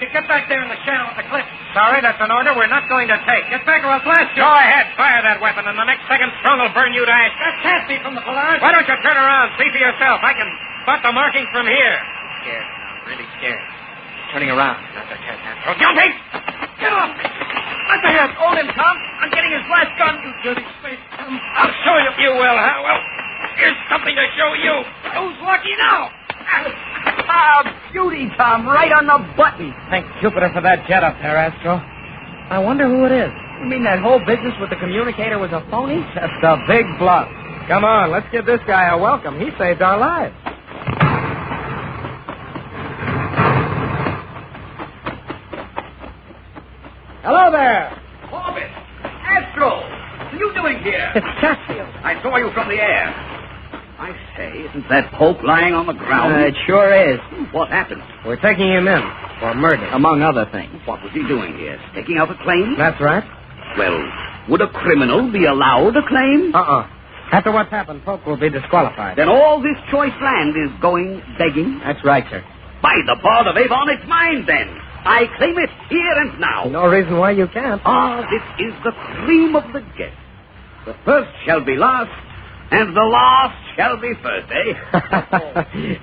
You get back there in the channel at the cliff. Sorry, that's an order we're not going to take. Get back or I'll blast you. Go ahead, fire that weapon, and the next second Strong will burn you to ash. That can't be from the Pollard. Why don't you turn around, see for yourself? I can spot the markings from here. Scared, I'm really scared. Turning around. Not the chest. Oh, jumping! Get off! Let the hand. Hold him, Tom. I'm getting his last gun, you dirty space Tom. I'll show you. You will, huh? Well, here's something to show you. Who's lucky now? Beauty, Tom. Right on the button. Thank Jupiter for that jet up there, Astro. I wonder who it is. You mean that whole business with the communicator was a phony? Just a big bluff. Come on, let's give this guy a welcome. He saved our lives. Hello there. Corbett! Astro! What are you doing here? It's Chatfield. I saw you from the air. I say, isn't that Pope lying on the ground? It sure is. What happened? We're taking him in for murder. Among other things. What was he doing here? Staking out a claim? That's right. Well, would a criminal be allowed a claim? After what's happened, Pope will be disqualified. Then all this choice land is going begging? That's right, sir. By the bard of Avon, it's mine then. I claim it here and now. No reason why you can't. This is the cream of the jest. The first shall be last, and the last shall be first, eh?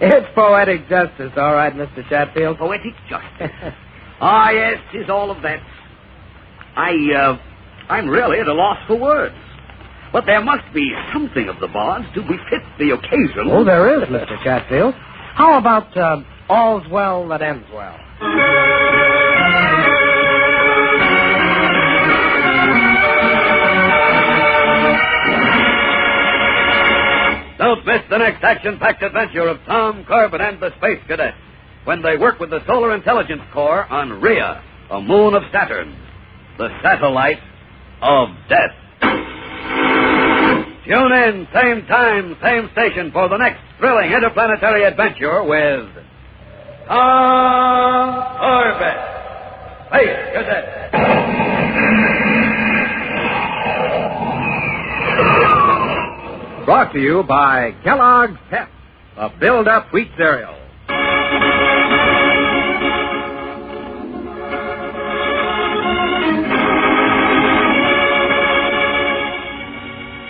It's poetic justice, all right, Mr. Chatfield. Poetic justice. Yes, 'tis all of that. I'm really at a loss for words. But there must be something of the bards to befit the occasion. Oh, there is, Mr. Chatfield. How about all's well that ends well? Don't miss the next action-packed adventure of Tom, Corbett, and the Space Cadet when they work with the Solar Intelligence Corps on Rhea, a moon of Saturn, the satellite of death. Tune in, same time, same station for the next thrilling interplanetary adventure with Tom Corbett, Space Cadet. Brought to you by Kellogg's Pep, a build-up wheat cereal.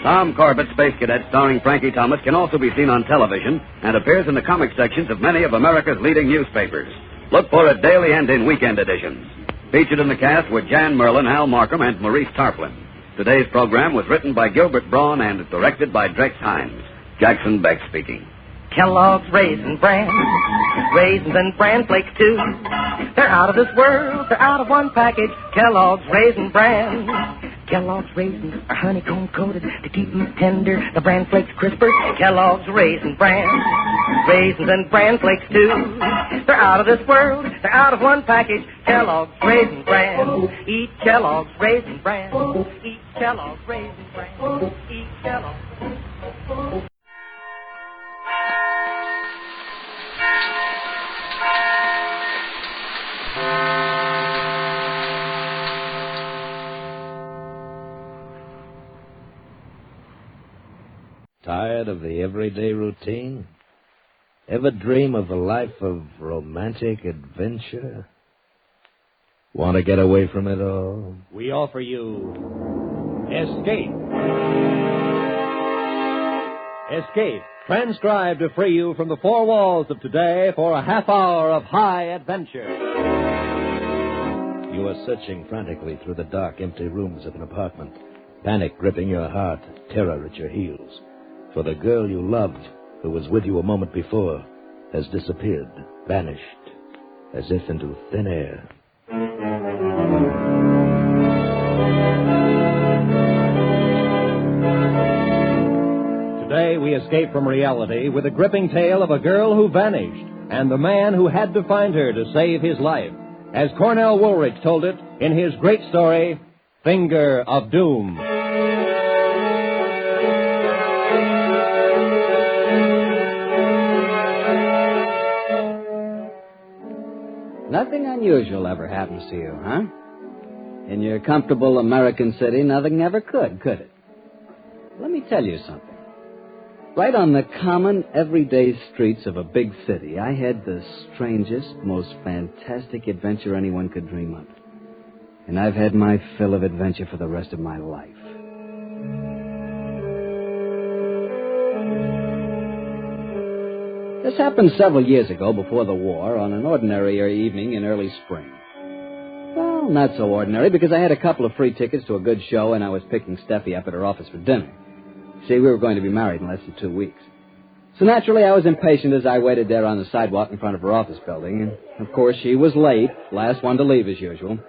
Tom Corbett, Space Cadet, starring Frankie Thomas, can also be seen on television and appears in the comic sections of many of America's leading newspapers. Look for it daily and in weekend editions. Featured in the cast were Jan Merlin, Hal Markham, and Maurice Tarplin. Today's program was written by Gilbert Braun and directed by Drex Hines. Jackson Beck speaking. Kellogg's Raisin Bran, raisins and bran flakes too. They're out of this world, they're out of one package. Kellogg's Raisin Bran. Kellogg's raisins are honeycomb coated to keep them tender, the bran flakes crisper. Kellogg's Raisin Bran, raisins and bran flakes too. They're out of this world, they're out of one package. Kellogg's Raisin Bran. Eat Kellogg's Raisin Bran. Eat Kellogg's Raisin Bran. Eat Kellogg's. Tired of the everyday routine? Ever dream of a life of romantic adventure? Want to get away from it all? We offer you Escape. Escape, transcribed to free you from the four walls of today for a half hour of high adventure. You are searching frantically through the dark, empty rooms of an apartment, panic gripping your heart, terror at your heels. For the girl you loved, who was with you a moment before, has disappeared, vanished, as if into thin air. Today we escape from reality with a gripping tale of a girl who vanished and the man who had to find her to save his life, as Cornell Woolrich told it in his great story, Finger of Doom. Nothing unusual ever happens to you, huh? In your comfortable American city, nothing ever could it? Let me tell you something. Right on the common, everyday streets of a big city, I had the strangest, most fantastic adventure anyone could dream of. And I've had my fill of adventure for the rest of my life. This happened several years ago before the war on an ordinary evening in early spring. Well, not so ordinary, because I had a couple of free tickets to a good show and I was picking Steffi up at her office for dinner. See, we were going to be married in less than 2 weeks. So naturally, I was impatient as I waited there on the sidewalk in front of her office building. And, of course, she was late, last one to leave as usual.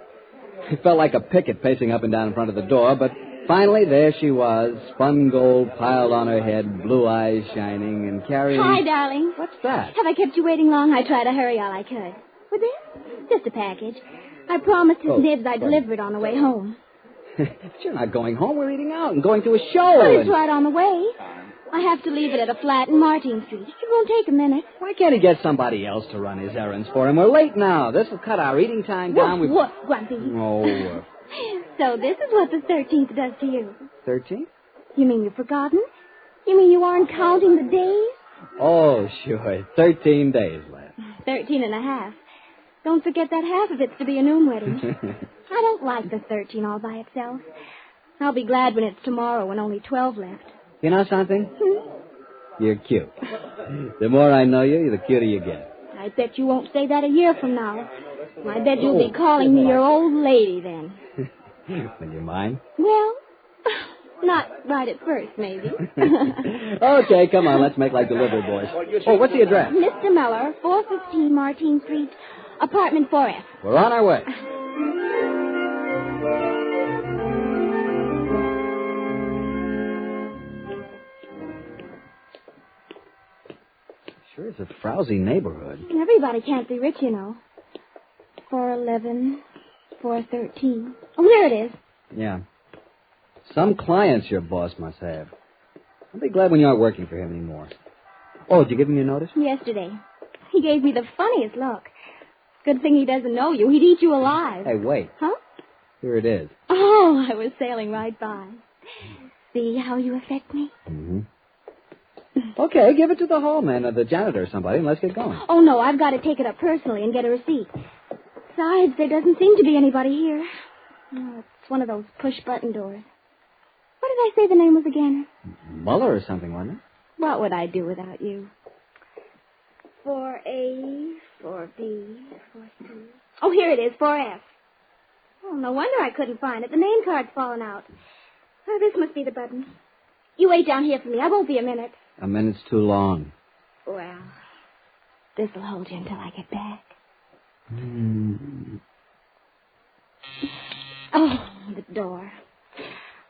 It felt like a picket pacing up and down in front of the door, but finally there she was, spun gold piled on her head, blue eyes shining, and carrying... Hi, darling. What's that? Have I kept you waiting long? I tried to hurry all I could. With this? Just a package. I promised his nibs I'd deliver it on the way home. But you're not going home. We're eating out and going to a show. But it's right on the way. I have to leave it at a flat in Martin Street. It won't take a minute. Why can't he get somebody else to run his errands for him? We're late now. This will cut our eating time down. Woof, Grumpy. Oh, So this is what the 13th does to you. 13? You mean you've forgotten? You mean you aren't counting the days? Oh, sure. 13 days left. 13 and a half. Don't forget that half of it's to be a noon wedding. I don't like the 13 all by itself. I'll be glad when it's tomorrow when only 12 left. You know something? You're cute. The more I know you, the cuter you get. I bet you won't say that a year from now. I bet you'll be calling me your old lady then. Will you mind? Well, not right at first, maybe. Okay, come on, let's make like delivery boys. Oh, what's the address? Mr. Miller, 415 Martin Street, apartment 4F. We're on our way. Sure is a frowsy neighborhood. Everybody can't be rich, you know. 411, 413. Oh, there it is. Yeah. Some clients your boss must have. I'll be glad when you aren't working for him anymore. Oh, did you give him your notice? Yesterday. He gave me the funniest look. Good thing he doesn't know you. He'd eat you alive. Hey, wait. Huh? Here it is. Oh, I was sailing right by. See how you affect me? Mm-hmm. Okay, give it to the hallman or the janitor or somebody, and let's get going. Oh, no, I've got to take it up personally and get a receipt. Besides, there doesn't seem to be anybody here. Oh, it's one of those push-button doors. What did I say the name was again? Muller or something, wasn't it? What would I do without you? 4A, 4B, 4C. Oh, here it is, 4F. Oh, no wonder I couldn't find it. The name card's fallen out. Oh, this must be the button. You wait down here for me. I won't be a minute. A minute's too long. Well, this'll hold you until I get back. Oh, the door.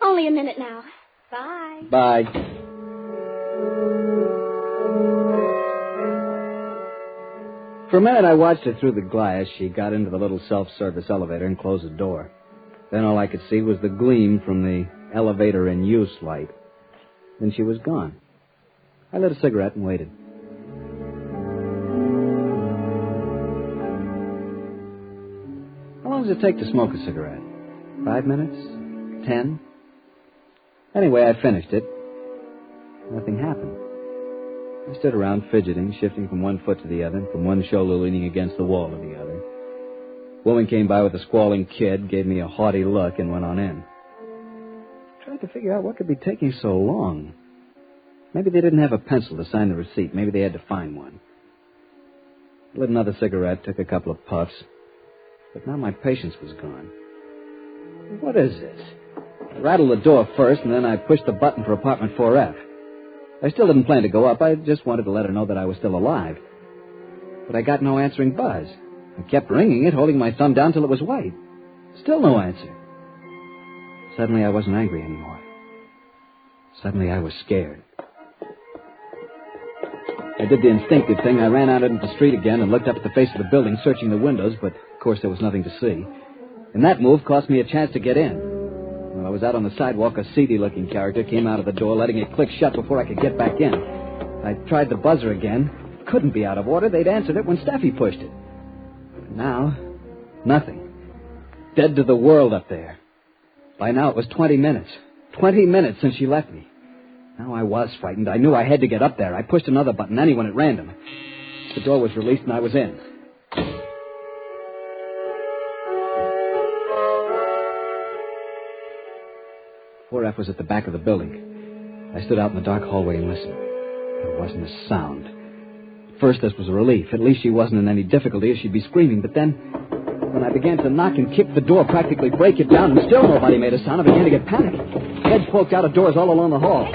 Only a minute now. Bye. Bye. For a minute, I watched her through the glass. She got into the little self-service elevator and closed the door. Then all I could see was the gleam from the elevator-in-use light. Then she was gone. I lit a cigarette and waited. How long does it take to smoke a cigarette? 5 minutes? 10? Anyway, I finished it. Nothing happened. I stood around fidgeting, shifting from one foot to the other, from one shoulder leaning against the wall to the other. Woman came by with a squalling kid, gave me a haughty look, and went on in. I tried to figure out what could be taking so long. Maybe they didn't have a pencil to sign the receipt. Maybe they had to find one. I lit another cigarette, took a couple of puffs. But now my patience was gone. What is this? I rattled the door first, and then I pushed the button for apartment 4F. I still didn't plan to go up. I just wanted to let her know that I was still alive. But I got no answering buzz. I kept ringing it, holding my thumb down till it was white. Still no answer. Suddenly I wasn't angry anymore. Suddenly I was scared. I did the instinctive thing. I ran out into the street again and looked up at the face of the building, searching the windows, but of course there was nothing to see. And that move cost me a chance to get in. When I was out on the sidewalk, a seedy-looking character came out of the door, letting it click shut before I could get back in. I tried the buzzer again. Couldn't be out of order. They'd answered it when Steffi pushed it. But now, nothing. Dead to the world up there. By now it was 20 minutes. 20 minutes since she left me. Now I was frightened. I knew I had to get up there. I pushed another button, anyone at random. The door was released and I was in. 4F was at the back of the building. I stood out in the dark hallway and listened. There wasn't a sound. At first, this was a relief. At least she wasn't in any difficulty, or she'd be screaming. But then, when I began to knock and kick the door, practically break it down, and still nobody made a sound, I began to get panicked. Heads poked out of doors all along the hall.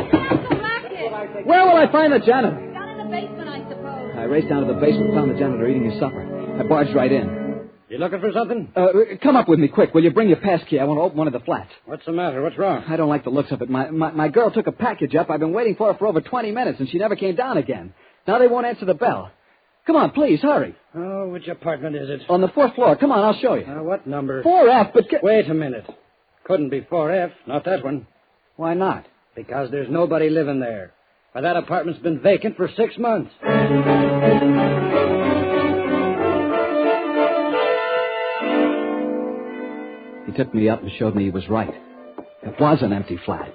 Where will I find the janitor? Down in the basement, I suppose. I raced down to the basement and found the janitor eating his supper. I barged right in. You looking for something? Come up with me, quick. Will you bring your pass key? I want to open one of the flats. What's the matter? What's wrong? I don't like the looks of it. My girl took a package up. I've been waiting for her for over 20 minutes, and she never came down again. Now they won't answer the bell. Come on, please, hurry. Oh, which apartment is it? On the 4th floor. Come on, I'll show you. What number? 4F, but... Wait a minute. Couldn't be 4F, not that one. Why not? Because there's nobody living there. Why, that apartment's been vacant for 6 months. He took me up and showed me he was right. It was an empty flat.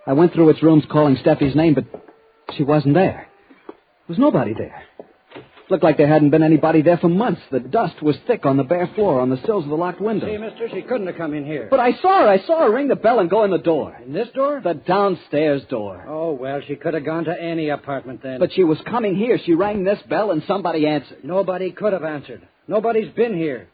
I went through its rooms calling Steffi's name, but she wasn't there. There was nobody there. Looked like there hadn't been anybody there for months. The dust was thick on the bare floor, on the sills of the locked windows. See, mister, she couldn't have come in here. But I saw her. I saw her ring the bell and go in the door. In this door? The downstairs door. Oh, well, she could have gone to any apartment then. But she was coming here. She rang this bell and somebody answered. Nobody could have answered. Nobody's been here.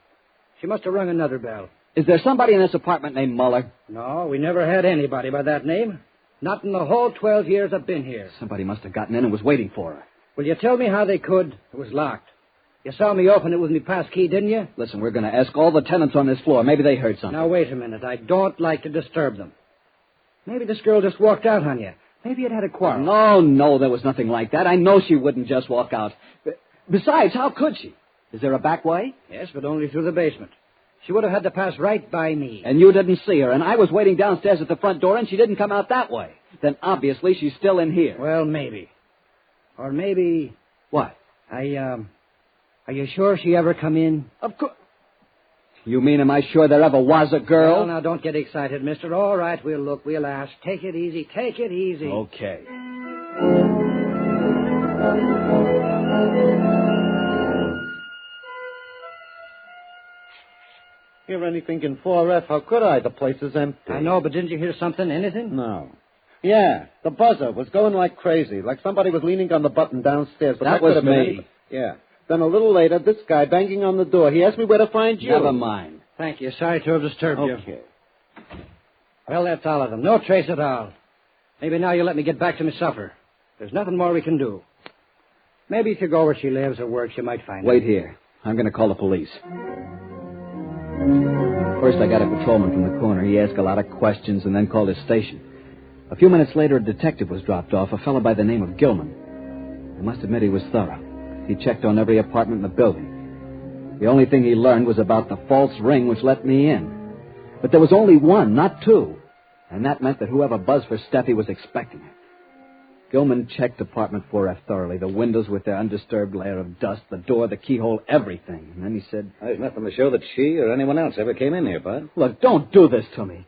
She must have rung another bell. Is there somebody in this apartment named Muller? No, we never had anybody by that name. Not in the whole 12 years I've been here. Somebody must have gotten in and was waiting for her. Will you tell me how they could? It was locked. You saw me open it with my pass key, didn't you? Listen, we're going to ask all the tenants on this floor. Maybe they heard something. Now, wait a minute. I don't like to disturb them. Maybe this girl just walked out on you. Maybe it had a quarrel. No, there was nothing like that. I know she wouldn't just walk out. Besides, how could she? Is there a back way? Yes, but only through the basement. She would have had to pass right by me. And you didn't see her, and I was waiting downstairs at the front door, and she didn't come out that way. Then obviously she's still in here. Well, maybe. Or maybe... What? Are you sure she ever come in? Of course. You mean, am I sure there ever was a girl? Well, now, don't get excited, mister. All right, we'll look, we'll ask. Take it easy, take it easy. Okay. Hear anything in 4F? How could I? The place is empty. I know, but didn't you hear something? Anything? No. Yeah, the buzzer was going like crazy, like somebody was leaning on the button downstairs. But that could was have been me. anybody. Yeah. Then a little later, this guy banging on the door. He asked me where to find you. Never mind. Thank you. Sorry to have disturbed you. Okay. Well, that's all of them. No trace at all. Maybe now you'll let me get back to my supper. There's nothing more we can do. Maybe if you go where she lives or works, you might find her. Wait here. I'm going to call the police. First, I got a patrolman from the corner. He asked a lot of questions and then called his station. A few minutes later, a detective was dropped off, a fellow by the name of Gilman. I must admit he was thorough. He checked on every apartment in the building. The only thing he learned was about the false ring which let me in. But there was only one, not two. And that meant that whoever buzzed for Steffi was expecting her. Gilman checked apartment 4F thoroughly, the windows with their undisturbed layer of dust, the door, the keyhole, everything. And then he said... There's nothing to show that she or anyone else ever came in here, Bud. Look, don't do this to me.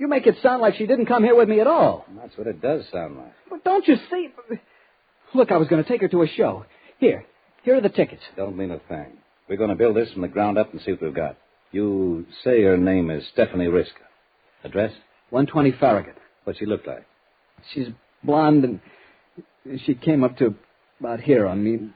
You make it sound like she didn't come here with me at all. That's what it does sound like. But don't you see... Look, I was going to take her to a show. Here are the tickets. Don't mean a thing. We're going to build this from the ground up and see what we've got. You say her name is Stephanie Riska. Address? 120 Farragut. What's she look like? She's blonde, and she came up to about here on me.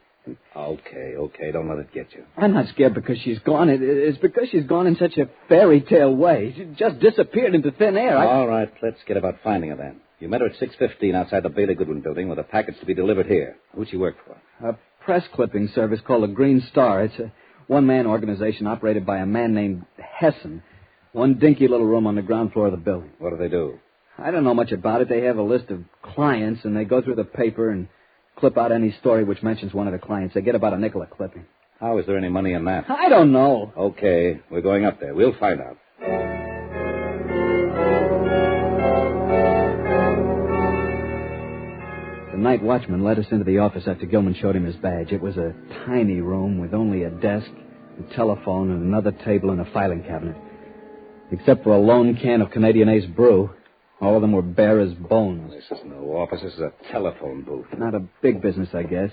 Okay. Don't let it get you. I'm not scared because she's gone. It's because she's gone in such a fairy tale way. She just disappeared into thin air. All right, let's get about finding her then. You met her at 6:15 outside the Bailey Goodwin building with a package to be delivered here. Who'd she work for? A press clipping service called the Green Star. It's a one-man organization operated by a man named Hessen. One dinky little room on the ground floor of the building. What do they do? I don't know much about it. They have a list of clients, and they go through the paper and clip out any story which mentions one of the clients. They get about a nickel a clipping. How is there any money in that? I don't know. Okay, we're going up there. We'll find out. The night watchman led us into the office after Gilman showed him his badge. It was a tiny room with only a desk, a telephone, and another table and a filing cabinet. Except for a lone can of Canadian Ace brew, all of them were bare as bones. This is no office. This is a telephone booth. Not a big business, I guess.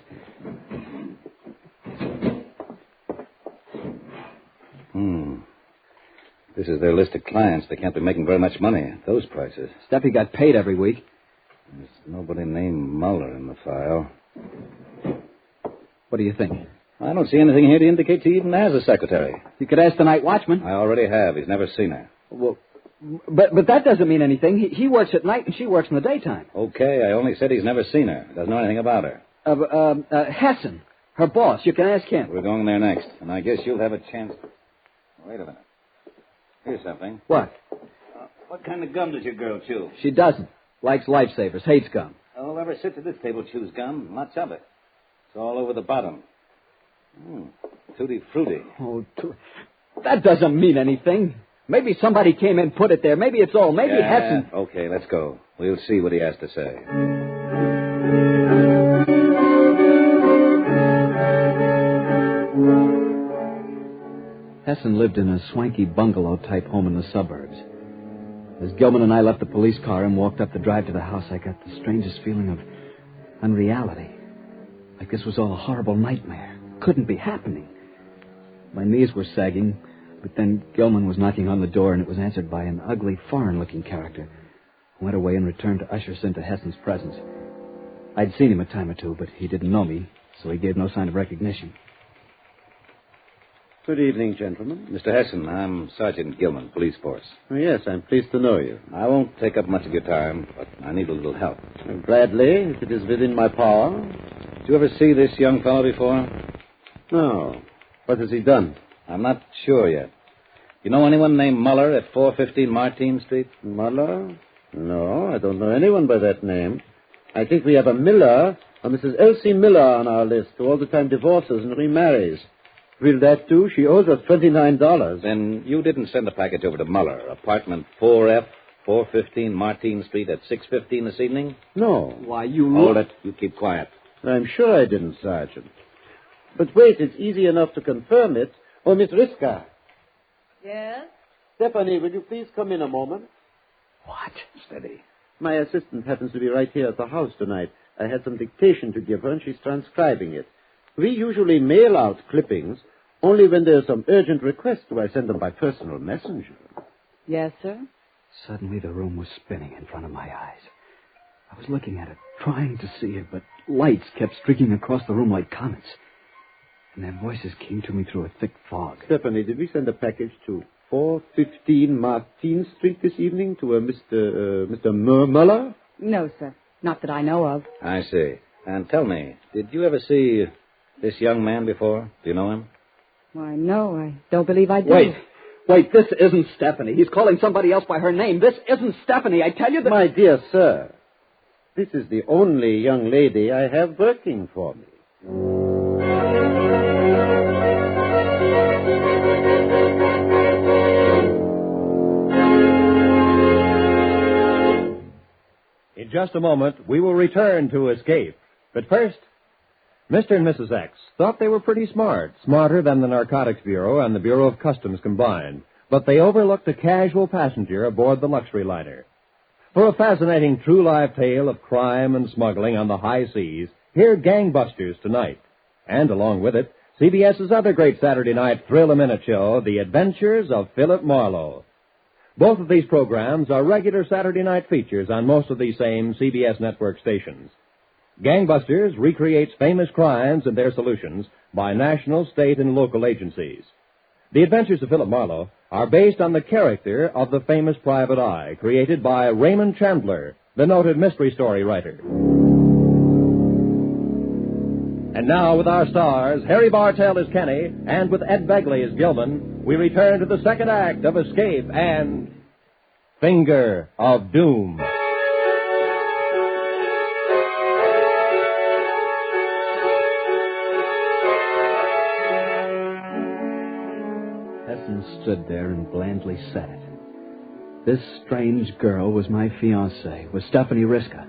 This is their list of clients. They can't be making very much money at those prices. Steffi got paid every week. There's nobody named Muller in the file. What do you think? I don't see anything here to indicate she even has a secretary. You could ask the night watchman. I already have. He's never seen her. Well, but that doesn't mean anything. He works at night and she works in the daytime. Okay, I only said he's never seen her. Doesn't know anything about her. Hessen, her boss. You can ask him. We're going there next, and I guess you'll have a chance. Wait a minute. Here's something. What? What kind of gum does your girl chew? She doesn't. Likes Lifesavers. Hates gum. Whoever sits at this table chews gum. Lots of it. It's all over the bottom. Tutti frutti. Oh, that doesn't mean anything. Maybe somebody came and put it there. Maybe it's all. Maybe Hessen. Okay, let's go. We'll see what he has to say. Hessen lived in a swanky bungalow-type home in the suburbs. As Gilman and I left the police car and walked up the drive to the house, I got the strangest feeling of unreality. Like this was all a horrible nightmare. Couldn't be happening. My knees were sagging, but then Gilman was knocking on the door, and it was answered by an ugly, foreign-looking character who went away and returned to usher us into Hessen's presence. I'd seen him a time or two, but he didn't know me, so he gave no sign of recognition. Good evening, gentlemen. Mr. Hessen, I'm Sergeant Gilman, police force. Oh, yes, I'm pleased to know you. I won't take up much of your time, but I need a little help. Gladly, if it is within my power. Did you ever see this young fellow before? No. What has he done? I'm not sure yet. You know anyone named Muller at 415 Martine Street? Muller? No, I don't know anyone by that name. I think we have a Miller, a Mrs. Elsie Miller on our list, who all the time divorces and remarries. Will that do? She owes us $29. Then you didn't send a package over to Muller, apartment 4F, 415 Martine Street at 6:15 this evening? No. Why, you... Hold it. You keep quiet. I'm sure I didn't, Sergeant. But wait, it's easy enough to confirm it. Oh, Miss Riska. Yes? Stephanie, will you please come in a moment? What? Steady. My assistant happens to be right here at the house tonight. I had some dictation to give her, and she's transcribing it. We usually mail out clippings. Only when there's some urgent request do I send them by personal messenger. Yes, sir? Suddenly the room was spinning in front of my eyes. I was looking at it, trying to see it, but lights kept streaking across the room like comets. And their voices came to me through a thick fog. Stephanie, did we send a package to 415 Martine Street this evening to a Mr. Muller? No, sir. Not that I know of. I see. And tell me, did you ever see this young man before? Do you know him? Why, no, I don't believe I do. Wait, this isn't Stephanie. He's calling somebody else by her name. This isn't Stephanie. I tell you that... My dear sir, this is the only young lady I have working for me. In just a moment, we will return to Escape. But first, Mr. and Mrs. X thought they were pretty smart, smarter than the Narcotics Bureau and the Bureau of Customs combined, but they overlooked a casual passenger aboard the luxury liner. For a fascinating true-life tale of crime and smuggling on the high seas, hear Gangbusters tonight. And along with it, CBS's other great Saturday night thrill-a-minute show, The Adventures of Philip Marlowe. Both of these programs are regular Saturday night features on most of these same CBS network stations. Gangbusters recreates famous crimes and their solutions by national, state, and local agencies. The Adventures of Philip Marlowe are based on the character of the famous private eye, created by Raymond Chandler, the noted mystery story writer. And now, with our stars, Harry Bartell as Kenny, and with Ed Begley as Gilman, we return to the second act of Escape and Finger of Doom. Stood there and blandly said it. This strange girl was my fiancée, was Stephanie Riska.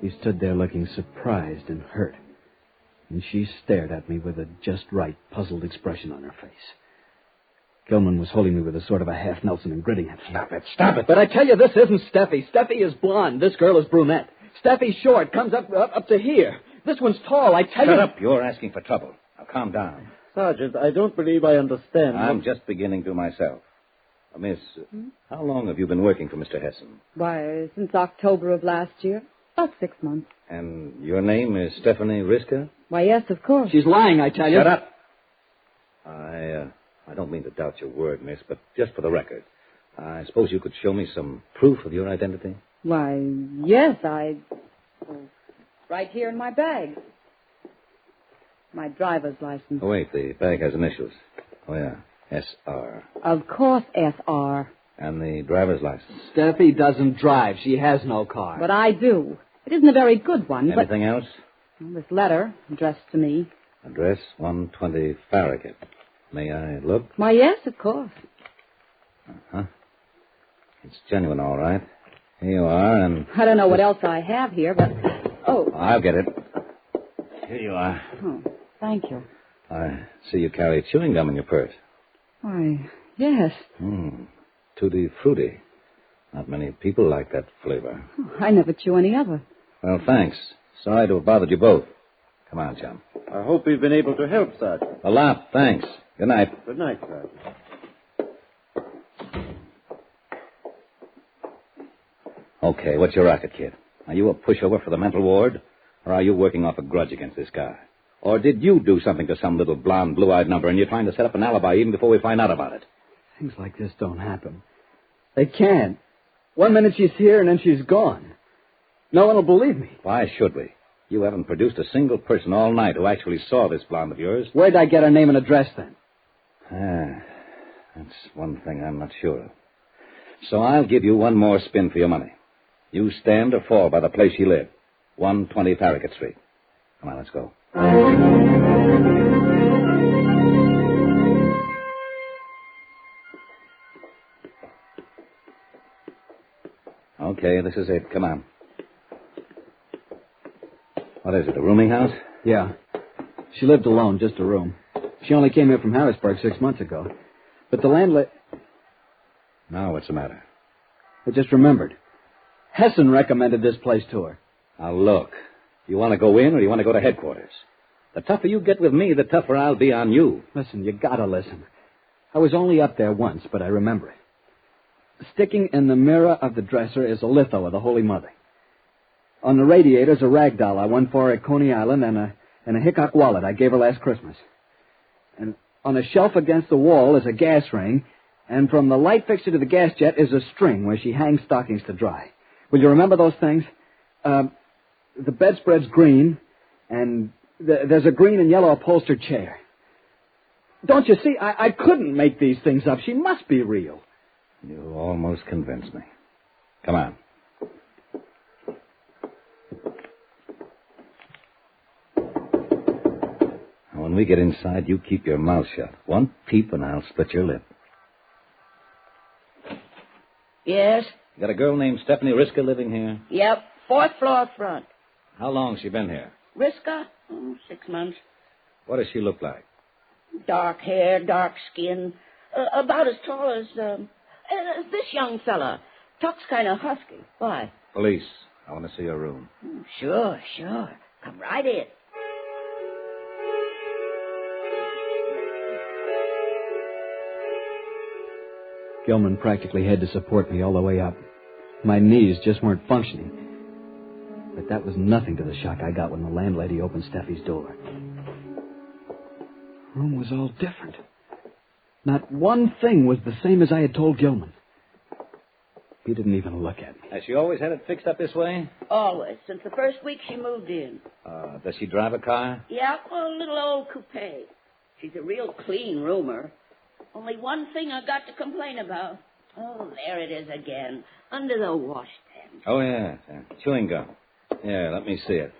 He stood there looking surprised and hurt, and she stared at me with a just right, puzzled expression on her face. Gilman was holding me with a sort of a half Nelson and gritting at me. Stop it. But I tell you, this isn't Steffi. Steffi is blonde. This girl is brunette. Steffi's short, comes up to here. This one's tall, I tell you. Shut up. You're asking for trouble. Now, calm down. Sergeant, I don't believe I understand. I'm just beginning to myself. Miss, how long have you been working for Mr. Hessen? Why, since October of last year. About 6 months. And your name is Stephanie Riska? Why, yes, of course. She's lying, I tell you. Shut up. I don't mean to doubt your word, miss, but just for the record, I suppose you could show me some proof of your identity? Why, yes, right here in my bag. My driver's license. Oh, wait, the bag has initials. Oh, yeah, S.R. Of course, S.R. And the driver's license. Steffi doesn't drive. She has no car. But I do. It isn't a very good one, Anything else? This letter, addressed to me. Address 120 Farragut. May I look? Why, yes, of course. Uh-huh. It's genuine, all right. Here you are, and... I don't know what else I have here, but... Oh. I'll get it. Here you are. Oh, thank you. I see you carry chewing gum in your purse. Why, yes. Tutti frutti. Not many people like that flavor. Oh, I never chew any other. Well, thanks. Sorry to have bothered you both. Come on, chum. I hope we've been able to help, Sergeant. A lot, thanks. Good night. Good night, Sergeant. Okay, what's your racket, kid? Are you a pushover for the mental ward? Or are you working off a grudge against this guy? Or did you do something to some little blonde, blue-eyed number and you're trying to set up an alibi even before we find out about it? Things like this don't happen. They can't. 1 minute she's here and then she's gone. No one will believe me. Why should we? You haven't produced a single person all night who actually saw this blonde of yours. Where'd I get her name and address then? That's one thing I'm not sure of. So I'll give you one more spin for your money. You stand or fall by the place she lived. 120 Farragut Street. Come on, let's go. Okay, this is it. Come on. What is it, a rooming house? Yeah. She lived alone, just a room. She only came here from Harrisburg 6 months ago. But the landlady... Now, what's the matter? I just remembered. Hessen recommended this place to her. Now, look. You want to go in or you want to go to headquarters? The tougher you get with me, the tougher I'll be on you. Listen, you gotta listen. I was only up there once, but I remember it. Sticking in the mirror of the dresser is a litho of the Holy Mother. On the radiator's a rag doll I won for her at Coney Island and a Hickok wallet I gave her last Christmas. And on a shelf against the wall is a gas ring, and from the light fixture to the gas jet is a string where she hangs stockings to dry. Will you remember those things? The bedspread's green, and there's a green and yellow upholstered chair. Don't you see? I couldn't make these things up. She must be real. You almost convinced me. Come on. When we get inside, you keep your mouth shut. One peep and I'll split your lip. Yes? You got a girl named Stephanie Riska living here? Yep. 4th floor front. How long has she been here? Riska? 6 months. What does she look like? Dark hair, dark skin. About as tall as this young fella. Talks kind of husky. Why? Police. I want to see her room. Sure. Come right in. Gilman practically had to support me all the way up. My knees just weren't functioning. But that was nothing to the shock I got when the landlady opened Steffi's door. The room was all different. Not one thing was the same as I had told Gilman. He didn't even look at me. Has she always had it fixed up this way? Always. Since the first week she moved in. Does she drive a car? Yeah, a little old coupe. She's a real clean roomer. Only one thing I got to complain about. Oh, there it is again. Under the washstand. Oh, yeah. Chewing gum. Yeah, let me see it.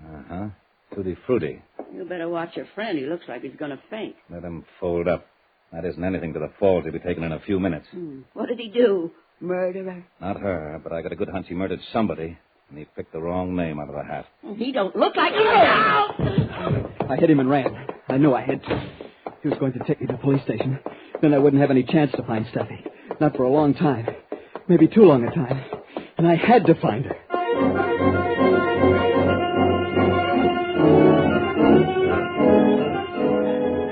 Uh-huh. Tutti frutti. You better watch your friend. He looks like he's going to faint. Let him fold up. That isn't anything to the falls he'll be taking in a few minutes. What did he do? Murder her? Not her, but I got a good hunch he murdered somebody, and he picked the wrong name out of the hat. He don't look like... I hit him and ran. I knew I had to. He was going to take me to the police station. Then I wouldn't have any chance to find Steffi. Not for a long time. Maybe too long a time. And I had to find her.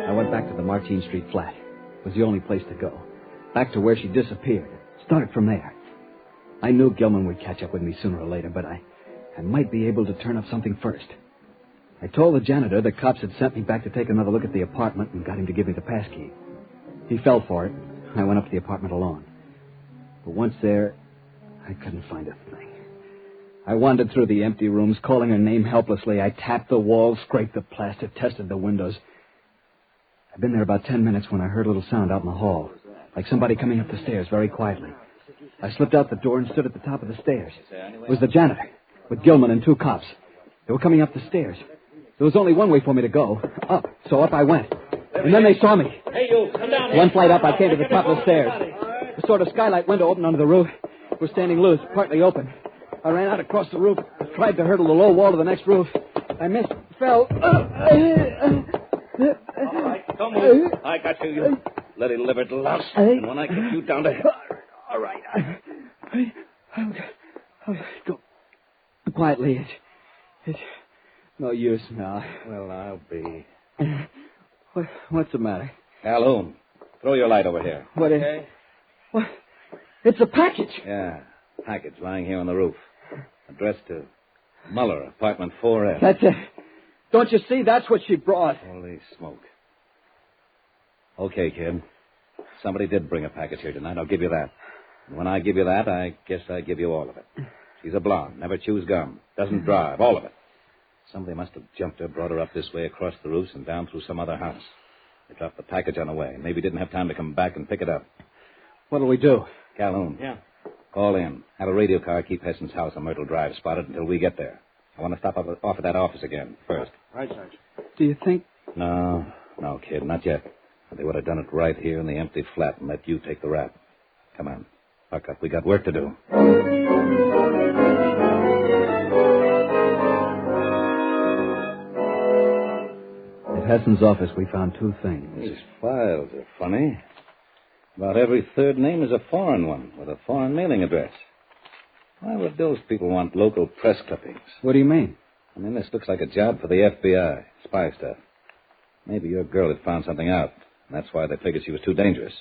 I went back to the Martine Street flat. It was the only place to go. back to where she disappeared. Start from there. I knew Gilman would catch up with me sooner or later, but I might be able to turn up something first. I told the janitor the cops had sent me back to take another look at the apartment and got him to give me the passkey. He fell for it. I went up to the apartment alone. But once there, I couldn't find a thing. I wandered through the empty rooms, calling her name helplessly. I tapped the walls, scraped the plaster, tested the windows. I'd been there about 10 minutes when I heard a little sound out in the hall, like somebody coming up the stairs very quietly. I slipped out the door and stood at the top of the stairs. It was the janitor, with Gilman and 2 cops. They were coming up the stairs. There was only one way for me to go, up. So up I went. And then they saw me. Hey, you, come down here. One flight up, I came to the top of the stairs. A sort of skylight window opened onto the roof. It was standing loose, partly open. I ran out across the roof, tried to hurdle the low wall to the next roof. I missed, fell. All right, don't move. I got you, you bloody-livered louse. And when I get you down to hell... All right. I'll go quietly. It's no use now. Well, I'll be... What's the matter? Calhoun, throw your light over here. What is... What? It's a package. Yeah, package lying here on the roof. Addressed to Muller, apartment 4F. That's it. Don't you see? That's what she brought. Holy smoke. Okay, kid. Somebody did bring a package here tonight. I'll give you that. And when I give you that, I guess I give you all of it. She's a blonde, never chews gum, doesn't drive, all of it. Somebody must have jumped her, brought her up this way across the roofs and down through some other house. They dropped the package on the way. Maybe didn't have time to come back and pick it up. What'll we do? Calhoun. Yeah. Call in. Have a radio car keep Hesson's house on Myrtle Drive spotted until we get there. I want to stop off at that office again first. Right, Sarge. Do you think... No, kid, not yet. They would have done it right here in the empty flat and let you take the rap. Come on. Buck up. We got work to do. At Hesson's office, we found 2 things. These files are funny. About every third name is a foreign one with a foreign mailing address. Why would those people want local press clippings? What do you mean? I mean, this looks like a job for the FBI. Spy stuff. Maybe your girl had found something out. That's why they figured she was too dangerous.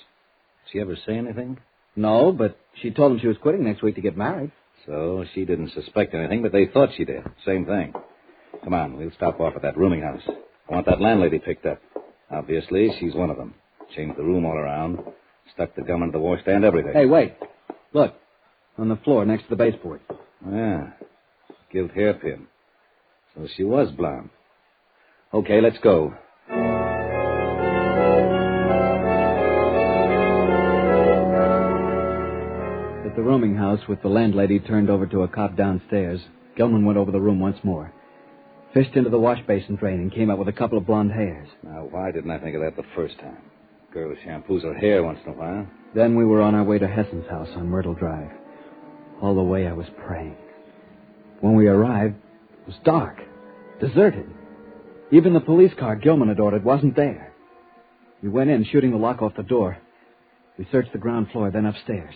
Did she ever say anything? No, but she told them she was quitting next week to get married. So she didn't suspect anything, but they thought she did. Same thing. Come on, we'll stop off at that rooming house. I want that landlady picked up. Obviously, she's one of them. Changed the room all around. Stuck the gum into the washstand, everything. Hey, wait. Look. On the floor next to the baseboard. Yeah. Gilt hairpin. So she was blonde. Okay, let's go. At the rooming house, with the landlady turned over to a cop downstairs, Gilman went over the room once more. Fished into the wash basin drain and came out with a couple of blonde hairs. Now, why didn't I think of that the first time? Girl shampoos her hair once in a while. Then we were on our way to Hesson's house on Myrtle Drive. All the way I was praying. When we arrived, it was dark, deserted. Even the police car Gilman had ordered wasn't there. We went in, shooting the lock off the door. We searched the ground floor, then upstairs.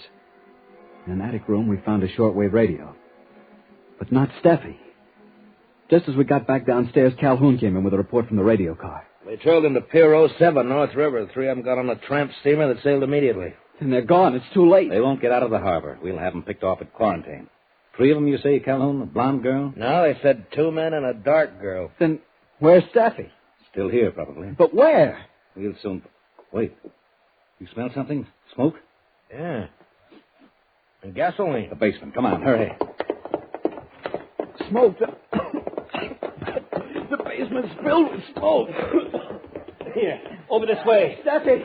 In an attic room, we found a shortwave radio. But not Steffi. Just as we got back downstairs, Calhoun came in with a report from the radio car. They trailed into Pier 07, North River. The 3 of them got on a tramp steamer that sailed immediately. And they're gone. It's too late. They won't get out of the harbor. We'll have them picked off at quarantine. 3 of them, you say, Calhoun? A blonde girl? No, they said 2 men and a dark girl. Then where's Steffi? Still here, probably. But where? We'll soon... Wait. You smell something? Smoke? Yeah. And gasoline. The basement. Come on, hurry. Smoke. The basement's filled with smoke. Here, over this way. Steffi!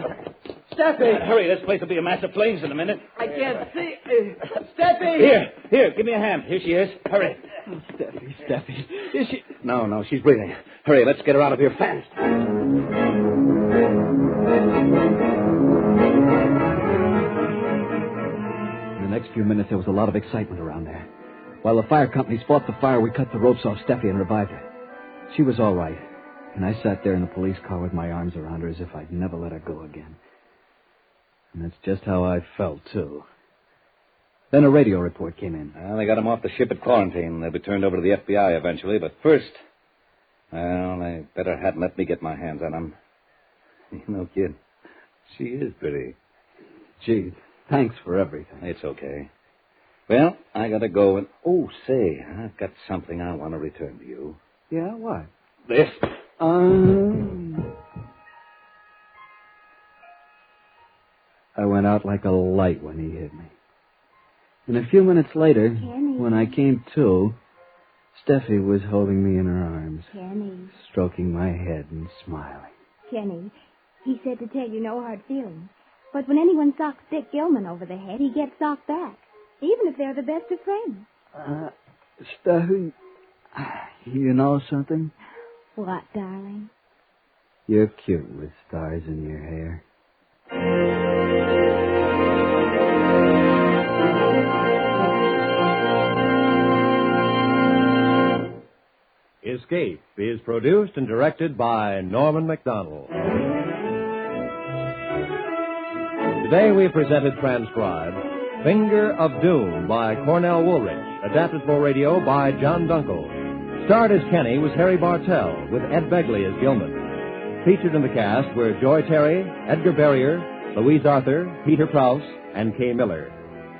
Hurry, this place will be a mass of flames in a minute. I can't see. Steffi! Here, give me a hand. Here she is. Hurry. Oh, Steffi. Is she... No, she's breathing. Hurry, let's get her out of here fast. In the next few minutes, there was a lot of excitement around there. While the fire companies fought the fire, we cut the ropes off Steffi and revived her. She was all right. And I sat there in the police car with my arms around her as if I'd never let her go again. And that's just how I felt, too. Then a radio report came in. Well, they got him off the ship at quarantine. They'll be turned over to the FBI eventually, but first... Well, they better hadn't let me get my hands on him. You know, kid, she is pretty. Gee, thanks for everything. It's okay. Well, I gotta go and... Oh, say, I've got something I want to return to you. Yeah, what? This. I went out like a light when he hit me. And a few minutes later, Kenny. when I came to, Steffi was holding me in her arms, Kenny. stroking my head and smiling. Kenny, he said to tell you no hard feelings. But when anyone socks Dick Gilman over the head, he gets socked back, even if they're the best of friends. Steffi, you know something? What, darling? You're cute with stars in your hair. Escape is produced and directed by Norman MacDonald. Today we presented transcribed Finger of Doom by Cornell Woolrich, adapted for radio by John Dunkel. Starred as Kenny was Harry Bartell, with Ed Begley as Gilman. Featured in the cast were Joy Terry, Edgar Barrier, Louise Arthur, Peter Prowse, and Kay Miller.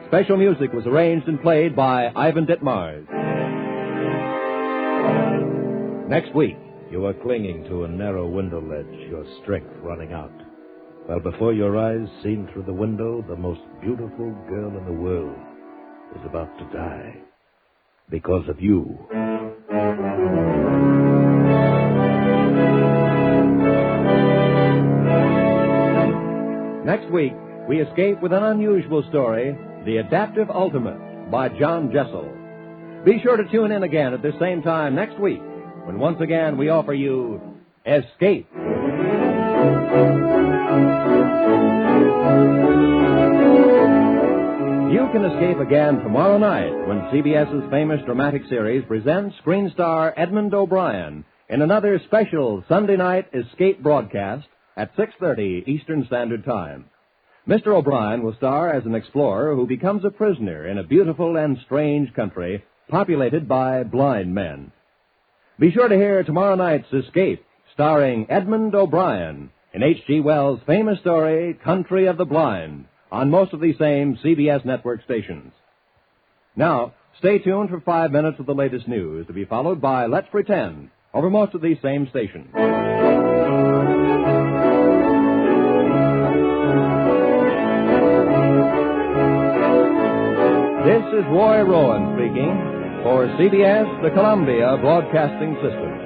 Special music was arranged and played by Ivan Ditmars. Next week, you are clinging to a narrow window ledge, your strength running out. While before your eyes, seen through the window, the most beautiful girl in the world is about to die. Because of you. Next week, we escape with an unusual story, The Adaptive Ultimate by John Jessel. Be sure to tune in again at the same time next week, when once again we offer you Escape. You can escape again tomorrow night when CBS's famous dramatic series presents screen star Edmund O'Brien in another special Sunday night Escape broadcast at 6:30 Eastern Standard Time. Mr. O'Brien will star as an explorer who becomes a prisoner in a beautiful and strange country populated by blind men. Be sure to hear tomorrow night's Escape, starring Edmund O'Brien in H.G. Wells' famous story, Country of the Blind, on most of these same CBS network stations. Now, stay tuned for 5 minutes of the latest news, to be followed by Let's Pretend, over most of these same stations. This is Roy Rowan speaking for CBS, the Columbia Broadcasting System.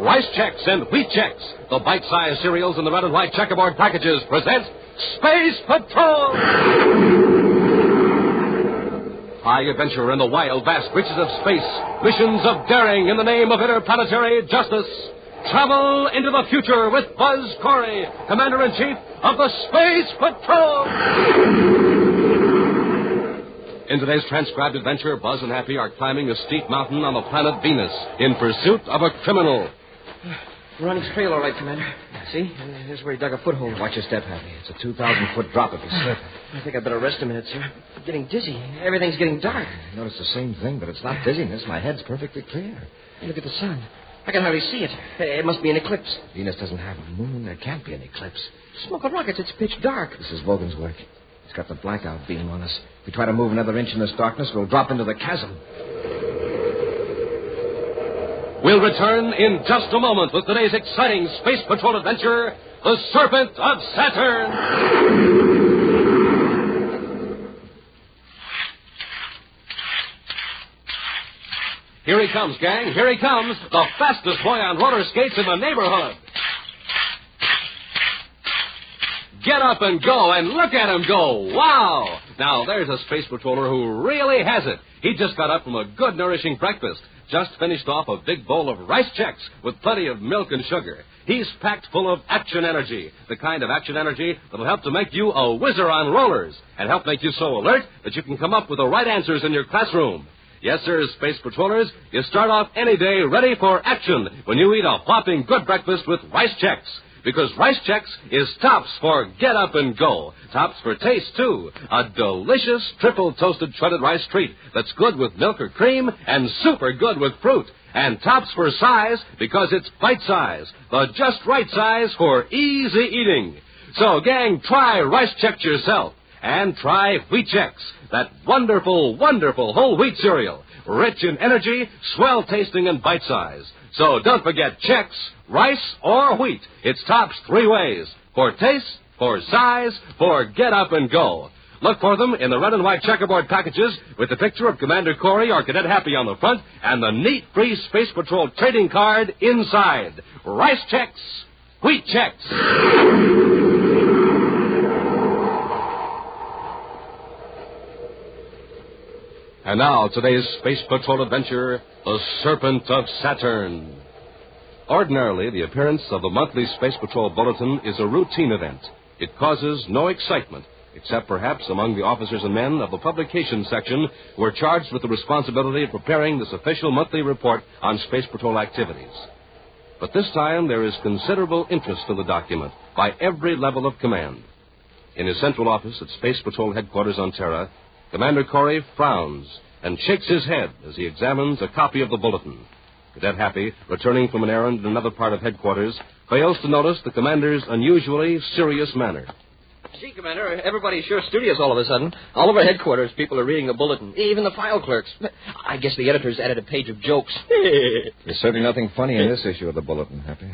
Rice Chex and Wheat Chex, the bite-sized cereals in the red and white checkerboard packages, present Space Patrol! High adventure in the wild, vast reaches of space. Missions of daring in the name of interplanetary justice. Travel into the future with Buzz Corey, Commander-in-Chief of the Space Patrol! In today's transcribed adventure, Buzz and Happy are climbing a steep mountain on the planet Venus in pursuit of a criminal. We're on his trail, all right, Commander. See? Here's where he dug a foothold. Watch your step, Happy. It's a 2,000-foot drop if you slip. I think I'd better rest a minute, sir. I'm getting dizzy. Everything's getting dark. I noticed the same thing, but it's not dizziness. My head's perfectly clear. Hey, look at the sun. I can hardly see it. It must be an eclipse. Venus doesn't have a moon. There can't be an eclipse. Smoke of rockets. It's pitch dark. This is Vogan's work. He's got the blackout beam on us. If we try to move another inch in this darkness, we'll drop into the chasm. We'll return in just a moment with today's exciting Space Patrol adventure, The Serpents of Saturn. Here he comes, gang. Here he comes. The fastest boy on roller skates in the neighborhood. Get up and go, and look at him go. Wow! Now, there's a space patroller who really has it. He just got up from a good, nourishing breakfast. Just finished off a big bowl of rice checks with plenty of milk and sugar. He's packed full of action energy, the kind of action energy that'll help to make you a whizzer on rollers and help make you so alert that you can come up with the right answers in your classroom. Yes, sir, Space Patrollers, you start off any day ready for action when you eat a whopping good breakfast with rice checks. Because Rice Chex is tops for get up and go. Tops for taste, too. A delicious triple toasted shredded rice treat that's good with milk or cream and super good with fruit. And tops for size because it's bite size. The just right size for easy eating. So, gang, try Rice Chex yourself. And try Wheat Chex, that wonderful, wonderful whole wheat cereal. Rich in energy, swell tasting, and bite size. So don't forget Chex, rice, or wheat. It's tops 3 ways. For taste, for size, for get up and go. Look for them in the red and white checkerboard packages with the picture of Commander Corey or Cadet Happy on the front and the neat free Space Patrol trading card inside. Rice Chex, Wheat Chex. And now, today's Space Patrol adventure, the Serpent of Saturn. Ordinarily, the appearance of the monthly Space Patrol Bulletin is a routine event. It causes no excitement, except perhaps among the officers and men of the publication section who are charged with the responsibility of preparing this official monthly report on Space Patrol activities. But this time, there is considerable interest in the document by every level of command. In his central office at Space Patrol Headquarters on Terra, Commander Corey frowns and shakes his head as he examines a copy of the bulletin. Cadet Happy, returning from an errand in another part of headquarters, fails to notice the commander's unusually serious manner. Gee, Commander, everybody's sure studious all of a sudden. All over headquarters, people are reading the bulletin, even the file clerks. I guess the editors added a page of jokes. There's certainly nothing funny in this issue of the bulletin, Happy.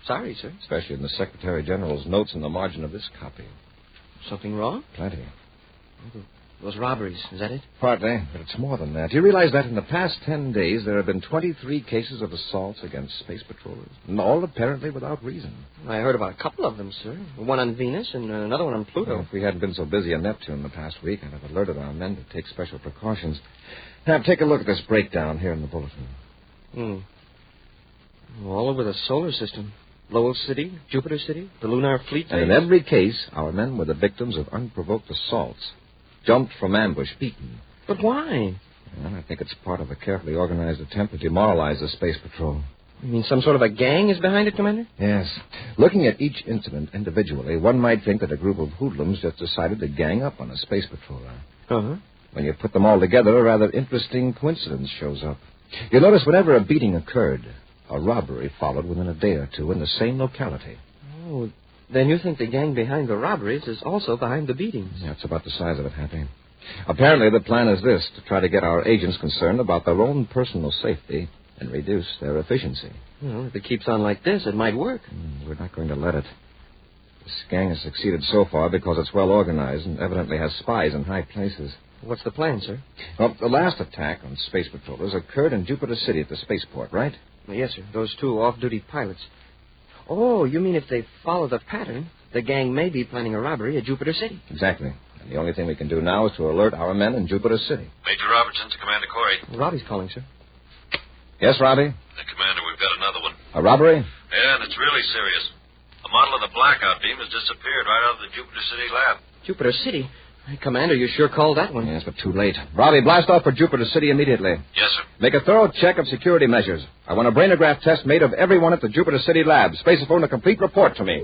Sorry, sir. Especially in the Secretary General's notes in the margin of this copy. Something wrong? Plenty. Those robberies, is that it? Partly, but it's more than that. Do you realize that in the past 10 days there have been 23 cases of assaults against space patrollers? And all apparently without reason. I heard about a couple of them, sir. One on Venus and another one on Pluto. Well, if we hadn't been so busy on Neptune the past week, I'd have alerted our men to take special precautions. Now, take a look at this breakdown here in the bulletin. All over the solar system. Lowell City, Jupiter City, the Lunar Fleet. And in every case, our men were the victims of unprovoked assaults. Jumped from ambush, beaten. But why? Well, I think it's part of a carefully organized attempt to demoralize the Space Patrol. You mean some sort of a gang is behind it, Commander? Yes. Looking at each incident individually, one might think that a group of hoodlums just decided to gang up on a Space Patroller. Uh-huh. When you put them all together, a rather interesting coincidence shows up. You'll notice whenever a beating occurred, a robbery followed within a day or two in the same locality. Oh, then you think the gang behind the robberies is also behind the beatings. Yeah, it's about the size of it, Happy. Apparently, the plan is this, to try to get our agents concerned about their own personal safety and reduce their efficiency. Well, if it keeps on like this, it might work. We're not going to let it. This gang has succeeded so far because it's well organized and evidently has spies in high places. What's the plan, sir? Well, the last attack on space patrollers occurred in Jupiter City at the spaceport, right? Yes, sir. Those 2 off-duty pilots. Oh, you mean if they follow the pattern, the gang may be planning a robbery at Jupiter City? Exactly. And the only thing we can do now is to alert our men in Jupiter City. Major Robertson to Commander Corey. Robbie's calling, sir. Yes, Robbie? Commander, we've got another one. A robbery? Yeah, and it's really serious. A model of the blackout beam has disappeared right out of the Jupiter City lab. Jupiter City? Commander, you sure called that one. Yes, but too late. Robbie, blast off for Jupiter City immediately. Yes, sir. Make a thorough check of security measures. I want a brainograph test made of everyone at the Jupiter City lab. Spaceophone a complete report to me.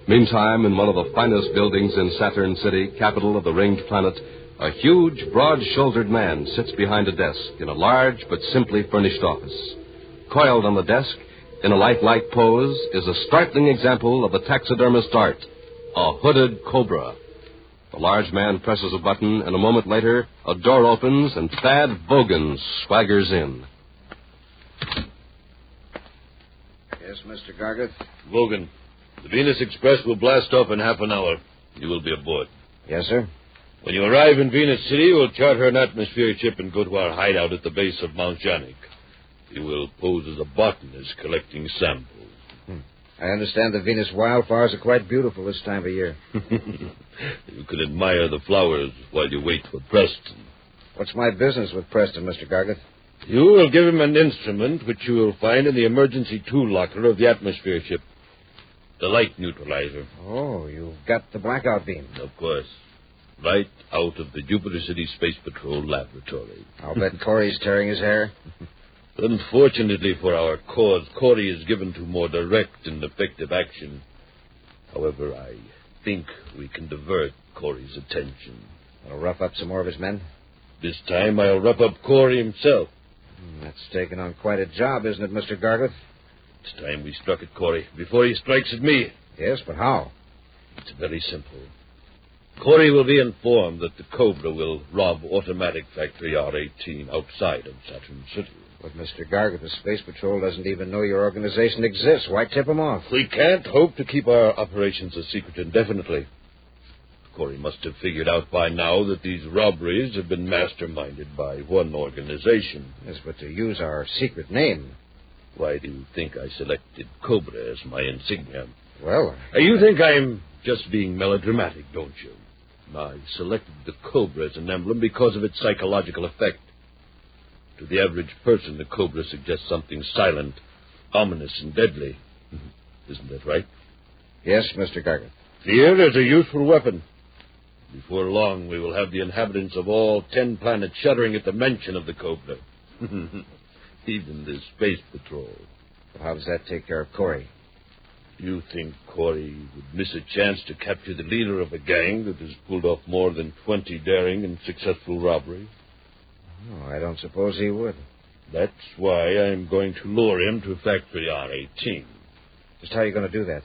Meantime, in one of the finest buildings in Saturn City, capital of the ringed planet, a huge, broad-shouldered man sits behind a desk in a large but simply furnished office. Coiled on the desk, in a lifelike pose, is a startling example of the taxidermist art, a hooded cobra. The large man presses a button, and a moment later, a door opens, and Thad Bogan swaggers in. Yes, Mr. Gargeth? Bogan, the Venus Express will blast off in half an hour. You will be aboard. Yes, sir. When you arrive in Venus City, we'll charter an atmosphere ship and go to our hideout at the base of Mount Janik. You will pose as a botanist collecting samples. I understand the Venus wildflowers are quite beautiful this time of year. You can admire the flowers while you wait for Preston. What's my business with Preston, Mr. Gargett? You will give him an instrument which you will find in the emergency tool locker of the atmosphere ship. The light neutralizer. Oh, you've got the blackout beam. Of course. Right out of the Jupiter City Space Patrol laboratory. I'll bet Corey's tearing his hair. Unfortunately for our cause, Corey is given to more direct and effective action. However, I think we can divert Corey's attention. I'll rough up some more of his men? This time I'll rough up Corey himself. That's taking on quite a job, isn't it, Mr. Gargett? It's time we struck at Corey before he strikes at me. Yes, but how? It's very simple. Corey will be informed that the Cobra will rob automatic factory R-18 outside of Saturn City. But, Mr. Gargett, the Space Patrol doesn't even know your organization exists. Why tip him off? We can't hope to keep our operations a secret indefinitely. Corey must have figured out by now that these robberies have been masterminded by one organization. Yes, but to use our secret name. Why do you think I selected Cobra as my insignia? Well, you think I'm just being melodramatic, don't you? I selected the Cobra as an emblem because of its psychological effect. To the average person, the Cobra suggests something silent, ominous, and deadly. Isn't that right? Yes, Mr. Gargett. Fear is a useful weapon. Before long, we will have the inhabitants of all 10 planets shuddering at the mention of the Cobra. Even the Space Patrol. Well, how does that take care of Corey? You think Corey would miss a chance to capture the leader of a gang that has pulled off more than 20 daring and successful robberies? Oh, I don't suppose he would. That's why I'm going to lure him to Factory R-18. Just how are you going to do that?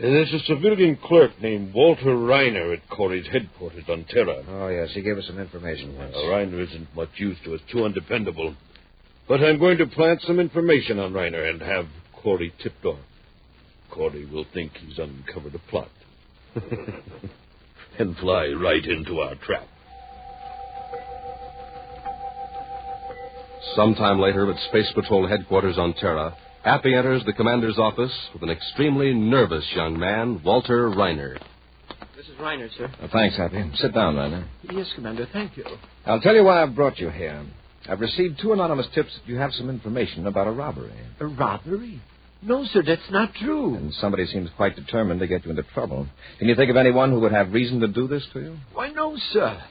There's a civilian clerk named Walter Reiner at Corey's headquarters on Terra. Oh, yes, he gave us some information once. Reiner isn't much use to us, too undependable. But I'm going to plant some information on Reiner and have Corey tipped off. Corey will think he's uncovered a plot. And fly right into our trap. Sometime later at Space Patrol headquarters on Terra, Happy enters the commander's office with an extremely nervous young man, Walter Reiner. This is Reiner, sir. Thanks, Happy. Sit down, Reiner. Yes, Commander, thank you. I'll tell you why I've brought you here. I've received 2 anonymous tips that you have some information about a robbery. A robbery? No, sir, that's not true. And somebody seems quite determined to get you into trouble. Can you think of anyone who would have reason to do this to you? Why, no, sir.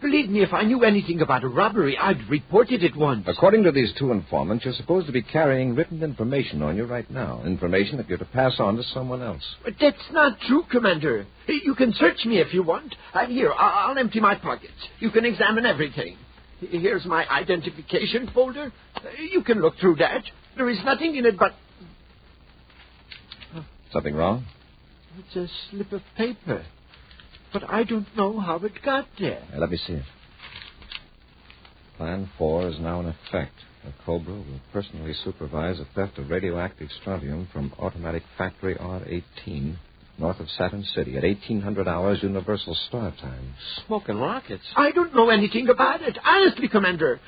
Believe me, if I knew anything about a robbery, I'd report it at once. According to these 2 informants, you're supposed to be carrying written information on you right now. Information that you're to pass on to someone else. But that's not true, Commander. You can search me if you want. Here, I'll empty my pockets. You can examine everything. Here's my identification folder. You can look through that. There is nothing in it but... Something wrong? It's a slip of paper. But I don't know how it got there. Let me see it. Plan 4 is now in effect. The Cobra will personally supervise a theft of radioactive strontium from automatic factory R-18 north of Saturn City at 1800 hours Universal Star Time. Smoking rockets? I don't know anything about it. Honestly, Commander.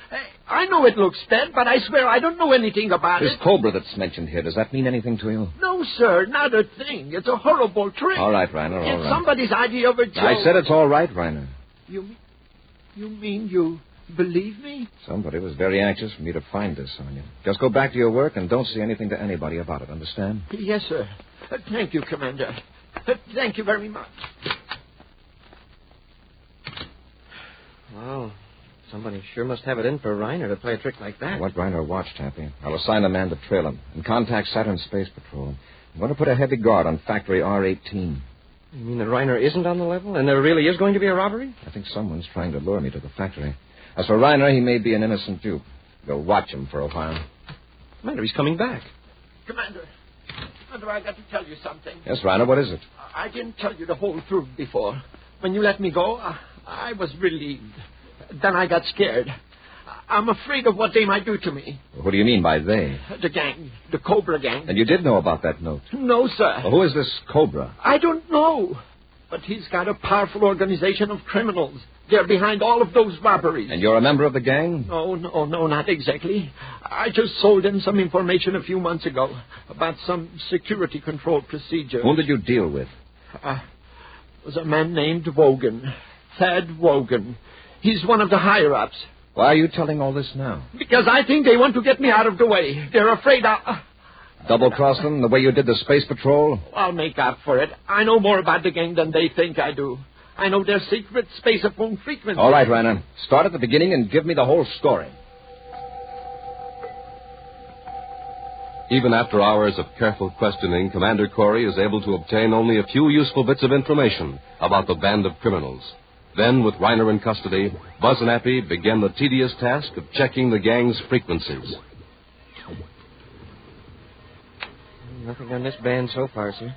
I know it looks bad, but I swear I don't know anything about it. This Cobra that's mentioned here, does that mean anything to you? No, sir, not a thing. It's a horrible trick. All right, Reiner, all it's right. Somebody's idea of a joke. I said it's all right, Reiner. You mean you believe me? Somebody was very anxious for me to find this on you. Just go back to your work and don't say anything to anybody about it, understand? Yes, sir. Thank you, Commander. Thank you very much. Well, somebody sure must have it in for Reiner to play a trick like that. I want Reiner watched, Happy. I'll assign a man to trail him and contact Saturn Space Patrol. I'm going to put a heavy guard on Factory R-18. You mean that Reiner isn't on the level and there really is going to be a robbery? I think someone's trying to lure me to the factory. As for Reiner, he may be an innocent dupe. We'll watch him for a while. Commander, he's coming back. Commander, I got to tell you something. Yes, Reiner, what is it? I didn't tell you the whole truth before. When you let me go, I was relieved. Then I got scared. I'm afraid of what they might do to me. What do you mean by they? The gang. The Cobra gang. And you did know about that note? No, sir. Well, who is this Cobra? I don't know. But he's got a powerful organization of criminals. They're behind all of those robberies. And you're a member of the gang? No, not exactly. I just sold him some information a few months ago about some security control procedure. Whom did you deal with? It was a man named Wogan. Thad Wogan. He's one of the higher-ups. Why are you telling all this now? Because I think they want to get me out of the way. They're afraid I'll... Double-cross them the way you did the space patrol? I'll make up for it. I know more about the gang than they think I do. I know their secret space-phone frequency. All right, Reiner. Start at the beginning and give me the whole story. Even after hours of careful questioning, Commander Corey is able to obtain only a few useful bits of information about the band of criminals. Then, with Reiner in custody, Buzz and Appy begin the tedious task of checking the gang's frequencies. Nothing on this band so far, sir.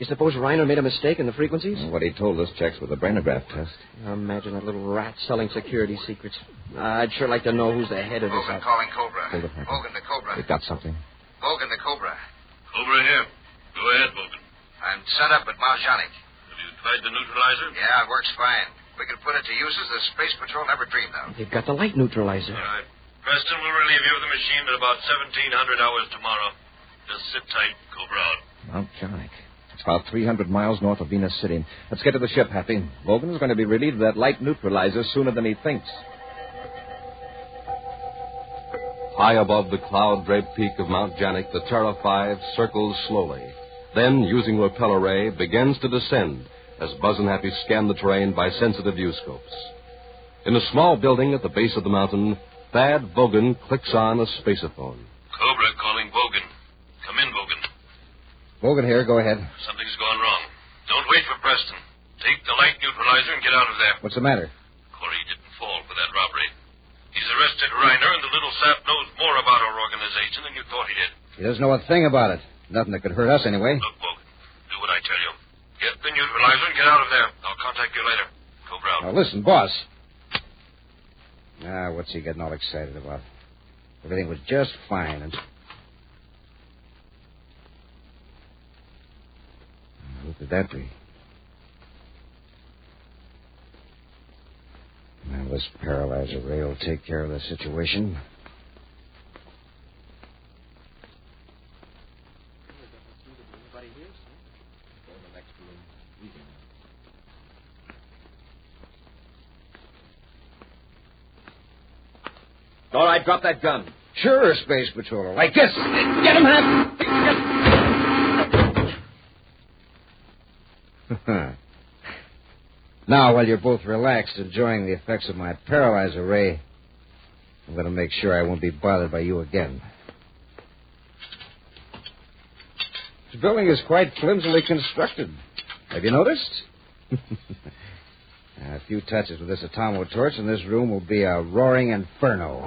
You suppose Reiner made a mistake in the frequencies? What he told us checks with the brainograph test. Imagine that little rat selling security secrets. I'd sure like to know who's the head of this. Vogan calling Cobra. Hold it, Happy. Vogan to Cobra. We've got something. Vogan to Cobra. Cobra here. Go ahead, Vulcan. I'm set up at Mount Janik. Have you tried the neutralizer? Yeah, it works fine. We can put it to uses the Space Patrol never dreamed of. They've got the light neutralizer. All right. Preston will relieve you of the machine at about 1700 hours tomorrow. Just sit tight, Cobra out. Mount Janik. It's about 300 miles north of Venus City. Let's get to the ship, Happy. Vogan is going to be relieved of that light neutralizer sooner than he thinks. High above the cloud-draped peak of Mount Janik, the Terra 5 circles slowly. Then, using repel array, begins to descend as Buzz and Happy scan the terrain by sensitive viewscopes. In a small building at the base of the mountain, Thad Vogan clicks on a spaceophone. Cobra calling Vogan. Come in, Vogan. Vogan here. Go ahead. Something's gone wrong. Don't wait for Preston. Take the light neutralizer and get out of there. What's the matter? Corey didn't fall for that robbery. He's arrested Reiner, and the little sap knows more about our organization than you thought he did. He doesn't know a thing about it. Nothing that could hurt us anyway. Look, Vogan, do what I tell you. Get the neutralizer and get out of there. I'll contact you later. Cobra out. Now, listen, boss. What's he getting all excited about? Everything was just fine, and... Who could that be? Now, this paralyzer ray will take care of the situation. All right, drop that gun. Sure, Space Patroller. Like this. Get him, Hap! Now, while you're both relaxed, enjoying the effects of my paralyzer ray, I'm going to make sure I won't be bothered by you again. This building is quite flimsily constructed. Have you noticed? A few touches with this atomo torch, and this room will be a roaring inferno.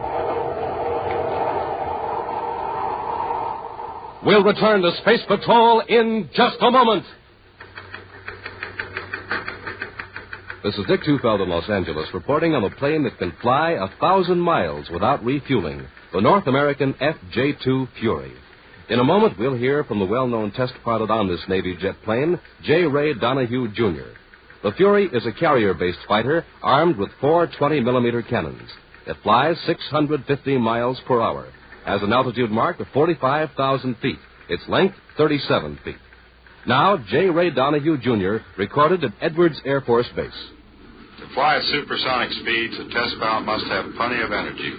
We'll return to Space Patrol in just a moment. This is Dick Tufeld in Los Angeles, reporting on a plane that can fly 1,000 miles without refueling, the North American FJ-2 Fury. In a moment, we'll hear from the well-known test pilot on this Navy jet plane, J. Ray Donahue, Jr. The Fury is a carrier-based fighter armed with 4 20-millimeter cannons. It flies 650 miles per hour, has an altitude mark of 45,000 feet, its length 37 feet. Now, J. Ray Donahue, Jr., recorded at Edwards Air Force Base. To fly at supersonic speeds, a test pilot must have plenty of energy.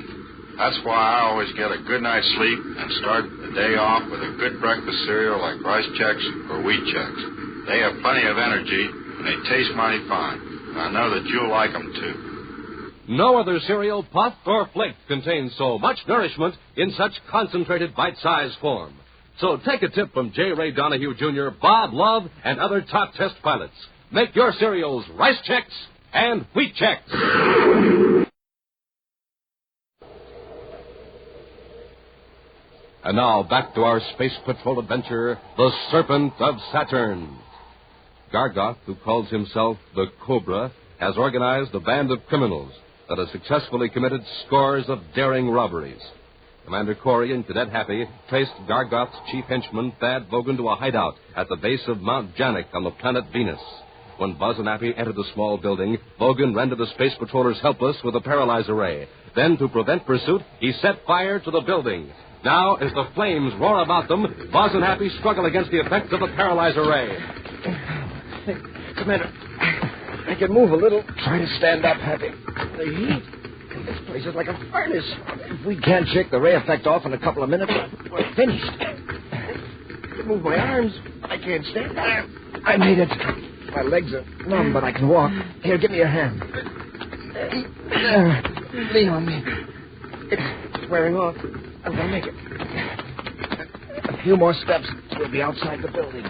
That's why I always get a good night's sleep and start the day off with a good breakfast cereal like Rice Chex or Wheat Chex. They have plenty of energy, and they taste mighty fine. And I know that you'll like them, too. No other cereal, puff, or flake contains so much nourishment in such concentrated bite-sized form. So take a tip from J. Ray Donahue, Jr., Bob Love, and other top test pilots. Make your cereals Rice Chex and Wheat Chex. And now back to our Space Patrol adventure, the Serpent of Saturn. Gargoth, who calls himself the Cobra, has organized a band of criminals that has successfully committed scores of daring robberies. Commander Corey and Cadet Happy traced Gargoth's chief henchman, Thad Vogan, to a hideout at the base of Mount Janik on the planet Venus. When Buzz and Appy entered the small building, Vogan rendered the space patrollers helpless with a paralyzer ray. Then, to prevent pursuit, he set fire to the building. Now, as the flames roar about them, Buzz and Appy struggle against the effects of the paralyzer ray. Hey, Commander, I can move a little. Try to stand up, Happy. The heat in this place is like a furnace. If we can't shake the ray effect off in a couple of minutes, we're finished. I can move my arms. I can't stand there. I made it. My legs are numb, but I can walk. Here, give me your hand. There. Lean on me. It's wearing off. I'm going to make it. A few more steps. We'll be outside the building.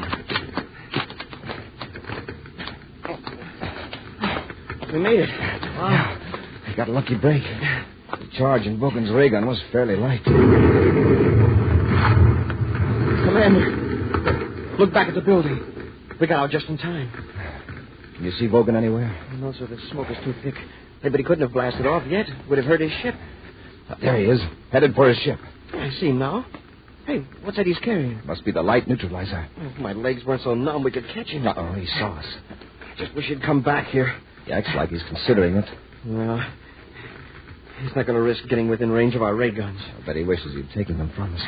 We made it. Wow. I got a lucky break. The charge in Vogan's ray gun was fairly light. Commander, look back at the building. We got out just in time. Can you see Vogan anywhere? No, sir. The smoke is too thick. Hey, but he couldn't have blasted off yet. Would have hurt his ship. There he is, headed for his ship. I see him now. Hey, what's that he's carrying? Must be the light neutralizer. If my legs weren't so numb, we could catch him. Uh-oh, he saw us. Just wish he'd come back here. He acts like he's considering it. Well, he's not going to risk getting within range of our ray guns. I bet he wishes he'd taken them from us.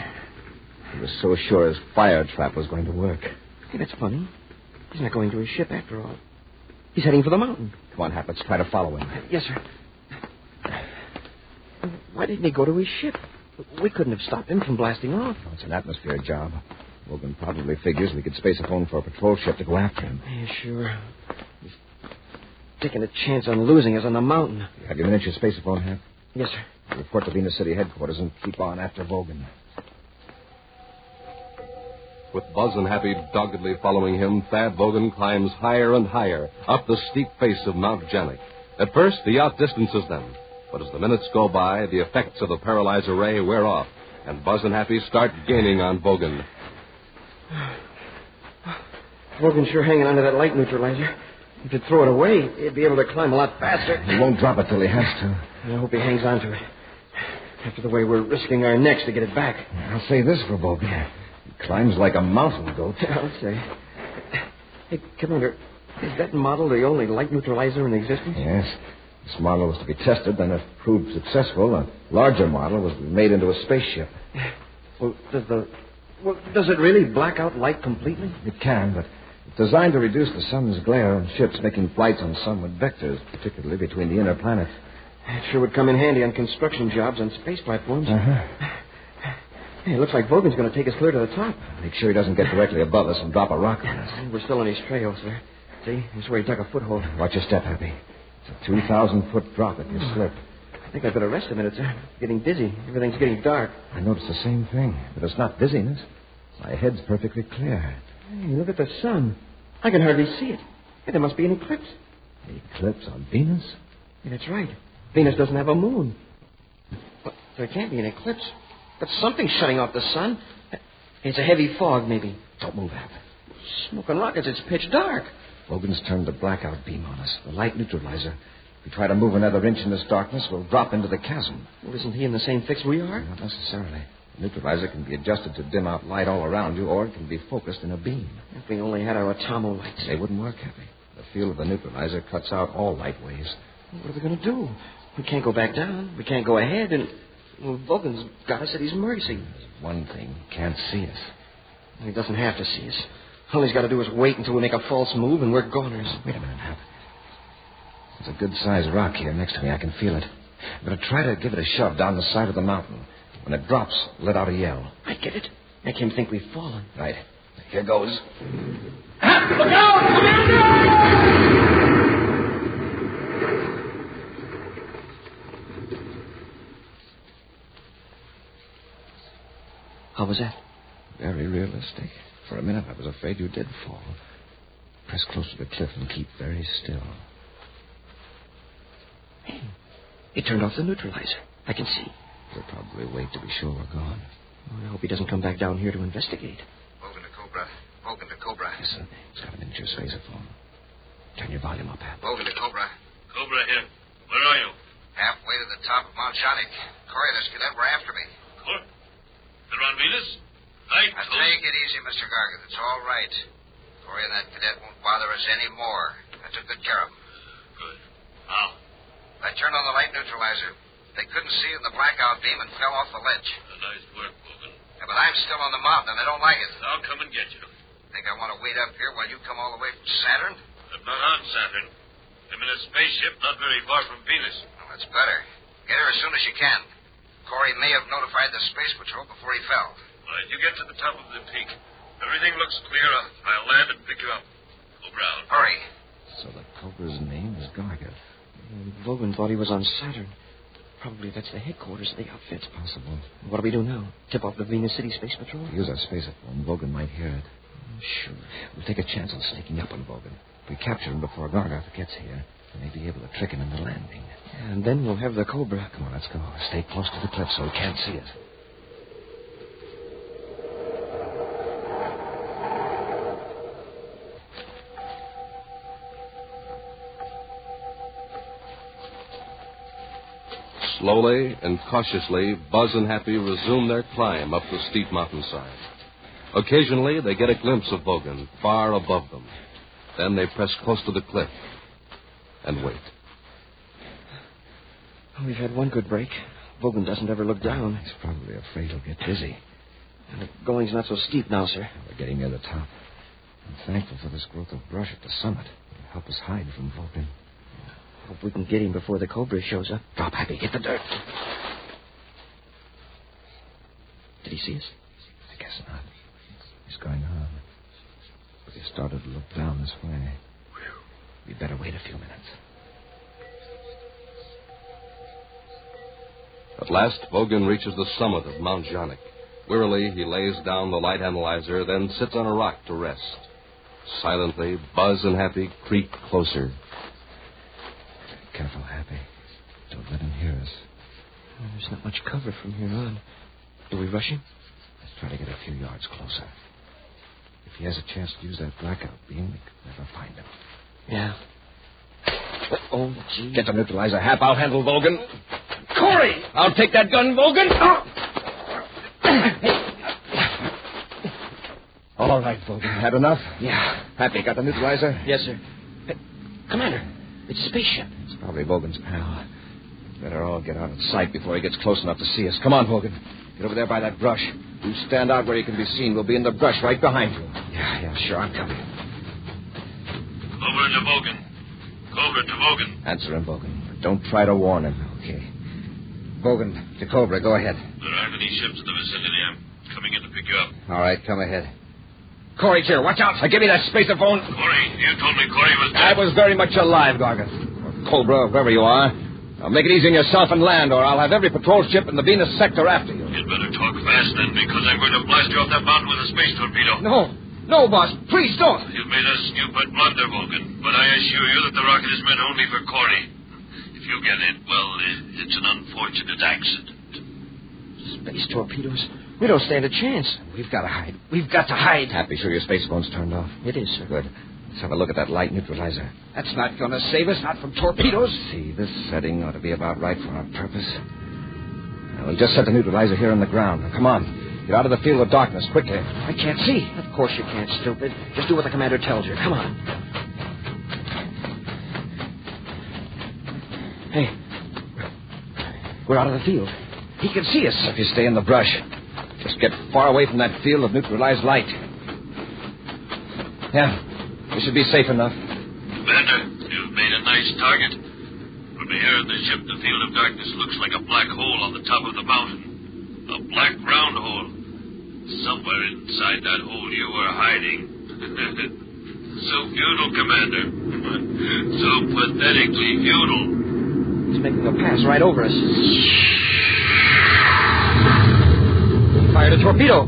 He was so sure his fire trap was going to work. Hey, that's funny. He's not going to his ship after all. He's heading for the mountain. Come on, Hap, let's try to follow him. Yes, sir. Why didn't he go to his ship? We couldn't have stopped him from blasting off. Oh, it's an atmosphere job. Vogan probably figures we could space a phone for a patrol ship to go after him. Yeah, sure. He's taking a chance on losing us on the mountain. Have your miniature space phone, Hap? Yes, sir. Report to Venus City headquarters and keep on after Vogan. With Buzz and Happy doggedly following him, Thad Vogan climbs higher and higher up the steep face of Mount Janik. At first, he outdistances them. But as the minutes go by, the effects of the paralyzer ray wear off, and Buzz and Happy start gaining on Vogan. Vogan's sure hanging onto that light neutralizer. If he'd throw it away, he'd be able to climb a lot faster. He won't drop it till he has to. I hope he hangs on to it. After the way we're risking our necks to get it back. I'll say this for Vogan. He climbs like a mountain goat. I'll say. Hey, Commander, is that model the only light neutralizer in existence? Yes. This model was to be tested, then if proved successful, a larger model was to be made into a spaceship. Well, does it really black out light completely? It can, but it's designed to reduce the sun's glare on ships making flights on sunward vectors, particularly between the inner planets. It sure would come in handy on construction jobs on space platforms. Uh-huh. Hey, it looks like Vogan's going to take us clear to the top. Make sure he doesn't get directly above us and drop a rock on us. We're still on his trail, sir. See? That's where he dug a foothold. Watch your step, Happy. It's a 2,000-foot drop if you slip. I think I'd better rest a minute, sir. I'm getting dizzy. Everything's getting dark. I noticed the same thing, but it's not dizziness. My head's perfectly clear. Hey, look at the sun. I can hardly see it. Hey, there must be an eclipse. An eclipse on Venus? Yeah, that's right. Venus doesn't have a moon. But there can't be an eclipse. But something's shutting off the sun. It's a heavy fog, maybe. Don't move, Hap. Smoking rockets, it's pitch dark. Logan's turned the blackout beam on us, the light neutralizer. If we try to move another inch in this darkness, we'll drop into the chasm. Well, isn't he in the same fix we are? Not necessarily. The neutralizer can be adjusted to dim out light all around you, or it can be focused in a beam. If we only had our atomo lights. They wouldn't work, Happy. The field of the neutralizer cuts out all light waves. What are we going to do? We can't go back down. We can't go ahead, and... Well, Vogan's got us at his mercy. There's one thing. He can't see us. He doesn't have to see us. All he's got to do is wait until we make a false move, and we're goners. Wait a minute, Hap. There's a good-sized rock here next to me. I can feel it. I'm going to try to give it a shove down the side of the mountain. When it drops, let out a yell. I get it. Make him think we've fallen. Right. Here goes. Hap, look out! Commander! How was that? Very realistic. For a minute, I was afraid you did fall. Press close to the cliff and keep very still. Hey, he turned off the neutralizer. I can see. He'll probably wait to be sure we're gone. Oh, I hope he doesn't come back down here to investigate. Vogan to Cobra. Vogan to Cobra. Listen, he's got an miniature spacephone. Turn your volume up, Hap. Vogan to Cobra. Cobra here. Where are you? Halfway to the top of Mount Janik. Corey, this cadet were after me. They're on Venus? Now, take it easy, Mr. Gargan. It's all right. Corey and that cadet won't bother us anymore. I took good care of them. Good. How? I turned on the light neutralizer. They couldn't see it in the blackout beam and fell off the ledge. Nice work, Bogan. Yeah, but I'm still on the mountain, and I don't like it. I'll come and get you. Think I want to wait up here while you come all the way from Saturn? I'm not on Saturn. I'm in a spaceship not very far from Venus. Well, that's better. Get her as soon as you can. Corey may have notified the Space Patrol before he fell. Right, you get to the top of the peak. Everything looks clear. I'll land and pick you up. Go ground. Hurry. So the Cobra's name is Gargant. Vogan thought he was on Saturn. Probably that's the headquarters of the outfit. Possible. What do we do now? Tip off the Venus City Space Patrol? Use our spacephone. Vogan might hear it. Sure. We'll take a chance on sneaking up on Vogan. If we capture him before Gargant gets here, we may be able to trick him into landing. And then we'll have the Cobra. Come on, let's go. Stay close to the cliff so he can't see it. Slowly and cautiously, Buzz and Happy resume their climb up the steep mountainside. Occasionally, they get a glimpse of Vogan far above them. Then they press close to the cliff and wait. We've had one good break. Vogan doesn't ever look down. He's probably afraid he'll get dizzy. And the going's not so steep now, sir. We're getting near the top. I'm thankful for this growth of brush at the summit. It'll help us hide from Vogan. Hope we can get him before the Cobra shows up. Drop, Happy. Hit the dirt. Did he see us? I guess not. He's going on. But he started to look down this way. We'd better wait a few minutes. At last, Vogan reaches the summit of Mount Janik. Wearily, he lays down the light analyzer, then sits on a rock to rest. Silently, Buzz and Happy creep closer. Careful, Happy. Don't let him hear us. Well, there's not much cover from here on. Do we rush him? Let's try to get a few yards closer. If he has a chance to use that blackout beam, we could never find him. Yeah. Oh, gee. Get the neutralizer, Hap. I'll handle Vogan. Corey! I'll take that gun, Vogan. All right, Vogan. Had enough? Yeah. Happy, got the neutralizer? Yes, sir. Hey, Commander, it's a spaceship. It's probably Vogan's pal. Better all get out of sight before he gets close enough to see us. Come on, Vogan. Get over there by that brush. You stand out where you can be seen. We'll be in the brush right behind you. Yeah, sure. I'm coming. Cobra to Vogan. Cobra to Vogan. Answer him, Vogan. But don't try to warn him. Okay. Vogan, to Cobra. Go ahead. There aren't any ships in the vicinity. I'm coming in to pick you up. All right, come ahead. Corey's here. Watch out. Give me that spacerphone. Corey, you told me Corey was dead. I was very much alive, Gargant. Or Cobra, wherever you are. Now, make it easy on yourself and land, or I'll have every patrol ship in the Venus sector after you. You'd better talk fast, then, because I'm going to blast you off that mountain with a space torpedo. No, boss. Please don't. You've made a stupid blunder, Vogan, but I assure you that the rocket is meant only for Corey. If you get it, well, it's an unfortunate accident. Space torpedoes? We don't stand a chance. We've got to hide. We've got to hide. Happy, sure your spacephone's turned off? It is, sir. Good. Let's have a look at that light neutralizer. That's not going to save us, not from torpedoes. See, this setting ought to be about right for our purpose. Now, we'll just set the neutralizer here on the ground. Now, come on. Get out of the field of darkness, quickly. I can't see. Of course you can't, stupid. Just do what the commander tells you. Come on. Hey. We're out of the field. He can see us. If you stay in the brush, just get far away from that field of neutralized light. Yeah, we should be safe enough. Commander, you've made a nice target. From here in the ship, the field of darkness looks like a black hole on the top of the mountain. A black round hole. Somewhere inside that hole you were hiding. So futile, Commander. So pathetically futile. He's making a pass right over us. Fired a torpedo.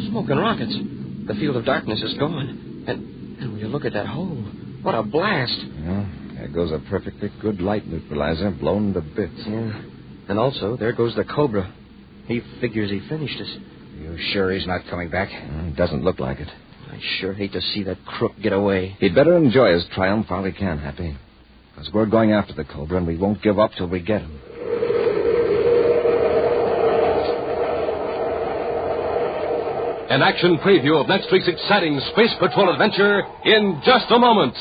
Smoke and rockets. The field of darkness is gone. And when you look at that hole, what a blast. Yeah, there goes a perfectly good light neutralizer blown to bits. Yeah. And also, there goes the Cobra. He figures he finished us. You sure he's not coming back? Doesn't look like it. I sure hate to see that crook get away. He'd better enjoy his triumph while he can, Happy. Because we're going after the Cobra, and we won't give up till we get him. An action preview of next week's exciting Space Patrol adventure in just a moment.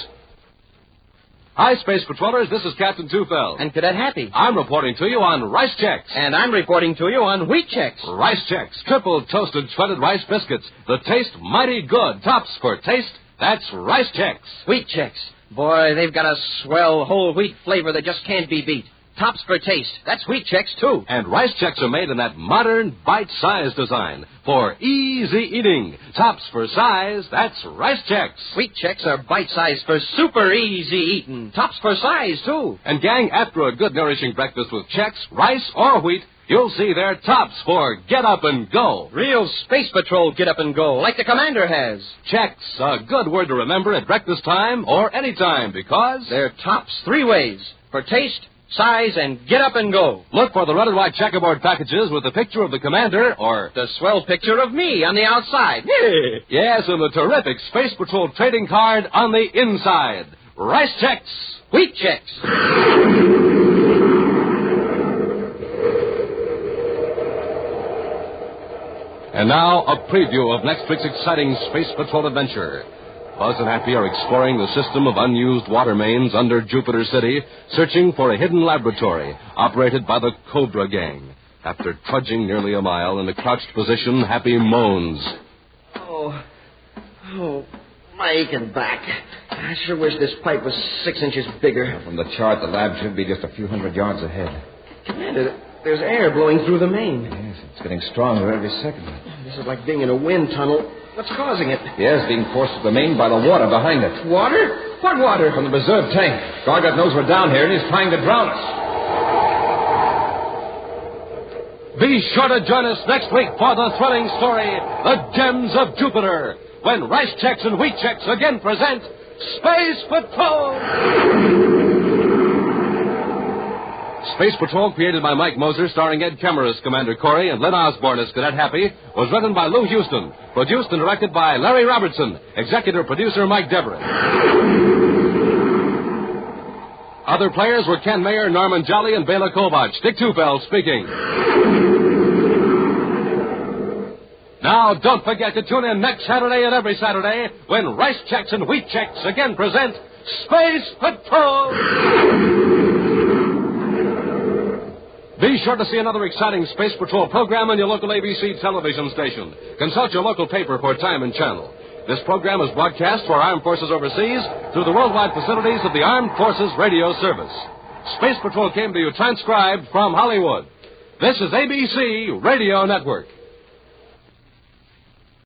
Hi, Space Patrollers. This is Captain Tufel. And Cadet Happy. I'm reporting to you on Rice Chex. And I'm reporting to you on Wheat Chex. Rice Chex, triple toasted shredded rice biscuits. The taste mighty good. Tops for taste. That's Rice Chex. Wheat Chex. Boy, they've got a swell whole wheat flavor that just can't be beat. Tops for taste. That's Wheat Chex, too. And Rice Chex are made in that modern, bite-sized design for easy eating. Tops for size. That's Rice Chex. Wheat Chex are bite-sized for super easy eating. Tops for size, too. And, gang, after a good, nourishing breakfast with Chex, rice, or wheat, you'll see they're tops for get up and go. Real Space Patrol get up and go, like the Commander has. Chex, a good word to remember at breakfast time or any time, because they're tops 3 ways: for taste, size, and get up and go. Look for the red and white checkerboard packages with the picture of the Commander or the swell picture of me on the outside. Yes, and the terrific Space Patrol trading card on the inside. Rice Chex. Wheat Chex. And now, a preview of next week's exciting Space Patrol adventure. Buzz and Happy are exploring the system of unused water mains under Jupiter City, searching for a hidden laboratory operated by the Cobra Gang. After trudging nearly a mile in a crouched position, Happy moans. Oh, my aching back. I sure wish this pipe was 6 inches bigger. From the chart, the lab should be just a few hundred yards ahead. Commander, there's air blowing through the main. Yes, it's getting stronger every second. This is like being in a wind tunnel. What's causing it? Yes, being forced to the main by the water behind it. Water? What water? From the reserve tank. Gargot knows we're down here, and he's trying to drown us. Be sure to join us next week for the thrilling story, The Gems of Jupiter, when Rice Chex and Wheat Chex again present Space Patrol! Space Patrol, created by Mike Moser, starring Ed Kemmer as Commander Corey and Len Osborne as Cadet Happy, was written by Lou Houston, produced and directed by Larry Robertson, executive producer Mike Deverett. Other players were Ken Mayer, Norman Jolly, and Bela Kovach. Dick Tufel speaking. Now, don't forget to tune in next Saturday and every Saturday when Rice Chex and Wheat Chex again present Space Patrol! Be sure to see another exciting Space Patrol program on your local ABC television station. Consult your local paper for time and channel. This program is broadcast for Armed Forces overseas through the worldwide facilities of the Armed Forces Radio Service. Space Patrol came to you transcribed from Hollywood. This is ABC Radio Network.